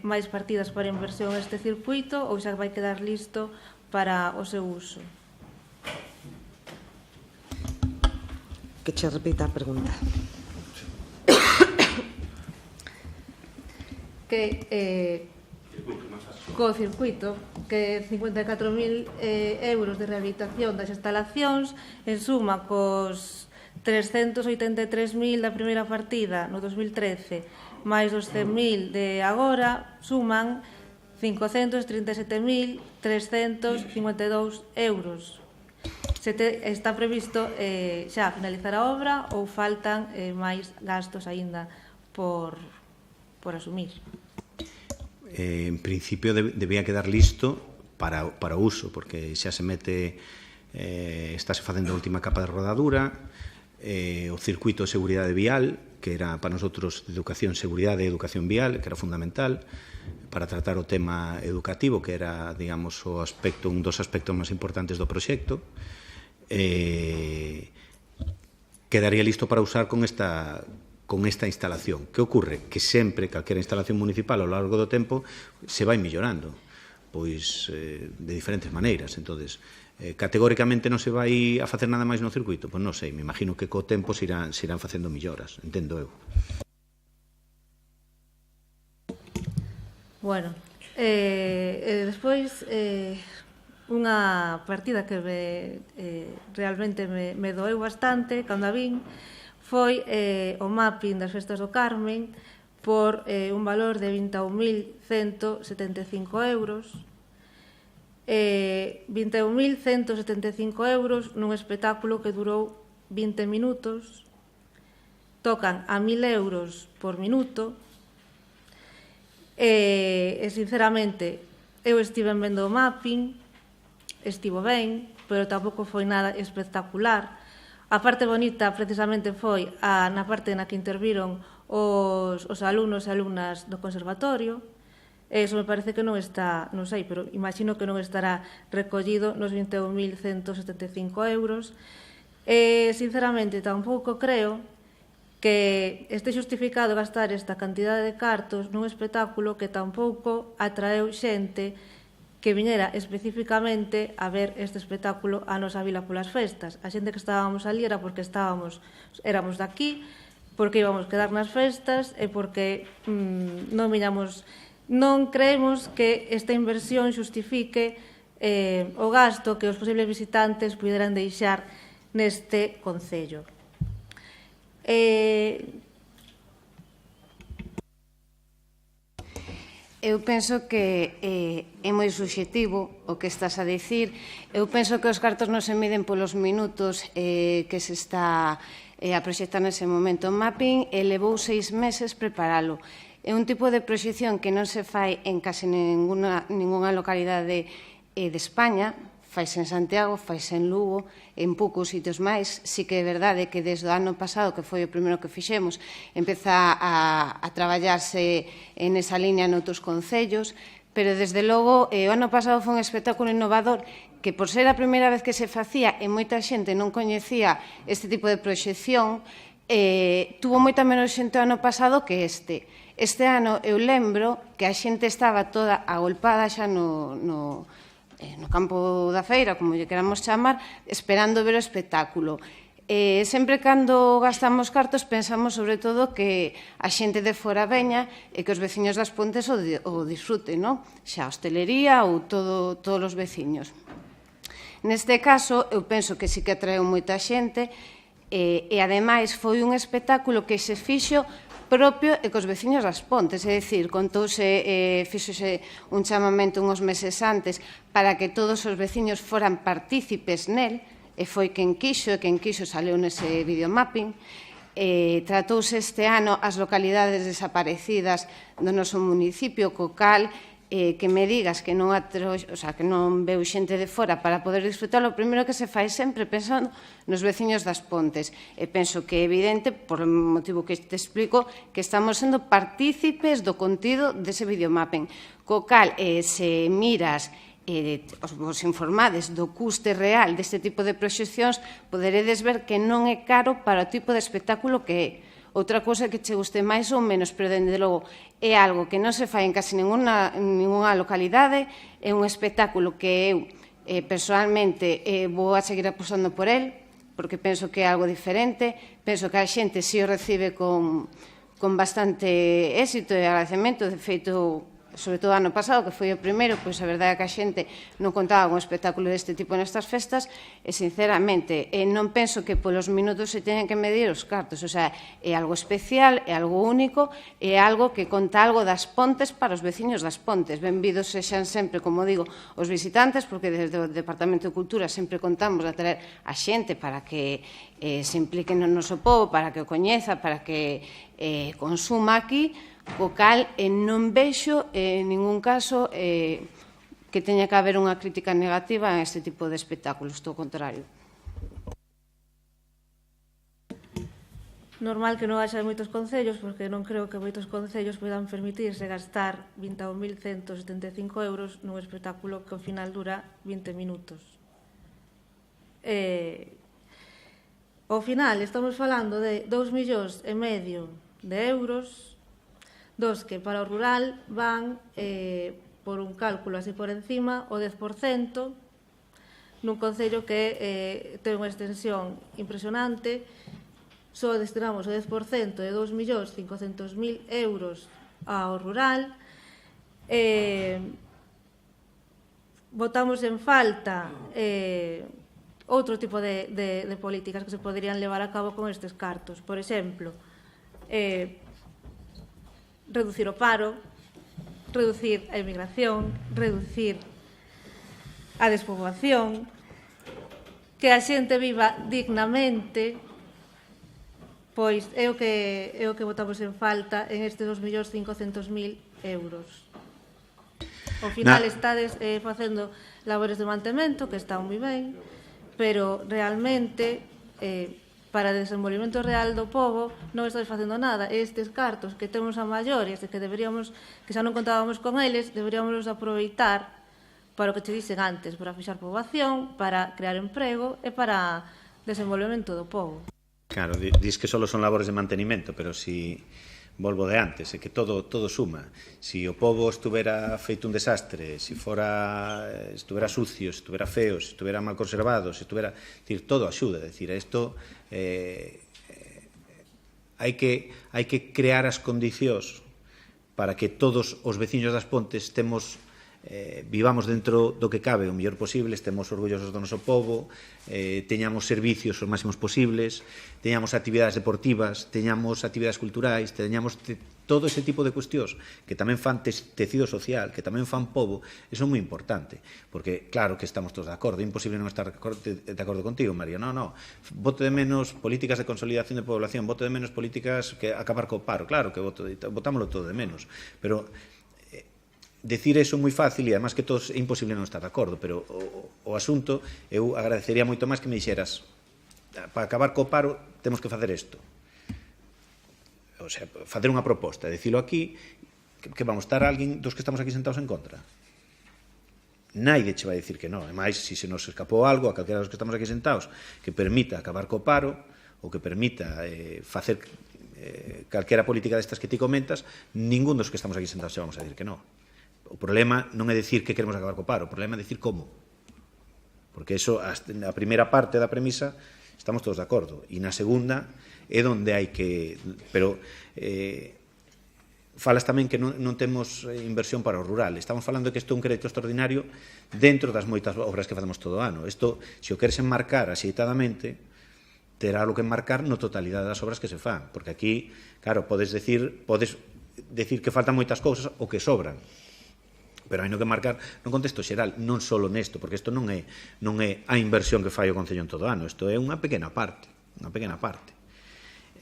máis partidas para inversión neste circuito ou xa vai quedar listo para o seu uso. Que che repita a pregunta. Co circuito, que 54.000 euros de rehabilitación das instalacións, en suma cos 383.000 da primeira partida no 2013, máis os 100.000 de agora, suman 537.352 euros. Está previsto xa finalizar a obra ou faltan máis gastos aínda por asumir? En principio debía quedar listo para o uso, porque xa se mete, estáse facendo a última capa de rodadura, o circuito de seguridade vial, que era para nosotros de educación, seguridade e educación vial, que era fundamental para tratar o tema educativo, que era, digamos, un dos aspectos máis importantes do proxecto. Quedaría listo para usar con esta instalación. Que ocorre? Que sempre, calquera instalación municipal ao largo do tempo, se vai mellorando, pois de diferentes maneiras. Entonces, categóricamente non se vai a facer nada máis no circuito? Pois non sei, me imagino que co tempo se irán facendo melloras, entendo eu. Bueno, despois unha partida que realmente me doeu bastante cando a vin foi o mapping das festas do Carmen por un valor de 21.175 euros. 21.175 euros nun espectáculo que durou 20 minutos. Tocan a 1.000 euros por minuto. E sinceramente, eu estive vendo o mapping, estivo ben, pero tampouco foi nada espectacular. A parte bonita precisamente foi na parte na que interviron os alumnos e alumnas do conservatorio. Eso me parece que non está, non sei, pero imagino que non estará recollido nos 21.175 euros. Sinceramente, tampouco creo que este xustificado gastar esta cantidade de cartos nun espectáculo que tampouco atraeu xente que viñera especificamente a ver este espectáculo a nosa vila polas festas. A xente que estábamos ali era porque éramos daqui, porque íbamos quedar nas festas e porque non creemos que esta inversión xustifique o gasto que os posibles visitantes puderan deixar neste concello. Eu penso que é moi subxetivo o que estás a dicir. Eu penso que os cartos non se miden polos minutos que se está a proxectar nese momento. O mapping levou 6 meses preparalo. É un tipo de proxección que non se fai en case ningunha localidade de España. Faise en Santiago, faise en Lugo, en poucos sitios máis. Si que é verdade que desde o ano pasado, que foi o primeiro que fixemos, empeza a traballarse en esa línea noutros concellos, pero desde logo o ano pasado foi un espectáculo innovador que por ser a primeira vez que se facía e moita xente non coñecía este tipo de proxección, tuvo moita menos xente o ano pasado que este. Este ano eu lembro que a xente estaba toda agolpada xa no campo da feira, como lle queramos chamar, esperando ver o espectáculo. Sempre cando gastamos cartos pensamos sobre todo que a xente de fora veña e que os veciños das Pontes o disfruten, xa a hostelería ou todos os veciños. Neste caso, eu penso que sí que atraeu moita xente e, ademais, foi un espectáculo que se fixo propio e cos veciños das Pontes, é dicir, fíxose un chamamento uns meses antes para que todos os veciños foran partícipes nel, e foi quen quixo saleu nese videomapping, tratouse este ano as localidades desaparecidas do noso municipio, co cal que me digas que non veu xente de fora para poder disfrutar, o primeiro que se fai sempre pensando nos veciños das Pontes. E penso que é evidente, por o motivo que te explico, que estamos sendo partícipes do contido dese videomapping. Co cal, se miras os informades do custe real deste tipo de proxeccións, poderedes ver que non é caro para o tipo de espectáculo que é. Outra cousa que che guste máis ou menos, pero, dende logo, é algo que non se fai en casi ninguna localidade, é un espectáculo que eu, personalmente, vou a seguir apostando por el, porque penso que é algo diferente, penso que a xente si o recibe con bastante éxito e agradecemento. De feito, sobre todo ano pasado, que foi o primeiro, pois a verdade é que a xente non contaba con un espectáculo deste tipo nestas festas, e sinceramente non penso que polos minutos se teñen que medir os cartos. O sea, é algo especial, é algo único, é algo que conta algo das Pontes para os veciños das Pontes. Benvidos sexan sempre, como digo, os visitantes, porque desde o Departamento de Cultura sempre contamos a traer a xente para que se implique no noso povo, para que o coñeza, para que consuma aquí, o cal non vexo en ningún caso que teña que haber unha crítica negativa a este tipo de espectáculos, todo o contrario. Normal que non haxa moitos concellos, porque non creo que moitos concellos podan permitirse gastar 21.175 euros nun espectáculo que ao final dura 20 minutos. Ao final estamos falando de 2,5 millóns de euros, dos que para o rural van, por un cálculo así por encima, o 10%, nun concello que ten unha extensión impresionante. Só destinamos o 10% de 2.500.000 euros ao rural. Botamos en falta outro tipo de políticas que se poderían levar a cabo con estes cartos. Por exemplo, reducir o paro, reducir a emigración, reducir a despoboación, que a xente viva dignamente, pois é o que botamos en falta en estes 2.500.000 euros. Ao final estades facendo labores de mantemento, que están moi ben, pero realmente para o desenvolvemento real do povo non estamos facendo nada. Estes cartos que temos a maiores e que xa non contábamos con eles, deberíamos aproveitar para o que te dicen antes, para fixar poboación, para crear emprego e para desenvolvemento do povo. Claro, dis que só son labores de mantenimento, pero si volvo de antes, é que todo suma. Si o povo estuvera feito un desastre, si estuvera sucio, si estuvera feo, si estuvera mal conservado, si estuvera... todo axuda, é dicir, isto hai que crear as condicións para que todos os veciños das Pontes vivamos dentro do que cabe o mellor posible, estemos orgullosos do noso povo, teñamos servicios os máximos posibles, teñamos actividades deportivas, teñamos actividades culturais, teñamos todo ese tipo de cuestións que tamén fan tecido social, que tamén fan povo. Eso é moi importante, porque claro que estamos todos de acordo, é imposible non estar de acordo contigo, María. Non, voto de menos políticas de consolidación de población, voto de menos políticas que acabar co paro, claro que votámoslo todo de menos, pero decir eso é moi fácil e además que todos é imposible non estar de acordo, pero o asunto eu agradecería moito máis que me dixeras para acabar co paro temos que facer isto, o sea, facer unha proposta, dicilo aquí, que vamos estar alguén dos que estamos aquí sentados en contra. Naide che vai dicir que non, e máis se nos escapou algo a calquera dos que estamos aquí sentados que permita acabar co paro ou que permita facer calquera política destas que ti comentas, ningún dos que estamos aquí sentados xa vamos a dicir que non. O problema non é dicir que queremos acabar co paro, o problema é dicir como. Porque eso, a primeira parte da premisa, estamos todos de acordo. E na segunda é onde hai que... Pero falas tamén que non temos inversión para o rural. Estamos falando de que isto é un crédito extraordinario dentro das moitas obras que facemos todo o ano. Isto, se o queres enmarcar axeitadamente, terá o que enmarcar no totalidade das obras que se fan. Porque aquí, claro, podes decir que faltan moitas cousas ou que sobran. Pero hai no que marcar no contexto xeral, non só nesto, porque isto non é a inversión que fai o Concello en todo ano, isto é unha pequena parte,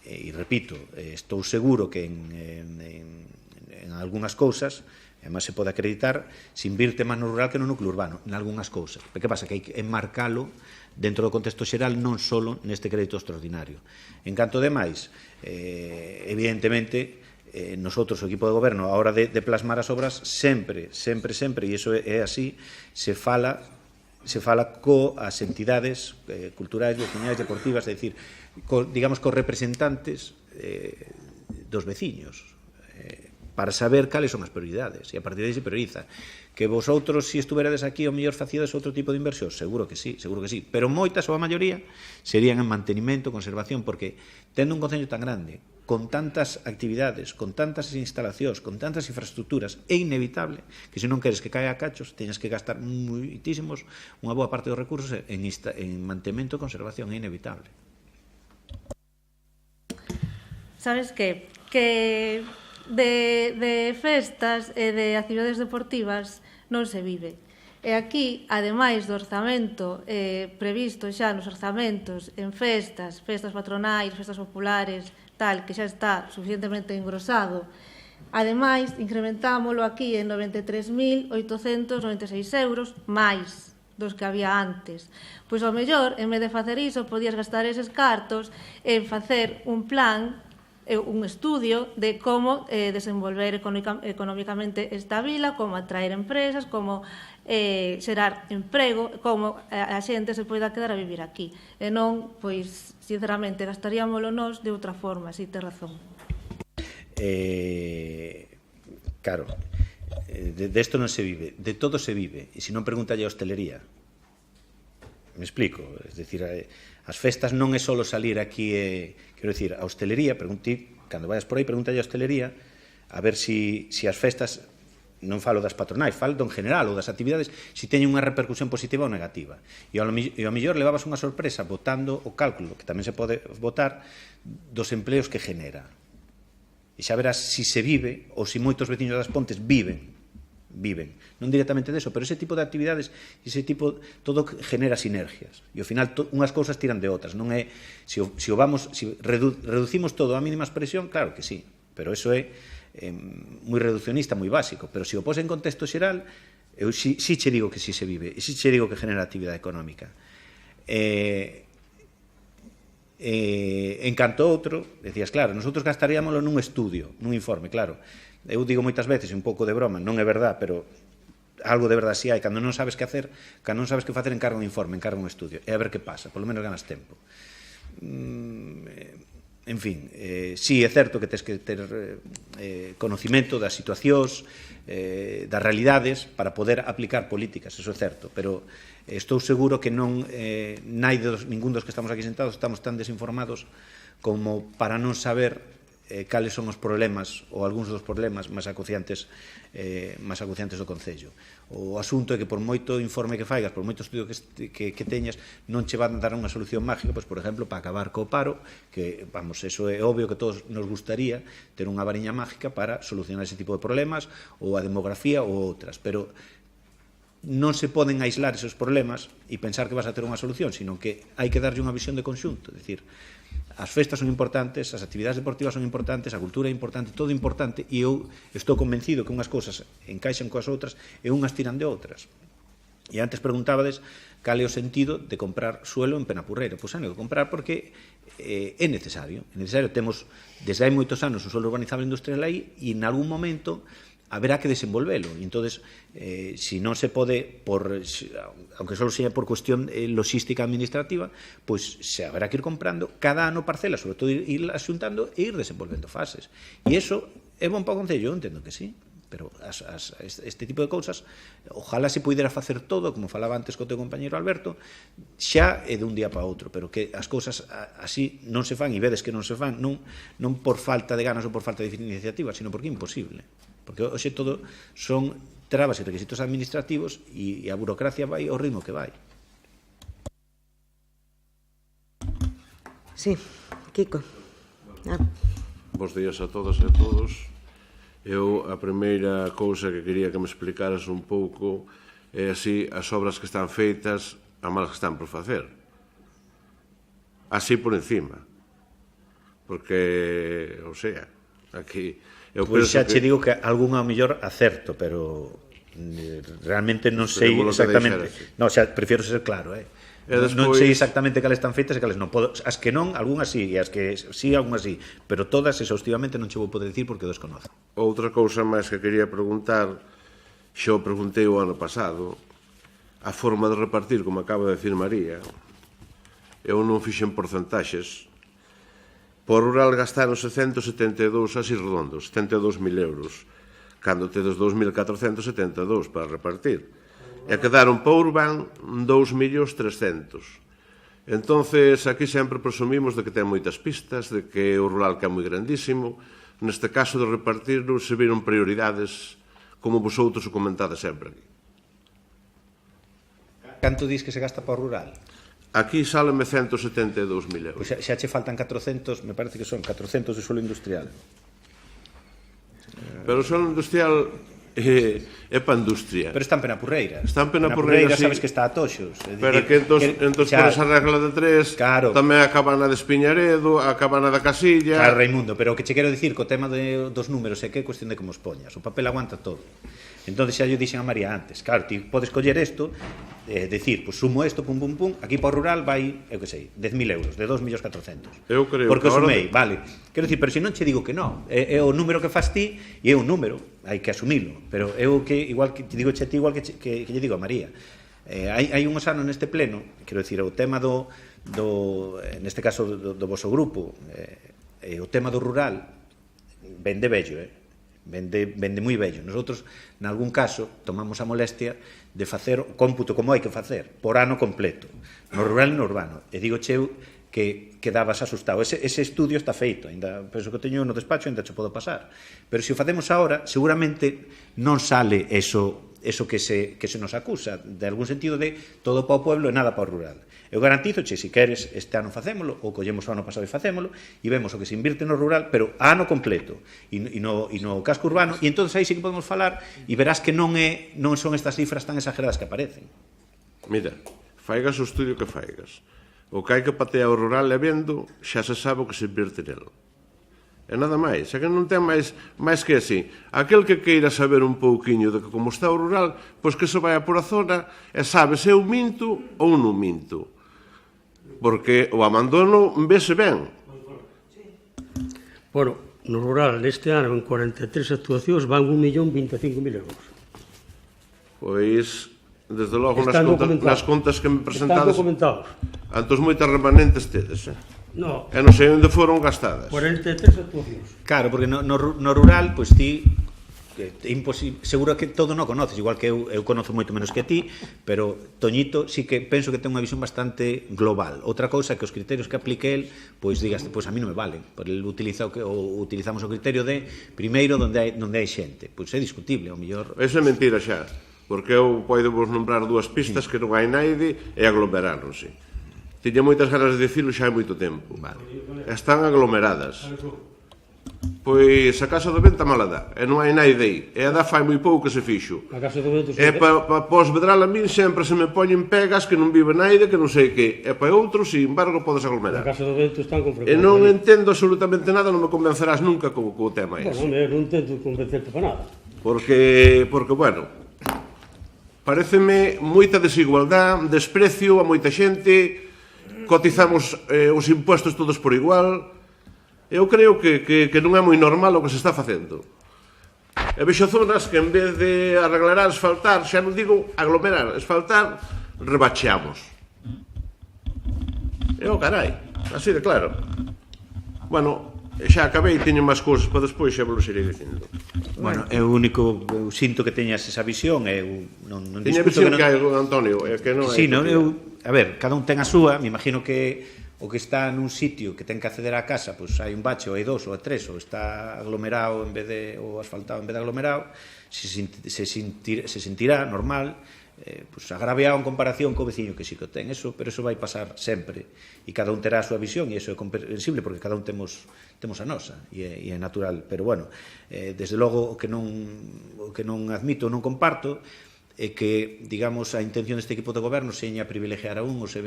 e repito, estou seguro que en algunhas cousas, además se pode acreditar, se invirte máis no rural que no núcleo urbano, en algunhas cousas. Pero que pasa? Que hai que enmarcalo dentro do contexto xeral, non só neste crédito extraordinario. En canto demais, evidentemente, nosotros, o equipo de goberno, a hora de plasmar as obras, sempre, e iso é así, se fala coas entidades culturais, veciñais, deportivas, é dicir, digamos, cos representantes dos veciños, para saber cales son as prioridades, e a partir de aí se prioriza. Que vosotros, se estuverades aquí, o mellor facíades outro tipo de inversión, seguro que sí, pero moitas ou a maioría serían en mantenimento, conservación, porque tendo un concello tan grande, con tantas actividades, con tantas instalacións, con tantas infraestructuras, é inevitable que se non queres que caia a cachos, teñas que gastar moitísimos, unha boa parte dos recursos en mantemento e conservación, é inevitable. Sabes que de festas e de actividades deportivas non se vive. E aquí, ademais do orzamento previsto xa nos orzamentos en festas patronais, festas populares, tal, que xa está suficientemente engrosado, ademais, incrementámolo aquí en 93.896 euros máis dos que había antes. Pois ao mellor, en vez de facer iso, podías gastar eses cartos en facer un plan, un estudio de como desenvolver económicamente esta vila, como atraer empresas, como xerar emprego, como a xente se poida quedar a vivir aquí. E non, pois, sinceramente, gastaríamoslo nós de outra forma, si te razón. Claro, de esto non se vive, de todo se vive, e se non pregúntalle a hostelería. Me explico, es decir, as festas non é só salir aquí, quero dicir, a hostelería, cando vayas por aí, pregúntalle a hostelería a ver se as festas, non falo das patronais, falo en general, ou das actividades, se teñen unha repercusión positiva ou negativa. E ao mellor levabas unha sorpresa votando o cálculo, que tamén se pode votar, dos empleos que genera. E xa verás se se vive, ou se moitos veciños das Pontes viven, non directamente deso, pero ese tipo de actividades, ese tipo, todo genera sinergias, e ao final unhas cousas tiran de outras, non é, se reducimos todo a mínima expresión, claro que sí, pero eso é moi reduccionista, moi básico, pero se o pos en contexto xeral, eu sí che digo que sí se vive, e sí che digo que genera actividade económica. En canto outro, decías, claro, nosotros gastaríamoslo nun estudio, nun informe, claro. Eu digo moitas veces, un pouco de broma, non é verdad, pero algo de verdad si hai, cando non sabes que facer, encarga un informe, encarga un estudio, e a ver que pasa, polo menos ganas tempo. En fin, sí, é certo que tens que ter conocimento das situacións, das realidades, para poder aplicar políticas, eso é certo, pero estou seguro que non ningún dos que estamos aquí sentados estamos tan desinformados como para non saber cales son os problemas ou algúns dos problemas máis acuciantes do Concello. O asunto é que por moito informe que faigas, por moito estudio que teñas, non che van dar unha solución mágica, pois, por exemplo, para acabar co paro, que, vamos, eso é obvio que todos nos gustaría ter unha variña mágica para solucionar ese tipo de problemas, ou a demografía ou outras, pero non se poden aislar esos problemas e pensar que vas a ter unha solución, sino que hai que darlle unha visión de conxunto, é dicir, as festas son importantes, as actividades deportivas son importantes, a cultura é importante, todo é importante, e eu estou convencido que unhas cousas encaixan coas outras e unhas tiran de outras. E antes preguntábades cal é o sentido de comprar suelo en Penapurreira. Pois hai que comprar porque é necesario. Temos desde hai moitos anos un suelo urbanizable industrial aí e en algún momento haberá que desenvolvelo. E entonces, se non se pode, aunque só seja por cuestión logística administrativa, pois se haberá que ir comprando cada ano parcelas, sobre todo ir axuntando e ir desenvolvendo fases. E iso é bon para o Concello, eu entendo que sí, pero este tipo de cousas, ojalá se puidera facer todo, como falaba antes co teu compañeiro Alberto, xa é de un día para outro, pero que as cousas así non se fan, e vedes que non se fan, non por falta de ganas ou por falta de iniciativa, sino porque é imposible. Porque hoxe todo son trabas e requisitos administrativos e a burocracia vai ao ritmo que vai. Sí, Kiko. Bos días a todas e a todos. Eu, a primeira cousa que quería que me explicaras un pouco é así as obras que están feitas, as malas que están por facer. Así por encima. porque, o sea, aquí... Pois xa che digo que algún ao mellor acerto, pero realmente non sei exactamente. Non, xa prefiero ser claro, non sei exactamente cales están feitas e cales non. As que non, algunhas sí, e as que sí, algunhas sí, pero todas exhaustivamente non che vou poder dicir porque desconozo. Outra cousa máis que quería preguntar, xa o preguntei o ano pasado, a forma de repartir, como acaba de decir María, eu non fixen porcentaxes. Por rural gastaron 172, así redondos, 72.000 euros, cando tedes 2.472 para repartir. E quedaron por urbán 2.300.000. Entonces, aquí sempre presumimos de que ten moitas pistas, de que o rural que é moi grandísimo. Neste caso de repartir, non se viron prioridades como vosotros o comentades sempre aquí. Canto dis que se gasta por rural? Aquí saleme 172.000 euros. Pois xa che faltan 400, me parece que son 400 de suelo industrial. Pero o suelo industrial é para industria. Pero está en Penapurreira. Está en Penapurreira, sí. Sabes que está a Toxos. Pero que entón por esa regla de 3 tamén a cabana de Espiñaredo, a cabana da Casilla... Claro, Raimundo, pero o que che quero dicir co tema dos números é que é cuestión de como os poñas. O papel aguanta todo. Entón xa yo dixen a María antes, claro, ti podes coller isto, decir, pues sumo isto, pum, pum, pum, aquí para o rural vai, eu que sei, 10.000 euros, de 2.400.000. Eu creo porque o sumei, vale. Quero dicir, pero se non che digo que non, é o número que fas ti e é un número, hai que asumilo, pero eu que, igual que te digo che ti, igual que lle digo a María. Hai unhos anos neste pleno, quero dicir, o tema neste caso do vosso grupo, o tema do rural, vende bello, vende moi bello. Nosotros, nalgún caso, tomamos a molestia de facer o cómputo como hai que facer, por ano completo, no rural e no urbano. E digo cheu que quedabas asustado. Ese estudio está feito, ainda penso que teño no despacho, ainda che podo pasar. Pero se o facemos agora, seguramente non sale eso que se nos acusa, de algún sentido de todo para o pueblo e nada para o rural. Eu garantizo, che, se queres, este ano facémolo, ou collemos o ano pasado e facémolo, e vemos o que se invirte no rural, pero a ano completo, e no casco urbano, e entón aí sí que podemos falar, e verás que non son estas cifras tan exageradas que aparecen. Mira, faigas o estudio que faigas. O que hai que patear o rural e vendo, xa se sabe o que se invirte nel. E nada máis, é que non ten máis que así. Aquel que queira saber un pouquiño de que como está o rural, pois que se vai a por a zona e sabe se eu minto ou non minto. Porque o abandono vese ben. Bueno, no rural, este ano, en 43 actuacións, van 1.025.000 euros. Pois, desde logo, nas contas que me presentades... Están documentados. Antos moitas remanentes tedes, No. E non sei onde foron gastadas. 43 actuacións. Claro, porque no rural, pois ti... seguro que todo non conoces, igual que eu conozo moito menos que ti, pero Toñito sí que penso que ten unha visión bastante global. Outra cousa que os criterios que aplique el, pois digas, pois a mí non me valen, por el utilizamos o criterio de primeiro onde hai xente, pois é discutible, ao mellor. Eso é mentira xa, porque eu podo vos nombrar dúas pistas que non hai naide e aglomeraronse. Tiña moitas ganas de dicilo xa hai moito tempo. Están aglomeradas. Pois a Casa do Vento mala dá, e non hai naide aí, e a dá fai moi pouco que se fixo. A Casa do Vento... E para os Vedral a min sempre se me poñen pegas que non vive naide, que non sei que, e para outros, sin embargo, podes aglomerar. A Casa do Vento están con frecuencia. E non entendo absolutamente nada, non me convencerás nunca co tema ese. Bueno, non intento convencerte para nada. Porque, bueno, pareceme moita desigualdad, desprecio a moita xente, cotizamos os impuestos todos por igual. Eu creo que non é moi normal o que se está facendo. E vexo zonas que en vez de arreglar, asfaltar, xa non digo aglomerar, asfaltar, rebacheamos. E o carai, así de claro. Bueno, xa acabei, teño máis cousas para despois, xa vos irei dicindo. Bueno, é o único, eu sinto que teñas esa visión, eu non discuto que non... Teña visión que hai, Antonio, é que non hai... Sí, non, a ver, cada un ten a súa, me imagino que o que está nun sitio que ten que acceder á casa, pois hai un bache, ou hai dos, ou hai tres, ou está aglomerado en vez de, ou asfaltado en vez de aglomerado, se sentirá normal, pois agraviado en comparación co veciño que sí que o ten, pero eso vai pasar sempre, e cada un terá a súa visión, e eso é comprensible, porque cada un temos a nosa, e é natural, pero bueno, desde logo o que non admito, non comparto, e que, digamos, a intención deste equipo de goberno seña privilegiar a uns e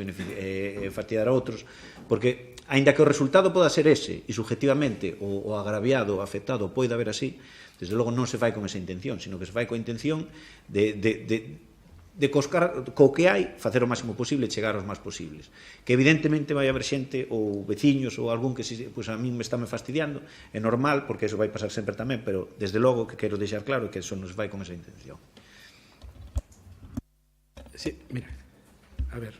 fastidiar a outros, porque, aínda que o resultado poda ser ese, e subjetivamente o agraviado, o afectado, poida ver así, desde logo non se fai con esa intención, sino que se fai coa intención de coscar co que hai, facer o máximo posible e chegar aos máis posibles. Que evidentemente vai haber xente ou veciños ou algún que a min me está fastidiando, é normal, porque eso vai pasar sempre tamén, pero desde logo que quero deixar claro que eso non se fai con esa intención. Sí, mira, a ver,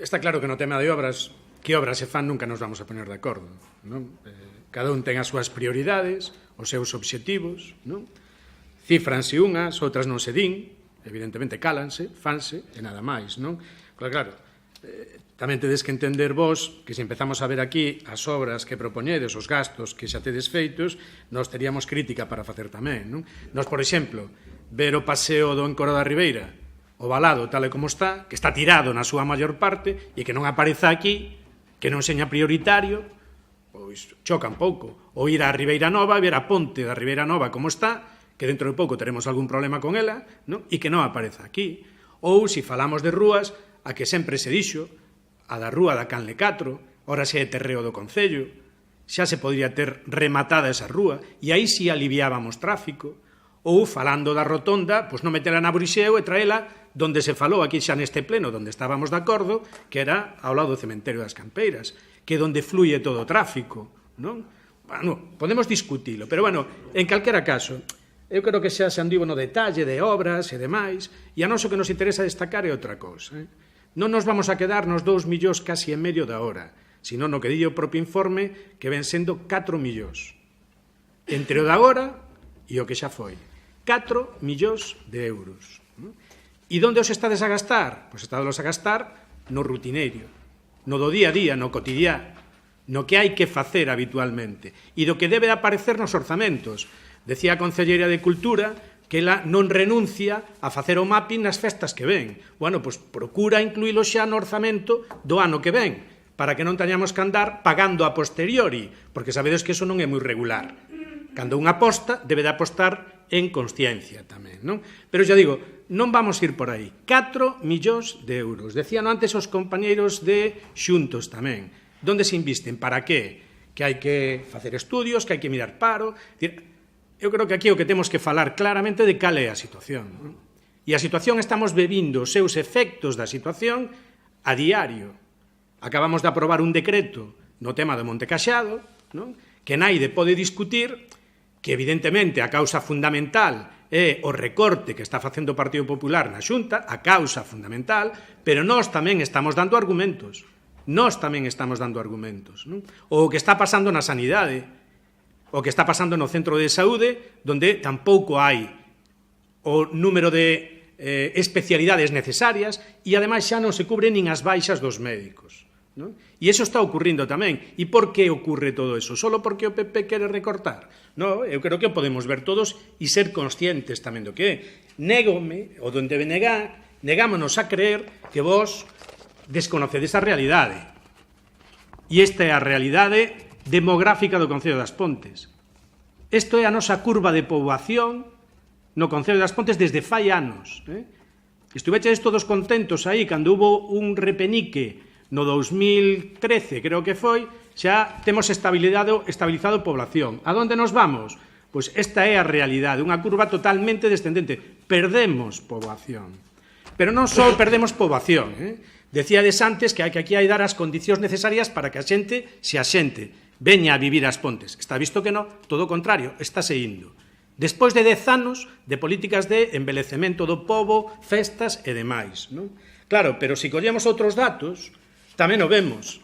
está claro que no tema de obras, que obras se fan nunca nos vamos a poner de acordo, non? Cada un ten as súas prioridades, os seus obxectivos, non? Cifranse unhas, outras non se din, evidentemente cálanse, fanse, e nada máis, non? Claro, tamén tedes que entender vos que se empezamos a ver aquí as obras que propoñedes, os gastos que xa tedes feitos, nós teríamos crítica para facer tamén, non? Nós, por exemplo, ver o paseo do Encoro da Ribeira, o Valado tal e como está, que está tirado na súa maior parte e que non apareza aquí, que non seña prioritario, pois choca un pouco. Ou ir á Ribeira Nova e ver a ponte da Ribeira Nova como está, que dentro de pouco teremos algún problema con ela, non? E que non apareza aquí. Ou, se falamos de rúas, a que sempre se dixo, a da rúa da Canle 4, ora xa é terreo do Concello, xa se podría ter rematada esa rúa, e aí si aliviábamos tráfico. Ou, falando da rotonda, pois non metela na Brixeu e traela donde se falou aquí xa neste pleno, donde estábamos de acordo, que era ao lado do cementerio das Campeiras, que é donde fluye todo o tráfico, non? Bueno, podemos discutilo, pero, bueno, en calquera caso, eu creo que xa se andivo no detalle de obras e demais, e a nós o que nos interesa destacar é outra cousa. Non nos vamos a quedar nos 2 millóns casi en medio da hora, sino no que di o propio informe, que ven sendo 4 millóns. Entre o da hora e o que xa foi. 4 millóns de euros. E onde os estades a gastar? Pois estades a gastar no rutineiro, no do día a día, no cotidiá, no que hai que facer habitualmente e do que debe de aparecer nos orzamentos. Decía a Concelleira de Cultura que ela non renuncia a facer o mapping nas festas que ven. Bueno, pois procura incluílo xa no orzamento do ano que ven, para que non teñamos que andar pagando a posteriori, porque sabedes que eso non é moi regular. Cando unha aposta, debe de apostar en consciencia tamén, non? Pero xa digo, non vamos ir por aí. 4 millóns de euros. Decían antes os compañeiros de Xuntos tamén. Donde se invisten? Para qué? Que hai que facer estudios, que hai que mirar paro. Eu creo que aquí o que temos que falar claramente de cal é a situación, non? E a situación estamos bebindo os seus efectos da situación a diario. Acabamos de aprobar un decreto no tema do Monte Caxado, non? Que naide pode discutir que, evidentemente, a causa fundamental é o recorte que está facendo o Partido Popular na Xunta, a causa fundamental, pero nós tamén estamos dando argumentos. Nós tamén estamos dando argumentos, non? O que está pasando na sanidade, o que está pasando no centro de saúde, donde tampouco hai o número de especialidades necesarias e, ademais, xa non se cubre nin as baixas dos médicos, non? E iso está ocurrindo tamén. E por que ocurre todo eso? Solo porque o PP quere recortar? Non, eu creo que o podemos ver todos e ser conscientes tamén do que é. Négome, ou donde negámonos a creer que vos desconocedes a realidade. E esta é a realidade demográfica do Concello das Pontes. Isto é a nosa curva de poboación no Concello das Pontes desde fai anos. Estuveches todos contentos aí cando hubo un repenique no 2013, creo que foi, xa temos estabilizado población. A onde nos vamos? Pois esta é a realidade, unha curva totalmente descendente. Perdemos poboación. Pero non só perdemos poboación. Decíades antes que aquí hai dar as condicións necesarias para que a xente se asente, veña a vivir as Pontes. Está visto que non, todo o contrario, está se indo. Despois de 10 anos de políticas de embelecemento do pobo, festas e demais, non? Claro, pero se collemos outros datos, tamén o vemos.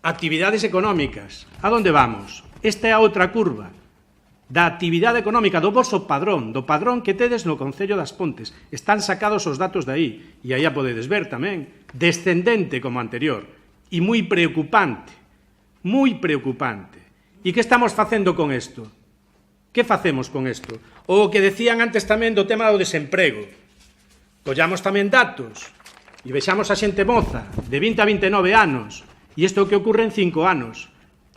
Actividades económicas. A onde vamos? Esta é a outra curva da actividade económica do voso padrón, do padrón que tedes no Concello das Pontes. Están sacados os datos de aí, e aí a podedes ver tamén, descendente como anterior, e moi preocupante, moi preocupante. E que estamos facendo con isto? Que facemos con isto? O que decían antes tamén do tema do desemprego. Collamos tamén datos, e vexamos a xente moza, de 20 a 29 anos, e isto é o que ocorre en 5 anos.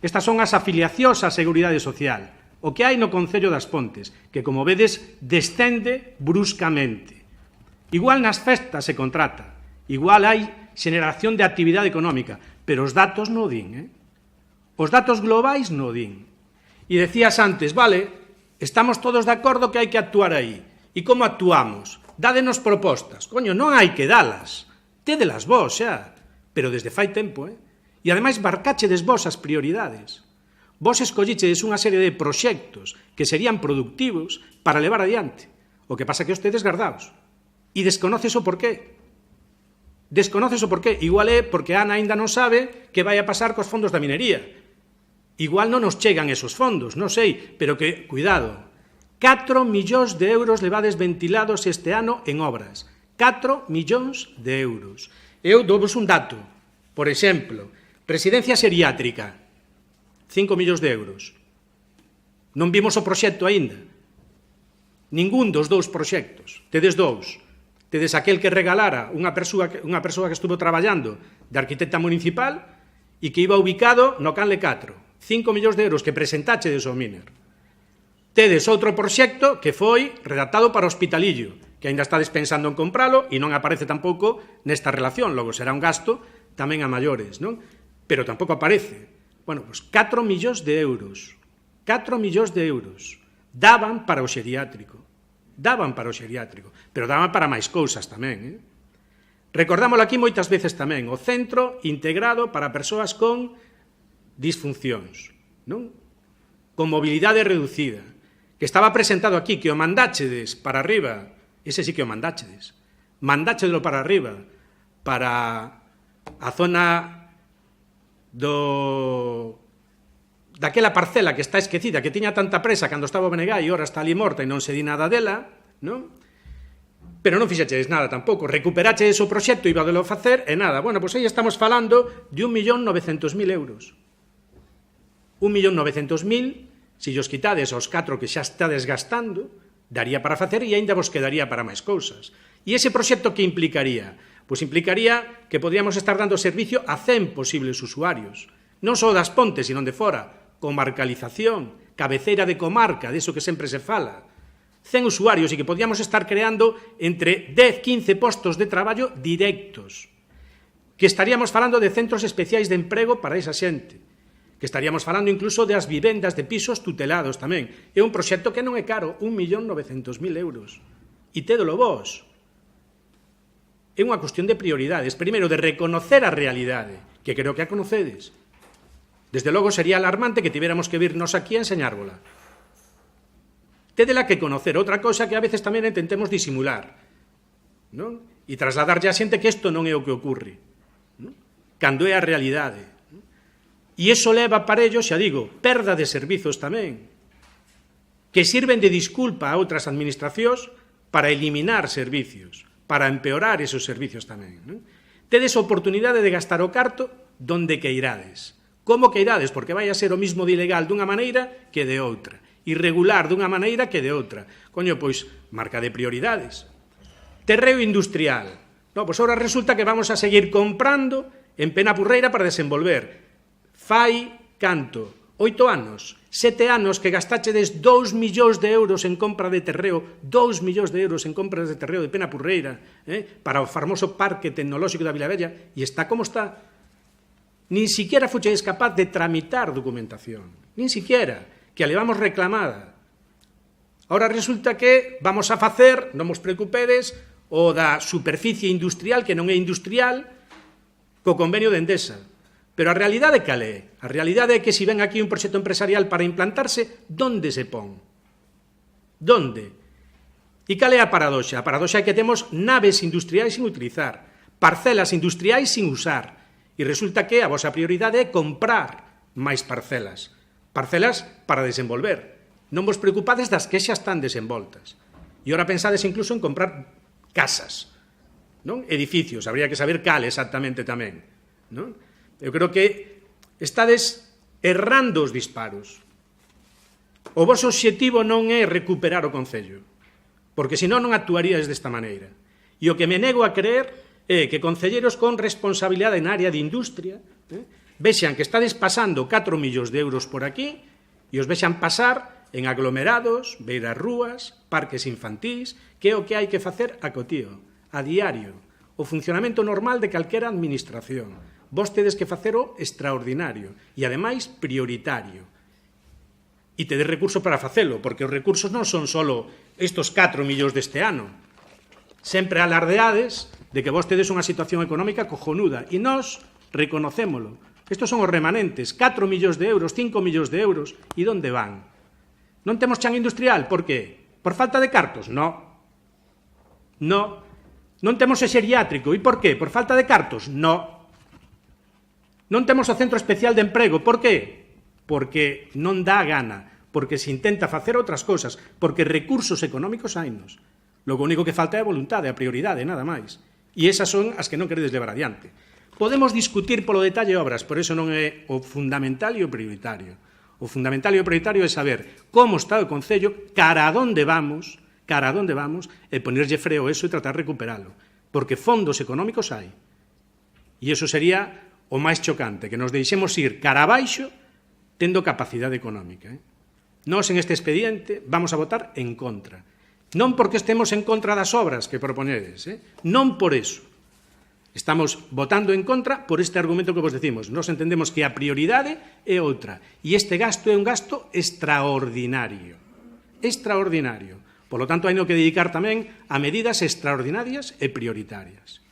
Estas son as afiliacións á Seguridade Social, o que hai no Concello das Pontes, que, como vedes, descende bruscamente. Igual nas festas se contrata, igual hai xeneración de actividade económica, pero os datos non o din, Os datos globais non o din. E decías antes, vale, estamos todos de acordo que hai que actuar aí. E como actuamos? Dádenos propostas. Coño, non hai que dalas. Tédelas vos, xa. Pero desde fai tempo, E ademais marcachedes vos as prioridades. Vos escollichedes unha serie de proxectos que serían productivos para levar adiante. O que pasa que os tedes gardaos. E desconoces o porqué. Desconoces o porqué. Igual é porque Ana aínda non sabe que vai a pasar cos fondos da minería. Igual non nos chegan esos fondos, non sei, pero que, cuidado, 4 millóns de euros levades ventilados este ano en obras. 4 millóns de euros. Eu douvos un dato. Por exemplo, residencia xeriátrica, 5 millóns de euros. Non vimos o proxecto aínda. Ningún dos dous proxectos. Tedes dous. Tedes aquel que regalara unha persoa que estuvo traballando de arquitecta municipal e que iba ubicado no Canle 4. 5 millóns de euros que presentachedes ao Miner. Tedes outro proxecto que foi redactado para Hospitalillo, que aínda estades pensando en compralo e non aparece tampouco nesta relación, logo será un gasto tamén a maiores, non? Pero tampouco aparece. Bueno, pois 4 millóns de euros. 4 millóns de euros. Daban para o xeriátrico. Daban para o xeriátrico, pero daban para máis cousas tamén. Recordámoslo aquí moitas veces tamén, o Centro Integrado para Persoas con Disfuncións, non? Con mobilidade reducida, que estaba presentado aquí, que o mandáchedes para arriba, ese sí que o mandáchedes, mandáchedelo para arriba, para a zona daquela parcela que está esquecida, que tiña tanta presa cando estaba o Benegai e ora está ali morta e non se di nada dela, non? Pero non fixachedes nada tampouco, recuperachedes o proxecto e ibadelo facer e nada. Bueno, pois aí estamos falando de 1.900.000 euros. 1.900.000, se os quitades aos 4 que xa está desgastando, daría para facer e aínda vos quedaría para máis cousas. E ese proxecto que implicaría? Pois implicaría que podríamos estar dando servicio a 100 posibles usuarios, non só das Pontes, sino de fora, comarcalización, cabeceira de comarca, deso que sempre se fala, 100 usuarios e que podíamos estar creando entre 10-15 postos de traballo directos, que estaríamos falando de centros especiais de emprego para esa xente, que estaríamos falando incluso das vivendas de pisos tutelados tamén. É un proxecto que non é caro, 1.900.000 euros. E tédolo vos. É unha cuestión de prioridades. Primeiro, de reconocer a realidade, que creo que a conocedes. Desde logo sería alarmante que tiveramos que virnos aquí a enseñárvola. Tédela que conocer. Outra cosa que a veces tamén intentemos disimular, non? E trasladarlle a xente que isto non é o que ocurre, non? Cando é a realidade. E iso leva para ello, xa digo, perda de servizos tamén, que sirven de disculpa a outras administracións para eliminar servicios, para empeorar esos servicios tamén, non? Tedes oportunidade de gastar o carto donde queirades. Como queirades? Porque vai a ser o mismo de ilegal dunha maneira que de outra, irregular dunha maneira que de outra. Coño, pois, marca de prioridades. Terreo industrial. No, pois ahora resulta que vamos a seguir comprando en Penapurreira para desenvolver. Fai canto? 8 anos, 7 anos que gastachedes 2 millóns de euros en compra de terreo, 2 millóns de euros en compras de terreo de Penapurreira, para o famoso parque tecnolóxico da Vilavella, e está como está. Nin siquiera fuchedes capaz de tramitar documentación, nin siquiera, que a levamos reclamada. Ahora resulta que vamos a facer, non vos preocupedes, o da superficie industrial, que non é industrial, co convenio de Endesa. Pero a realidade cal é? A realidade é que se ven aquí un proxecto empresarial para implantarse, onde se pon? Donde? E cal é a paradoxa? A paradoxa é que temos naves industriais sin utilizar, parcelas industriais sin usar, e resulta que a vosa prioridade é comprar máis parcelas, parcelas para desenvolver. Non vos preocupades das que xa están desenvoltas. E ora pensades incluso en comprar casas, non? Edificios, habría que saber cal exactamente tamén, non? Eu creo que estades errando os disparos. O vosso obxectivo non é recuperar o Concello, porque senón non actuaríades desta maneira. E o que me nego a creer é que concelleros con responsabilidade en área de industria vexan que estades pasando 4 millóns de euros por aquí e os vexan pasar en aglomerados, beiras rúas, parques infantís, que é o que hai que facer acotío. a diario, o funcionamento normal de calquera administración. Vos tedes que facelo extraordinario e, ademais, prioritario. E tedes recurso para facelo, porque os recursos non son só estos 4 millóns deste ano. Sempre alardeades de que vos tedes unha situación económica cojonuda, e nós reconocémolo. Estos son os remanentes, 4 millóns de euros, 5 millóns de euros, e onde van? Non temos chan industrial, por que? Por falta de cartos? No. No. Non temos o xeriátrico, e por que? Por falta de cartos? No. Non temos o centro especial de emprego, por que? Porque non dá gana, porque se intenta facer outras cousas, porque recursos económicos hainos. Logo, o único que falta é a voluntade, a prioridade, nada máis. E esas son as que non queredes levar adiante. Podemos discutir polo detalle obras, por eso non é o fundamental e o prioritario. O fundamental e o prioritario é saber como está o Concello, cara a onde vamos, e ponerlle freo a eso e tratar de recuperalo. Porque fondos económicos hai. E iso sería o máis chocante, que nos deixemos ir cara abaixo tendo capacidade económica. Nós, en este expediente, vamos a votar en contra. Non porque estemos en contra das obras que propoñedes, non por eso. Estamos votando en contra por este argumento que vos decimos. Nos entendemos que a prioridade é outra. E este gasto é un gasto extraordinario. Extraordinario. Por lo tanto, hai que dedicar tamén a medidas extraordinarias e prioritarias.